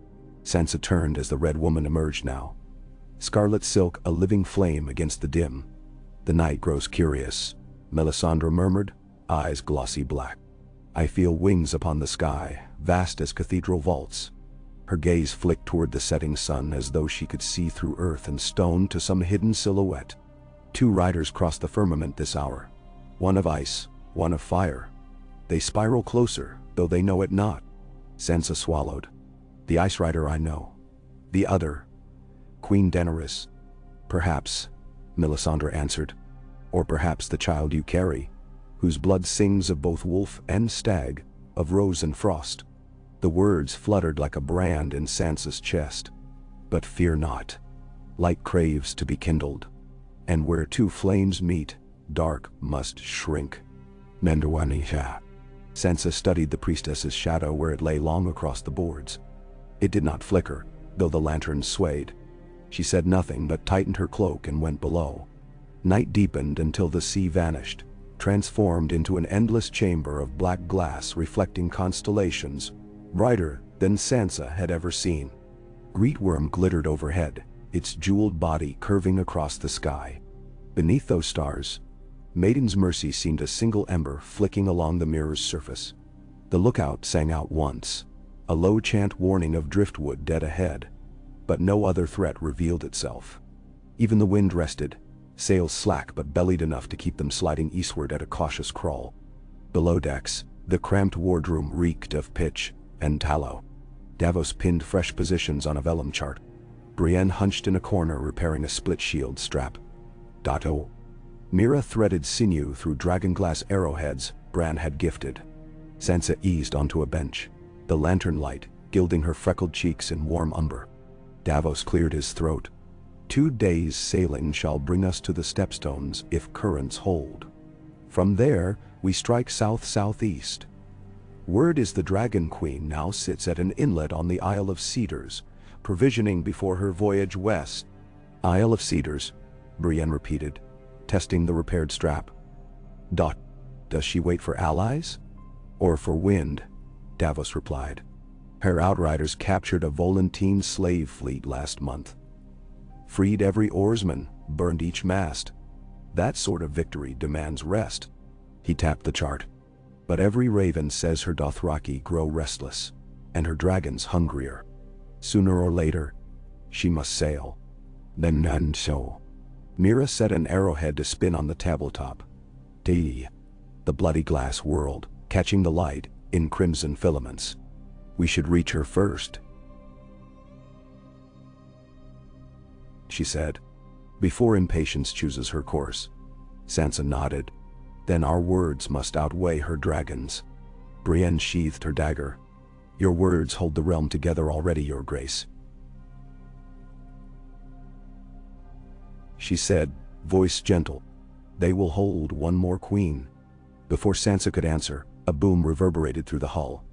Sansa turned as the Red Woman emerged now, scarlet silk a living flame against the dim. "The night grows curious," Melisandre murmured, eyes glossy black. "I feel wings upon the sky, vast as cathedral vaults." Her gaze flicked toward the setting sun as though she could see through earth and stone to some hidden silhouette. 2 riders cross the firmament this hour, one of ice, one of fire. They spiral closer, though they know it not. Sansa swallowed. "The Ice Rider I know. The other, Queen Daenerys. Perhaps, Melisandre answered. Or perhaps the child you carry, whose blood sings of both wolf and stag, of rose and frost. The words fluttered like a brand in Sansa's chest. But fear not. Light craves to be kindled. And where two flames meet, dark must shrink. Menderwanisha. Sansa studied the priestess's shadow where it lay long across the boards. It did not flicker, though the lanterns swayed. She said nothing but tightened her cloak and went below. Night deepened until the sea vanished, transformed into an endless chamber of black glass reflecting constellations, brighter than Sansa had ever seen. Greetworm glittered overhead, its jeweled body curving across the sky. Beneath those stars, Maiden's Mercy seemed a single ember flicking along the mirror's surface. The lookout sang out once, a low chant warning of driftwood dead ahead, but no other threat revealed itself. Even the wind rested, sails slack but bellied enough to keep them sliding eastward at a cautious crawl. Below decks, the cramped wardroom reeked of pitch and tallow. Davos pinned fresh positions on a vellum chart. Brienne hunched in a corner repairing a split shield strap. Dato. Mira threaded sinew through dragonglass arrowheads Bran had gifted. Sansa eased onto a bench, the lantern light gilding her freckled cheeks in warm umber. Davos cleared his throat. 2 days' sailing shall bring us to the Stepstones if currents hold. From there, we strike south-southeast. Word is the Dragon Queen now sits at an inlet on the Isle of Cedars, provisioning before her voyage west. Isle of Cedars, Brienne repeated, testing the repaired strap. Does she wait for allies? Or for wind? Davos replied. Her outriders captured a Volantine slave fleet last month. Freed every oarsman, burned each mast. That sort of victory demands rest. He tapped the chart. But every raven says her Dothraki grow restless, and her dragons hungrier. Sooner or later, she must sail. Then none so. Mira set an arrowhead to spin on the tabletop. The bloody glass whirled, catching the light in crimson filaments. We should reach her first, she said, before impatience chooses her course. Sansa nodded. Then our words must outweigh her dragons. Brienne sheathed her dagger. Your words hold the realm together already, Your Grace, she said, voice gentle. They will hold one more queen. Before Sansa could answer, a boom reverberated through the hull.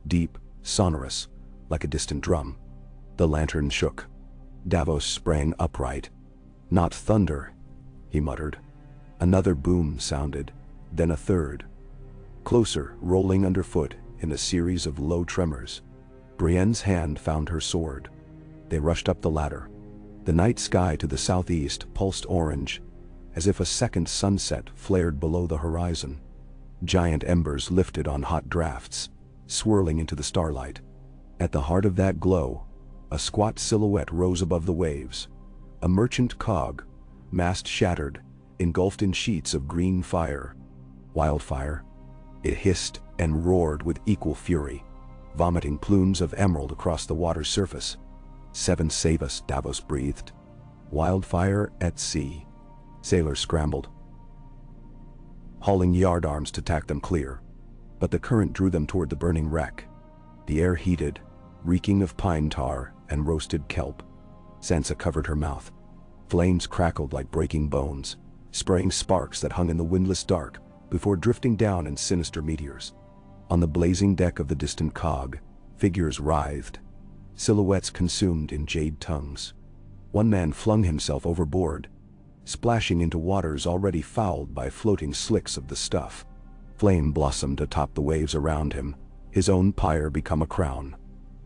Deep, sonorous, like a distant drum. The lantern shook. Davos sprang upright. Not thunder, he muttered. Another boom sounded, then a third. Closer, rolling underfoot in a series of low tremors. Brienne's hand found her sword. They rushed up the ladder. The night sky to the southeast pulsed orange, as if a second sunset flared below the horizon. Giant embers lifted on hot drafts, swirling into the starlight. At the heart of that glow, a squat silhouette rose above the waves. A merchant cog, mast shattered, engulfed in sheets of green fire. Wildfire. It hissed and roared with equal fury, vomiting plumes of emerald across the water's surface. Seven save us, Davos breathed. Wildfire at sea. Sailors scrambled, hauling yardarms to tack them clear. But the current drew them toward the burning wreck. The air heated, reeking of pine tar and roasted kelp. Sansa covered her mouth. Flames crackled like breaking bones, spraying sparks that hung in the windless dark before drifting down in sinister meteors. On the blazing deck of the distant cog, figures writhed, silhouettes consumed in jade tongues. One man flung himself overboard, splashing into waters already fouled by floating slicks of the stuff. Flame blossomed atop the waves around him, his own pyre become a crown.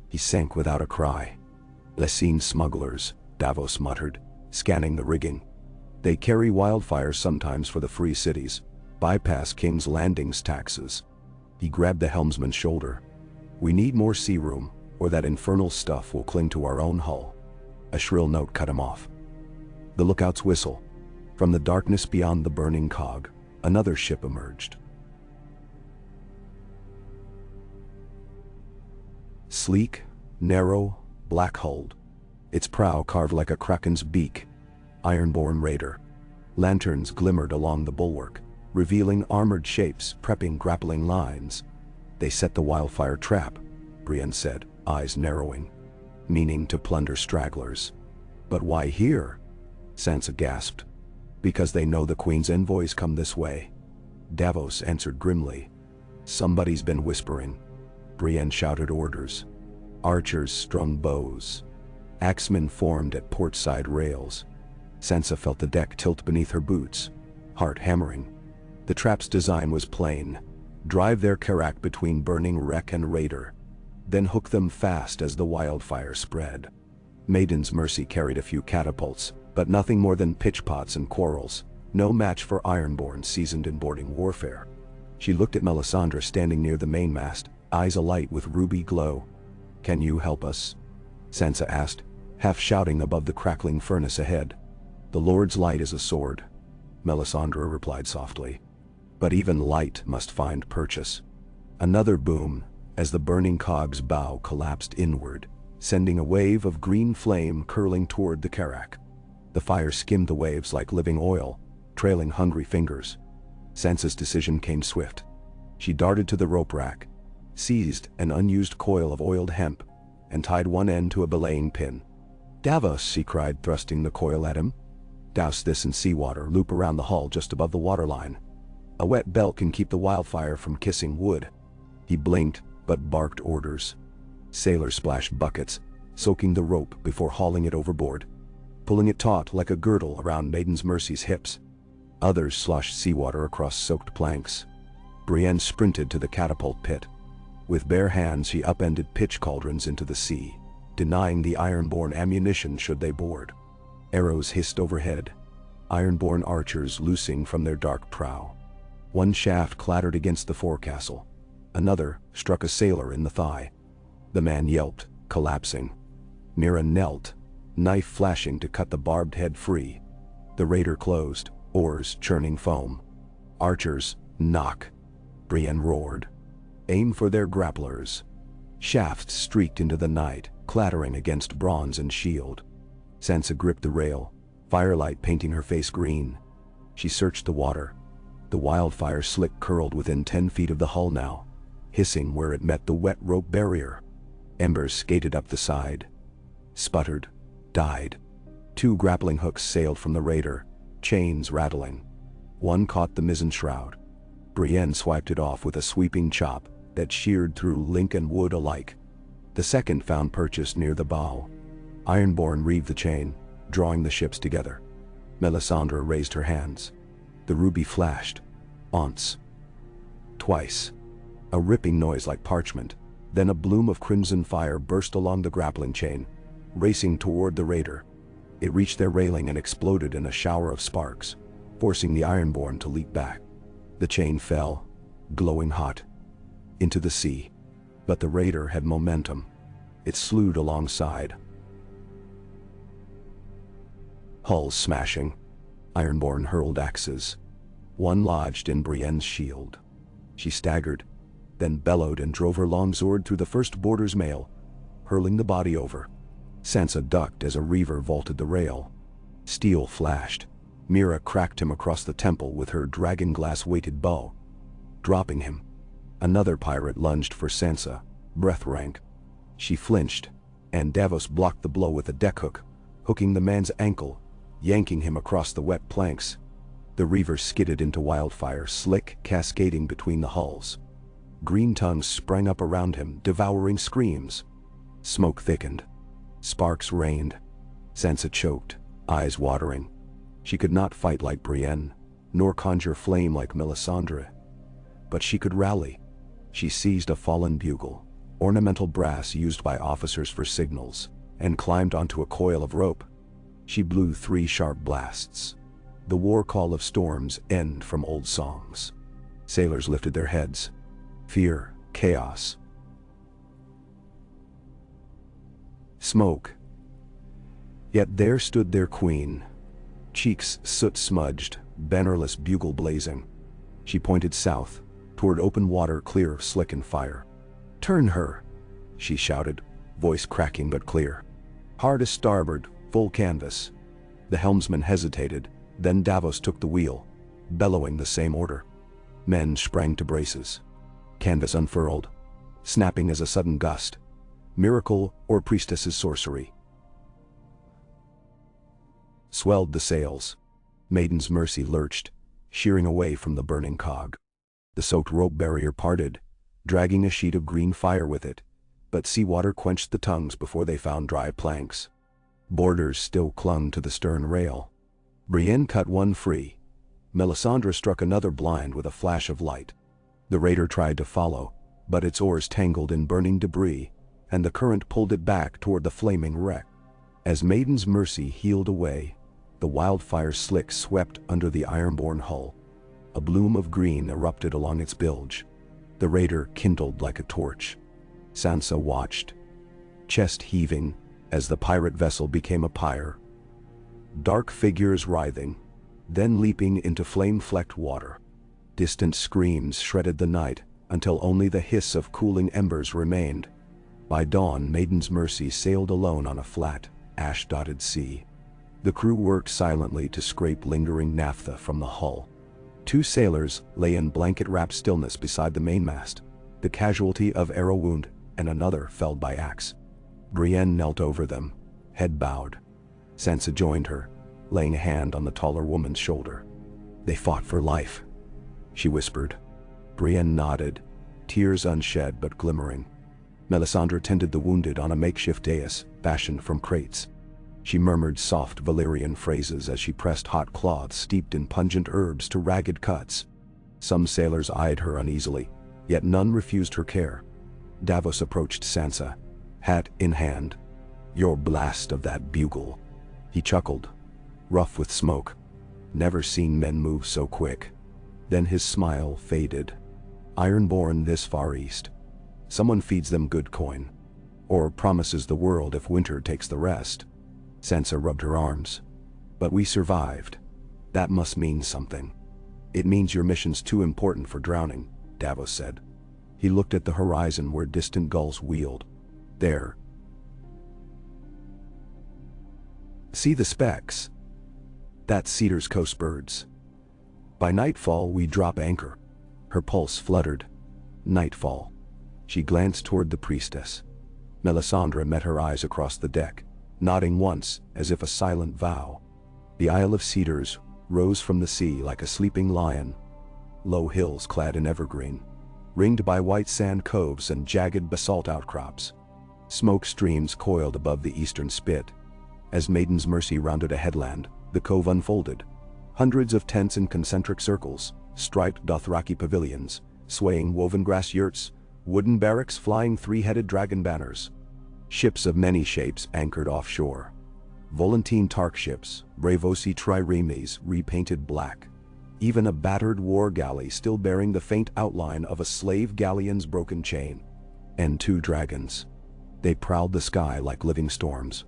He sank without a cry. Lessene smugglers, Davos muttered, scanning the rigging. They carry wildfire sometimes for the free cities, bypass King's Landing's taxes. He grabbed the helmsman's shoulder. We need more sea room, or that infernal stuff will cling to our own hull. A shrill note cut him off. The lookouts whistle. From the darkness beyond the burning cog, another ship emerged. Sleek, narrow, black-hulled, its prow carved like a kraken's beak. Ironborn raider. Lanterns glimmered along the bulwark, revealing armored shapes prepping grappling lines. They set the wildfire trap, Brienne said, eyes narrowing. Meaning to plunder stragglers. But why here? Sansa gasped. Because they know the Queen's envoys come this way. Davos answered grimly. Somebody's been whispering. Brienne shouted orders. Archers strung bows. Axemen formed at portside rails. Sansa felt the deck tilt beneath her boots, heart hammering. The trap's design was plain. Drive their carrack between burning wreck and raider. Then hook them fast as the wildfire spread. Maiden's Mercy carried a few catapults, but nothing more than pitchpots and quarrels, no match for Ironborn seasoned in boarding warfare. She looked at Melisandre standing near the mainmast, eyes alight with ruby glow. "Can you help us?" Sansa asked, half shouting above the crackling furnace ahead. "The Lord's light is a sword," Melisandre replied softly. "But even light must find purchase." Another boom, as the burning cog's bow collapsed inward, sending a wave of green flame curling toward the carrack. The fire skimmed the waves like living oil, trailing hungry fingers. Sansa's decision came swift. She darted to the rope rack, seized an unused coil of oiled hemp, and tied one end to a belaying pin. "Davos," she cried, thrusting the coil at him. "Douse this in seawater, loop around the hull just above the waterline. A wet belt can keep the wildfire from kissing wood." He blinked, but barked orders. Sailors splashed buckets, soaking the rope before hauling it overboard, pulling it taut like a girdle around Maiden's Mercy's hips. Others sloshed seawater across soaked planks. Brienne sprinted to the catapult pit. With bare hands she upended pitch cauldrons into the sea, denying the Ironborn ammunition should they board. Arrows hissed overhead, Ironborn archers loosing from their dark prow. One shaft clattered against the forecastle. Another struck a sailor in the thigh. The man yelped, collapsing. Mira knelt, knife flashing to cut the barbed head free. The raider closed, oars churning foam. "Archers, knock!" Brienne roared. "Aim for their grapplers." Shafts streaked into the night, clattering against bronze and shield. Sansa gripped the rail, firelight painting her face green. She searched the water. The wildfire slick curled within 10 feet of the hull now, hissing where it met the wet rope barrier. Embers skated up the side, sputtered, died. 2 grappling hooks sailed from the raider, chains rattling. One caught the mizzen shroud. Brienne swiped it off with a sweeping chop that sheared through link and wood alike. The second found purchase near the bow. Ironborn reeved the chain, drawing the ships together. Melisandre raised her hands. The ruby flashed, once, twice. A ripping noise like parchment, then a bloom of crimson fire burst along the grappling chain, racing toward the raider. It reached their railing and exploded in a shower of sparks, forcing the Ironborn to leap back. The chain fell, glowing hot, into the sea. But the raider had momentum. It slewed alongside. Hulls smashing. Ironborn hurled axes. One lodged in Brienne's shield. She staggered, then bellowed and drove her longsword through the first boarder's mail, hurling the body over. Sansa ducked as a reaver vaulted the rail. Steel flashed. Mira cracked him across the temple with her dragon-glass-weighted bow, dropping him. Another pirate lunged for Sansa, breath rank. She flinched, and Davos blocked the blow with a deck hook, hooking the man's ankle, yanking him across the wet planks. The reaver skidded into wildfire, slick cascading between the hulls. Green tongues sprang up around him, devouring screams. Smoke thickened. Sparks rained. Sansa choked, eyes watering. She could not fight like Brienne, nor conjure flame like Melisandre. But she could rally. She seized a fallen bugle, ornamental brass used by officers for signals, and climbed onto a coil of rope. She blew 3 sharp blasts. The war call of storms end from old songs. Sailors lifted their heads. Fear, chaos. Smoke. Yet there stood their queen, cheeks soot-smudged, bannerless bugle blazing. She pointed south, toward open water clear of slick and fire. "Turn her," she shouted, voice cracking but clear. Hard as starboard, full canvas. The helmsman hesitated, then Davos took the wheel, bellowing the same order. Men sprang to braces. Canvas unfurled, snapping as a sudden gust. Miracle or priestess's sorcery. Swelled the sails. Maiden's Mercy lurched, shearing away from the burning cog. The soaked rope barrier parted, dragging a sheet of green fire with it, but seawater quenched the tongues before they found dry planks. Boarders still clung to the stern rail. Brienne cut one free. Melisandre struck another blind with a flash of light. The raider tried to follow, but its oars tangled in burning debris, and the current pulled it back toward the flaming wreck. As Maiden's Mercy heeled away, the wildfire slick swept under the iron-borne hull. A bloom of green erupted along its bilge. The raider kindled like a torch. Sansa watched, chest heaving, as the pirate vessel became a pyre. Dark figures writhing, then leaping into flame-flecked water. Distant screams shredded the night until only the hiss of cooling embers remained. By dawn, Maiden's Mercy sailed alone on a flat, ash-dotted sea. The crew worked silently to scrape lingering naphtha from the hull. 2 sailors lay in blanket-wrapped stillness beside the mainmast, the casualty of arrow wound, and another felled by axe. Brienne knelt over them, head bowed. Sansa joined her, laying a hand on the taller woman's shoulder. "They fought for life," she whispered. Brienne nodded, tears unshed but glimmering. Melisandre tended the wounded on a makeshift dais, fashioned from crates. She murmured soft Valyrian phrases as she pressed hot cloths steeped in pungent herbs to ragged cuts. Some sailors eyed her uneasily, yet none refused her care. Davos approached Sansa, hat in hand. "Your blast of that bugle." He chuckled, rough with smoke. Never seen men move so quick. Then his smile faded. Ironborn this far east. Someone feeds them good coin. Or promises the world if winter takes the rest. Sansa rubbed her arms. "But we survived. That must mean something." "It means your mission's too important for drowning," Davos said. He looked at the horizon where distant gulls wheeled. "There. See the specks? That's Cedar's coast birds. By nightfall we drop anchor." Her pulse fluttered. Nightfall. She glanced toward the priestess. Melisandre met her eyes across the deck, nodding once as if a silent vow. The Isle of Cedars rose from the sea like a sleeping lion. Low hills clad in evergreen, ringed by white sand coves and jagged basalt outcrops. Smoke streams coiled above the eastern spit. As Maiden's Mercy rounded a headland, the cove unfolded. Hundreds of tents in concentric circles, striped Dothraki pavilions, swaying woven grass yurts, wooden barracks flying 3-headed dragon banners. Ships of many shapes anchored offshore. Volantine Tark ships, Braavosi triremes repainted black. Even a battered war galley still bearing the faint outline of a slave galleon's broken chain. And 2 dragons. They prowled the sky like living storms.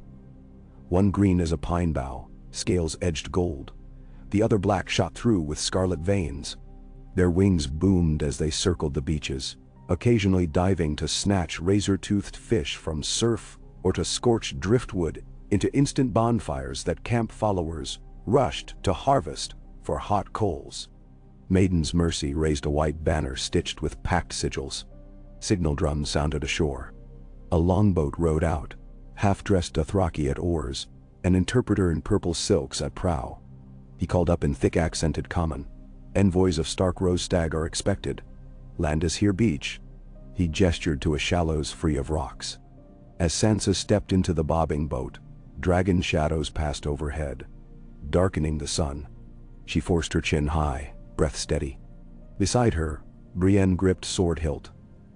One green as a pine bough, scales edged gold. The other black shot through with scarlet veins. Their wings boomed as they circled the beaches, occasionally diving to snatch razor-toothed fish from surf or to scorch driftwood into instant bonfires that camp followers rushed to harvest for hot coals. Maiden's Mercy raised a white banner stitched with packed sigils. Signal drums sounded ashore. A longboat rowed out, half-dressed Dothraki at oars, an interpreter in purple silks at prow. He called up in thick-accented common. "Envoys of Stark Rose Stag are expected. Land is here beach." He gestured to a shallows free of rocks. As Sansa stepped into the bobbing boat, dragon shadows passed overhead, darkening the sun. She forced her chin high, breath steady. Beside her, Brienne gripped sword hilt.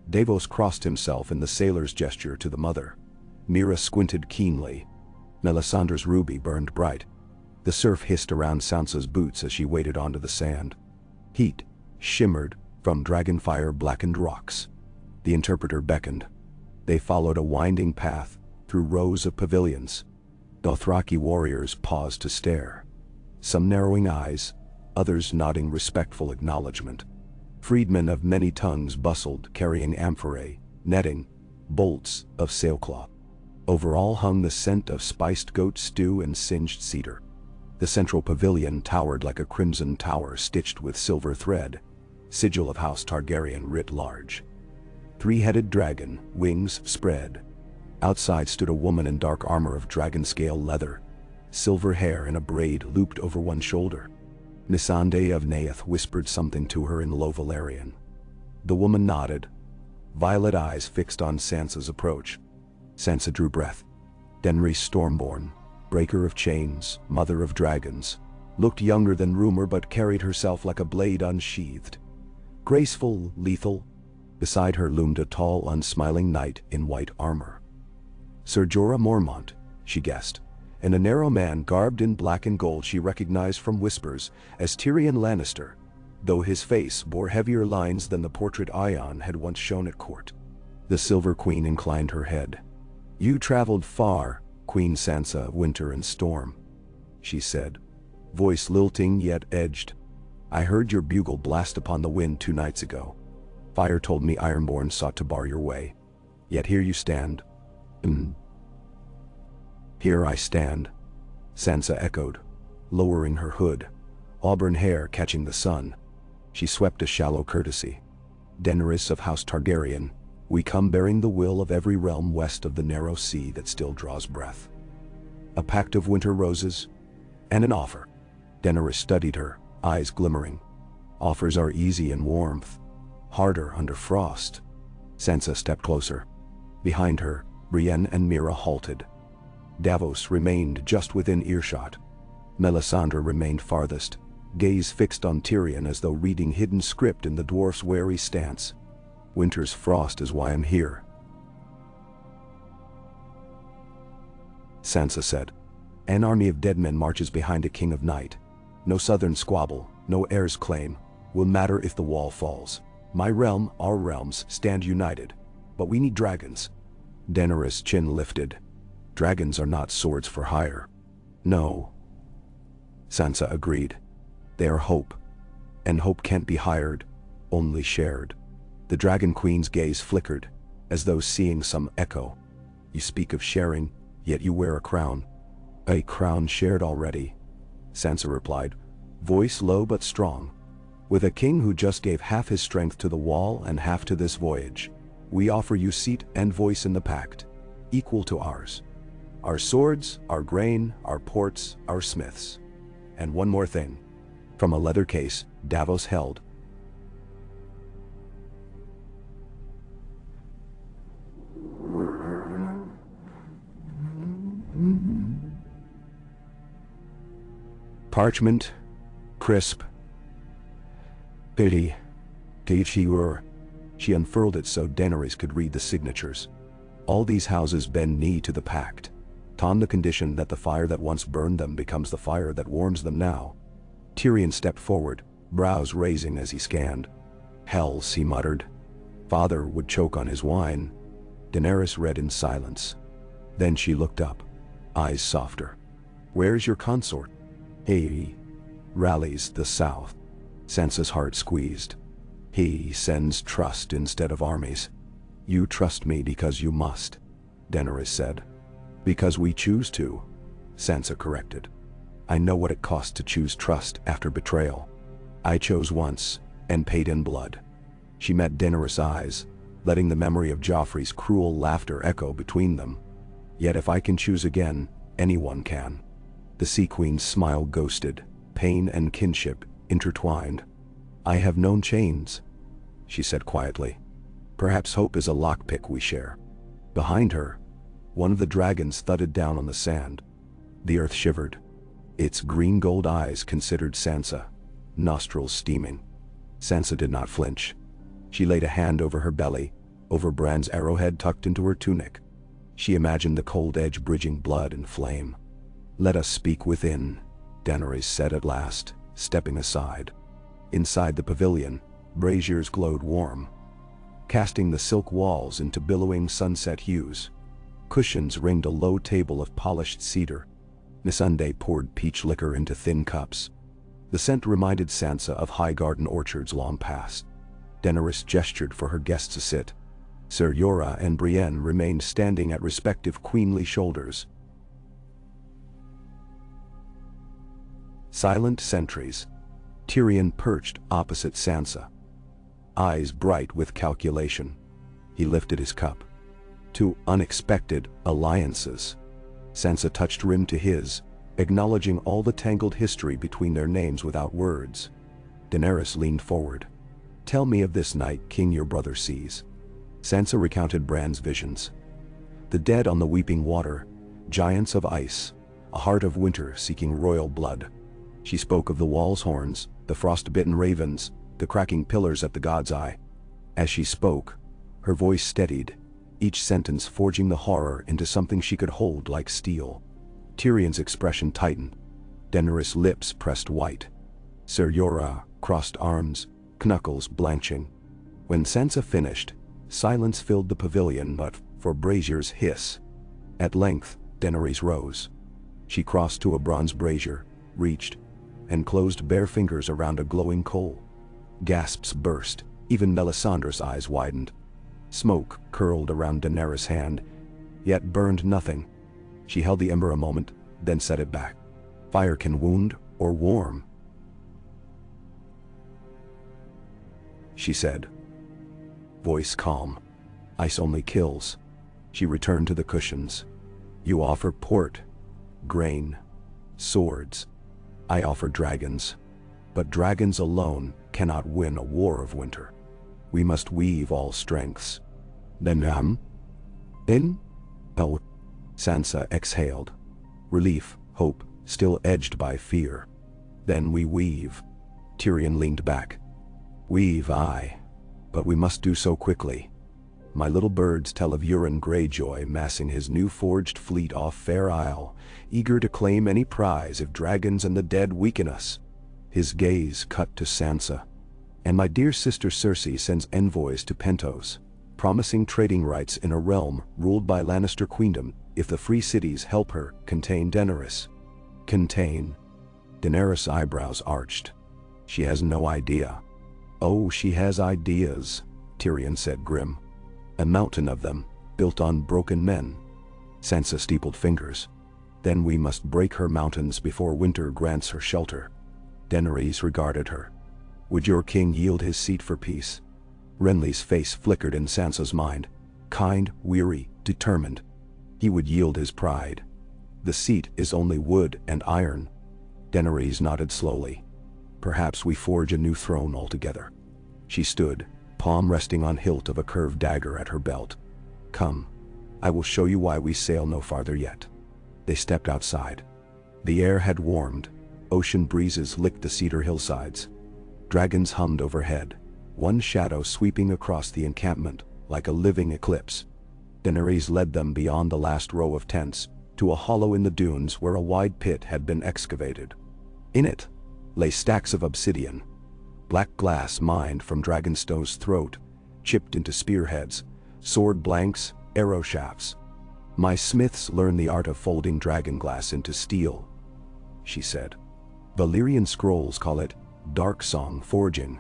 Davos crossed himself in the sailor's gesture to the mother. Mira squinted keenly. Melisandre's ruby burned bright. The surf hissed around Sansa's boots as she waded onto the sand. Heat shimmered from dragonfire-blackened rocks. The interpreter beckoned. They followed a winding path through rows of pavilions. Dothraki warriors paused to stare. Some narrowing eyes, others nodding respectful acknowledgement. Freedmen of many tongues bustled carrying amphorae, netting, bolts of sailcloth. Over all hung the scent of spiced goat stew and singed cedar. The central pavilion towered like a crimson tower stitched with silver thread, sigil of House Targaryen writ large. Three-headed dragon, wings spread. Outside stood a woman in dark armor of dragon-scale leather, silver hair in a braid looped over one shoulder. Missandei of Neath whispered something to her in Low Valyrian. The woman nodded, violet eyes fixed on Sansa's approach. Sansa drew breath. Denry Stormborn, breaker of chains, mother of dragons, looked younger than rumor but carried herself like a blade unsheathed. Graceful, lethal. Beside her loomed a tall, unsmiling knight in white armor. Ser Jorah Mormont, she guessed, and a narrow man garbed in black and gold she recognized from whispers as Tyrion Lannister, though his face bore heavier lines than the portrait Ion had once shown at court. The Silver Queen inclined her head. "You traveled far, Queen Sansa of Winter and Storm," she said, voice lilting yet edged. "I heard your bugle blast upon the wind 2 nights ago. Fire told me Ironborn sought to bar your way. Yet here you stand." "Here I stand," Sansa echoed, lowering her hood, auburn hair catching the sun. She swept a shallow courtesy. "Daenerys of House Targaryen, we come bearing the will of every realm west of the narrow sea that still draws breath. A pact of winter roses, and an offer." Daenerys studied her, eyes glimmering. "Offers are easy in warmth, harder under frost." Sansa stepped closer. Behind her, Brienne and Mira halted. Davos remained just within earshot. Melisandre remained farthest, gaze fixed on Tyrion as though reading hidden script in the dwarf's wary stance. "Winter's frost is why I'm here," Sansa said. "An army of dead men marches behind a king of night. No southern squabble, no heir's claim, will matter if the wall falls. My realm, our realms, stand united. But we need dragons." Daenerys' chin lifted. "Dragons are not swords for hire." "No," Sansa agreed. "They are hope. And hope can't be hired, only shared." The Dragon Queen's gaze flickered, as though seeing some echo. "You speak of sharing, yet you wear a crown." "A crown shared already," Sansa replied, voice low but strong. "With a king who just gave half his strength to the wall and half to this voyage. We offer you seat and voice in the pact, equal to ours. Our swords, our grain, our ports, our smiths. And one more thing." From a leather case Davos held parchment, crisp. "Pity, Keichiur." She unfurled it so Daenerys could read the signatures. "All these houses bend knee to the pact, on the condition that the fire that once burned them becomes the fire that warms them now." Tyrion stepped forward, brows raising as he scanned. "Hells," he muttered. "Father would choke on his wine." Daenerys read in silence. Then she looked up, eyes softer. "Where's your consort?" "He rallies the south." Sansa's heart squeezed. "He sends trust instead of armies." "You trust me because you must," Daenerys said. "Because we choose to," Sansa corrected. "I know what it costs to choose trust after betrayal. I chose once, and paid in blood." She met Daenerys' eyes, letting the memory of Joffrey's cruel laughter echo between them. "Yet if I can choose again, anyone can." The Sea Queen's smile ghosted, pain and kinship intertwined. "I have known chains," she said quietly. "Perhaps hope is a lockpick we share." Behind her, one of the dragons thudded down on the sand. The earth shivered. Its green-gold eyes considered Sansa, nostrils steaming. Sansa did not flinch. She laid a hand over her belly, over Bran's arrowhead tucked into her tunic. She imagined the cold edge bridging blood and flame. "Let us speak within," Daenerys said at last, stepping aside. Inside the pavilion, braziers glowed warm, casting the silk walls into billowing sunset hues. Cushions ringed a low table of polished cedar. Missandei poured peach liquor into thin cups. The scent reminded Sansa of high garden orchards long past. Daenerys gestured for her guests to sit. Ser Jorah and Brienne remained standing at respective queenly shoulders. Silent sentries. Tyrion perched opposite Sansa, eyes bright with calculation. He lifted his cup. Two unexpected alliances. Sansa touched rim to his, acknowledging all the tangled history between their names without words. Daenerys leaned forward. "Tell me of this night king your brother sees." Sansa recounted Bran's visions. The dead on the weeping water, giants of ice, a heart of winter seeking royal blood. She spoke of the wall's horns, the frost-bitten ravens, the cracking pillars at the god's eye. As she spoke, her voice steadied, each sentence forging the horror into something she could hold like steel. Tyrion's expression tightened. Daenerys' lips pressed white. Ser Jorah crossed arms, knuckles blanching. When Sansa finished, silence filled the pavilion but for Brazier's hiss. At length, Daenerys rose. She crossed to a bronze brazier, reached, and closed bare fingers around a glowing coal. Gasps burst, even Melisandre's eyes widened. Smoke curled around Daenerys' hand, yet burned nothing. She held the ember a moment, then set it back. Fire can wound or warm, she said. Voice calm. Ice only kills. She returned to the cushions. You offer port, grain, swords. I offer dragons. But dragons alone cannot win a war of winter. We must weave all strengths. Then Sansa exhaled. Relief, hope, still edged by fear. Then we weave. Tyrion leaned back. Weave, aye. But we must do so quickly. My little birds tell of Euron Greyjoy massing his new forged fleet off Fair Isle, eager to claim any prize if dragons and the dead weaken us. His gaze cut to Sansa. And my dear sister Cersei sends envoys to Pentos, promising trading rights in a realm ruled by Lannister queendom if the free cities help her contain Daenerys. Contain? Daenerys' eyebrows arched. She has no idea. Oh, she has ideas, Tyrion said grim. A mountain of them, built on broken men. Sansa steepled fingers. Then we must break her mountains before winter grants her shelter. Daenerys regarded her. Would your king yield his seat for peace? Renly's face flickered in Sansa's mind. Kind, weary, determined. He would yield his pride. The seat is only wood and iron. Daenerys nodded slowly. Perhaps we forge a new throne altogether. She stood, palm resting on hilt of a curved dagger at her belt. Come, I will show you why we sail no farther yet. They stepped outside. The air had warmed. Ocean breezes licked the cedar hillsides. Dragons hummed overhead, one shadow sweeping across the encampment like a living eclipse. Daenerys led them beyond the last row of tents, to a hollow in the dunes where a wide pit had been excavated. In it lay stacks of obsidian, black glass mined from Dragonstone's throat, chipped into spearheads, sword blanks, arrow shafts. My smiths learned the art of folding dragon glass into steel, she said. Valyrian scrolls call it dark song forging.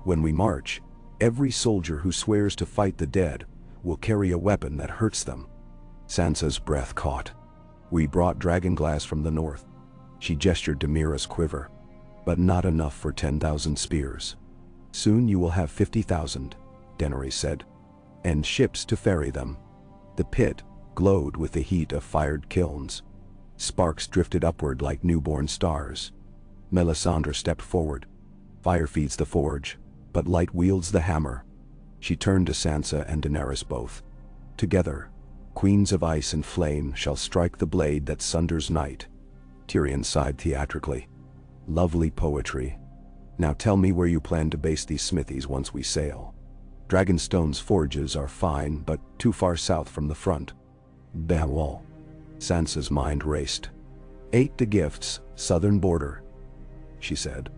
When we march, every soldier who swears to fight the dead will carry a weapon that hurts them. Sansa's breath caught. We brought dragon glass from the north. She gestured to Mira's quiver. But not enough for 10,000 spears. Soon you will have 50,000, Daenerys said. And ships to ferry them. The pit glowed with the heat of fired kilns. Sparks drifted upward like newborn stars. Melisandre stepped forward. Fire feeds the forge, but light wields the hammer. She turned to Sansa and Daenerys both. Together, queens of ice and flame shall strike the blade that sunders night. Tyrion sighed theatrically. Lovely poetry. Now tell me where you plan to base these smithies once we sail. Dragonstone's forges are fine, but too far south from the front. Wall. Sansa's mind raced. 8 the gifts, southern border, she said.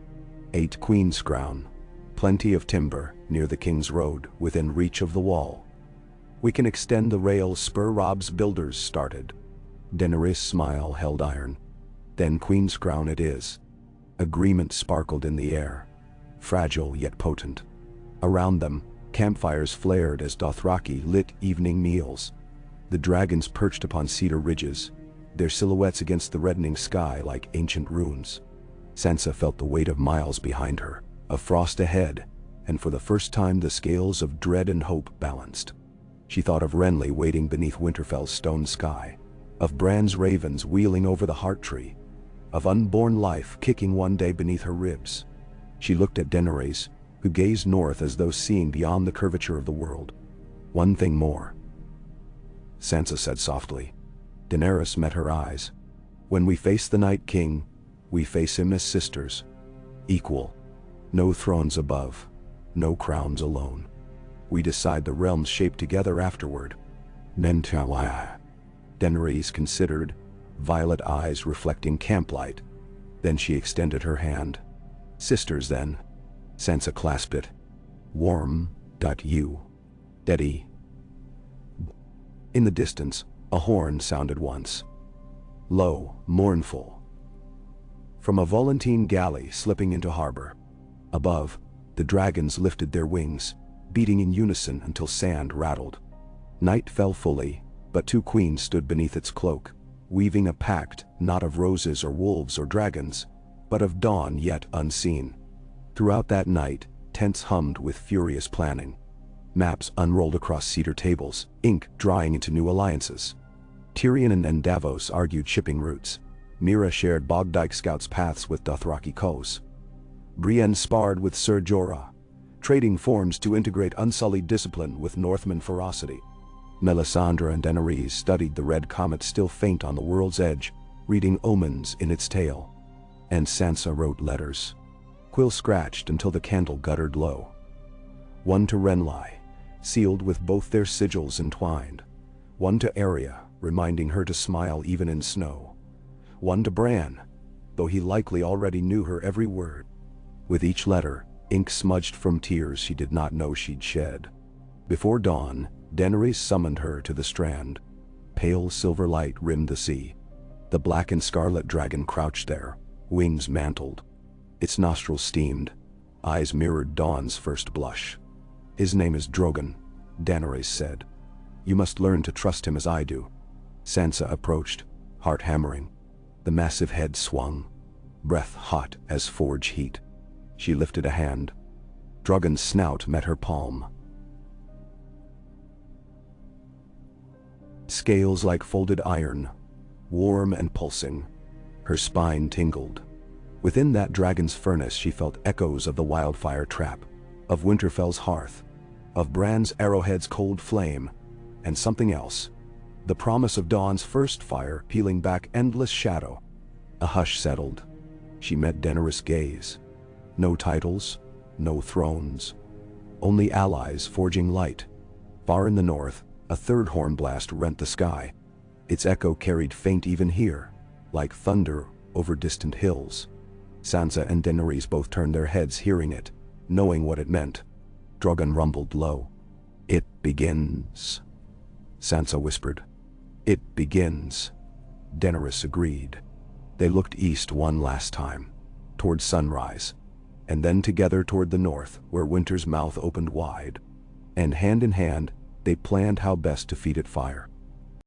8 Queen's Crown. Plenty of timber, near the King's Road, within reach of the wall. We can extend the rail spur Rob's builders started. Daenerys' smile held iron. Then Queen's Crown it is. Agreement sparkled in the air, fragile yet potent. Around them, Campfires flared as Dothraki lit evening meals. The dragons perched upon cedar ridges, their silhouettes against the reddening sky like ancient runes. Sansa felt the weight of miles behind her, of frost ahead, and for the first time the scales of dread and hope balanced. She thought of Renly waiting beneath Winterfell's stone sky, of Bran's ravens wheeling over the heart tree, of unborn life kicking one day beneath her ribs. She looked at Daenerys, who gazed north as though seeing beyond the curvature of the world. "One thing more," Sansa said softly. Daenerys met her eyes. "When we face the Night King, we face him as sisters, equal. No thrones above, no crowns alone. We decide the realm's shape together afterward." Daenerys considered, violet eyes reflecting camplight. Then she extended her hand. "Sisters, then." Sansa clasped it. "Warm. You. Daddy." In the distance, a horn sounded once. Low, mournful. From a Volantene galley slipping into harbor. Above, the dragons lifted their wings, beating in unison until sand rattled. Night fell fully, but two queens stood beneath its cloak, weaving a pact not of roses or wolves or dragons, but of dawn yet unseen. Throughout that night, tents hummed with furious planning. Maps unrolled across cedar tables, ink drying into new alliances. Tyrion and Davos argued shipping routes. Mira shared Bogdyke scouts' paths with Dothraki Kos. Brienne sparred with Ser Jorah, trading forms to integrate unsullied discipline with Northman ferocity. Melisandre and Daenerys studied the red comet still faint on the world's edge, reading omens in its tail. And Sansa wrote letters. Quill scratched until the candle guttered low. One to Renly, sealed with both their sigils entwined. One to Arya, reminding her to smile even in snow. One to Bran, though he likely already knew her every word. With each letter, ink smudged from tears she did not know she'd shed. Before dawn, Daenerys summoned her to the strand. Pale silver light rimmed the sea. The black and scarlet dragon crouched there, wings mantled. Its nostrils steamed, eyes mirrored dawn's first blush. "His name is Drogon," Daenerys said. "You must learn to trust him as I do." Sansa approached, heart hammering. The massive head swung, breath hot as forge heat. She lifted a hand. Drogon's snout met her palm. Scales like folded iron, warm and pulsing. Her spine tingled. Within that dragon's furnace she felt echoes of the wildfire trap, of Winterfell's hearth, of Bran's arrowhead's cold flame, and something else. The promise of dawn's first fire peeling back endless shadow. A hush settled. She met Daenerys' gaze. No titles, no thrones. Only allies forging light. Far in the north, a third horn blast rent the sky. Its echo carried faint even here, like thunder over distant hills. Sansa and Daenerys both turned their heads hearing it, knowing what it meant. Drogon rumbled low. "It begins," Sansa whispered. "It begins," Daenerys agreed. They looked east one last time, toward sunrise, and then together toward the north, where winter's mouth opened wide. And hand in hand, they planned how best to feed it fire.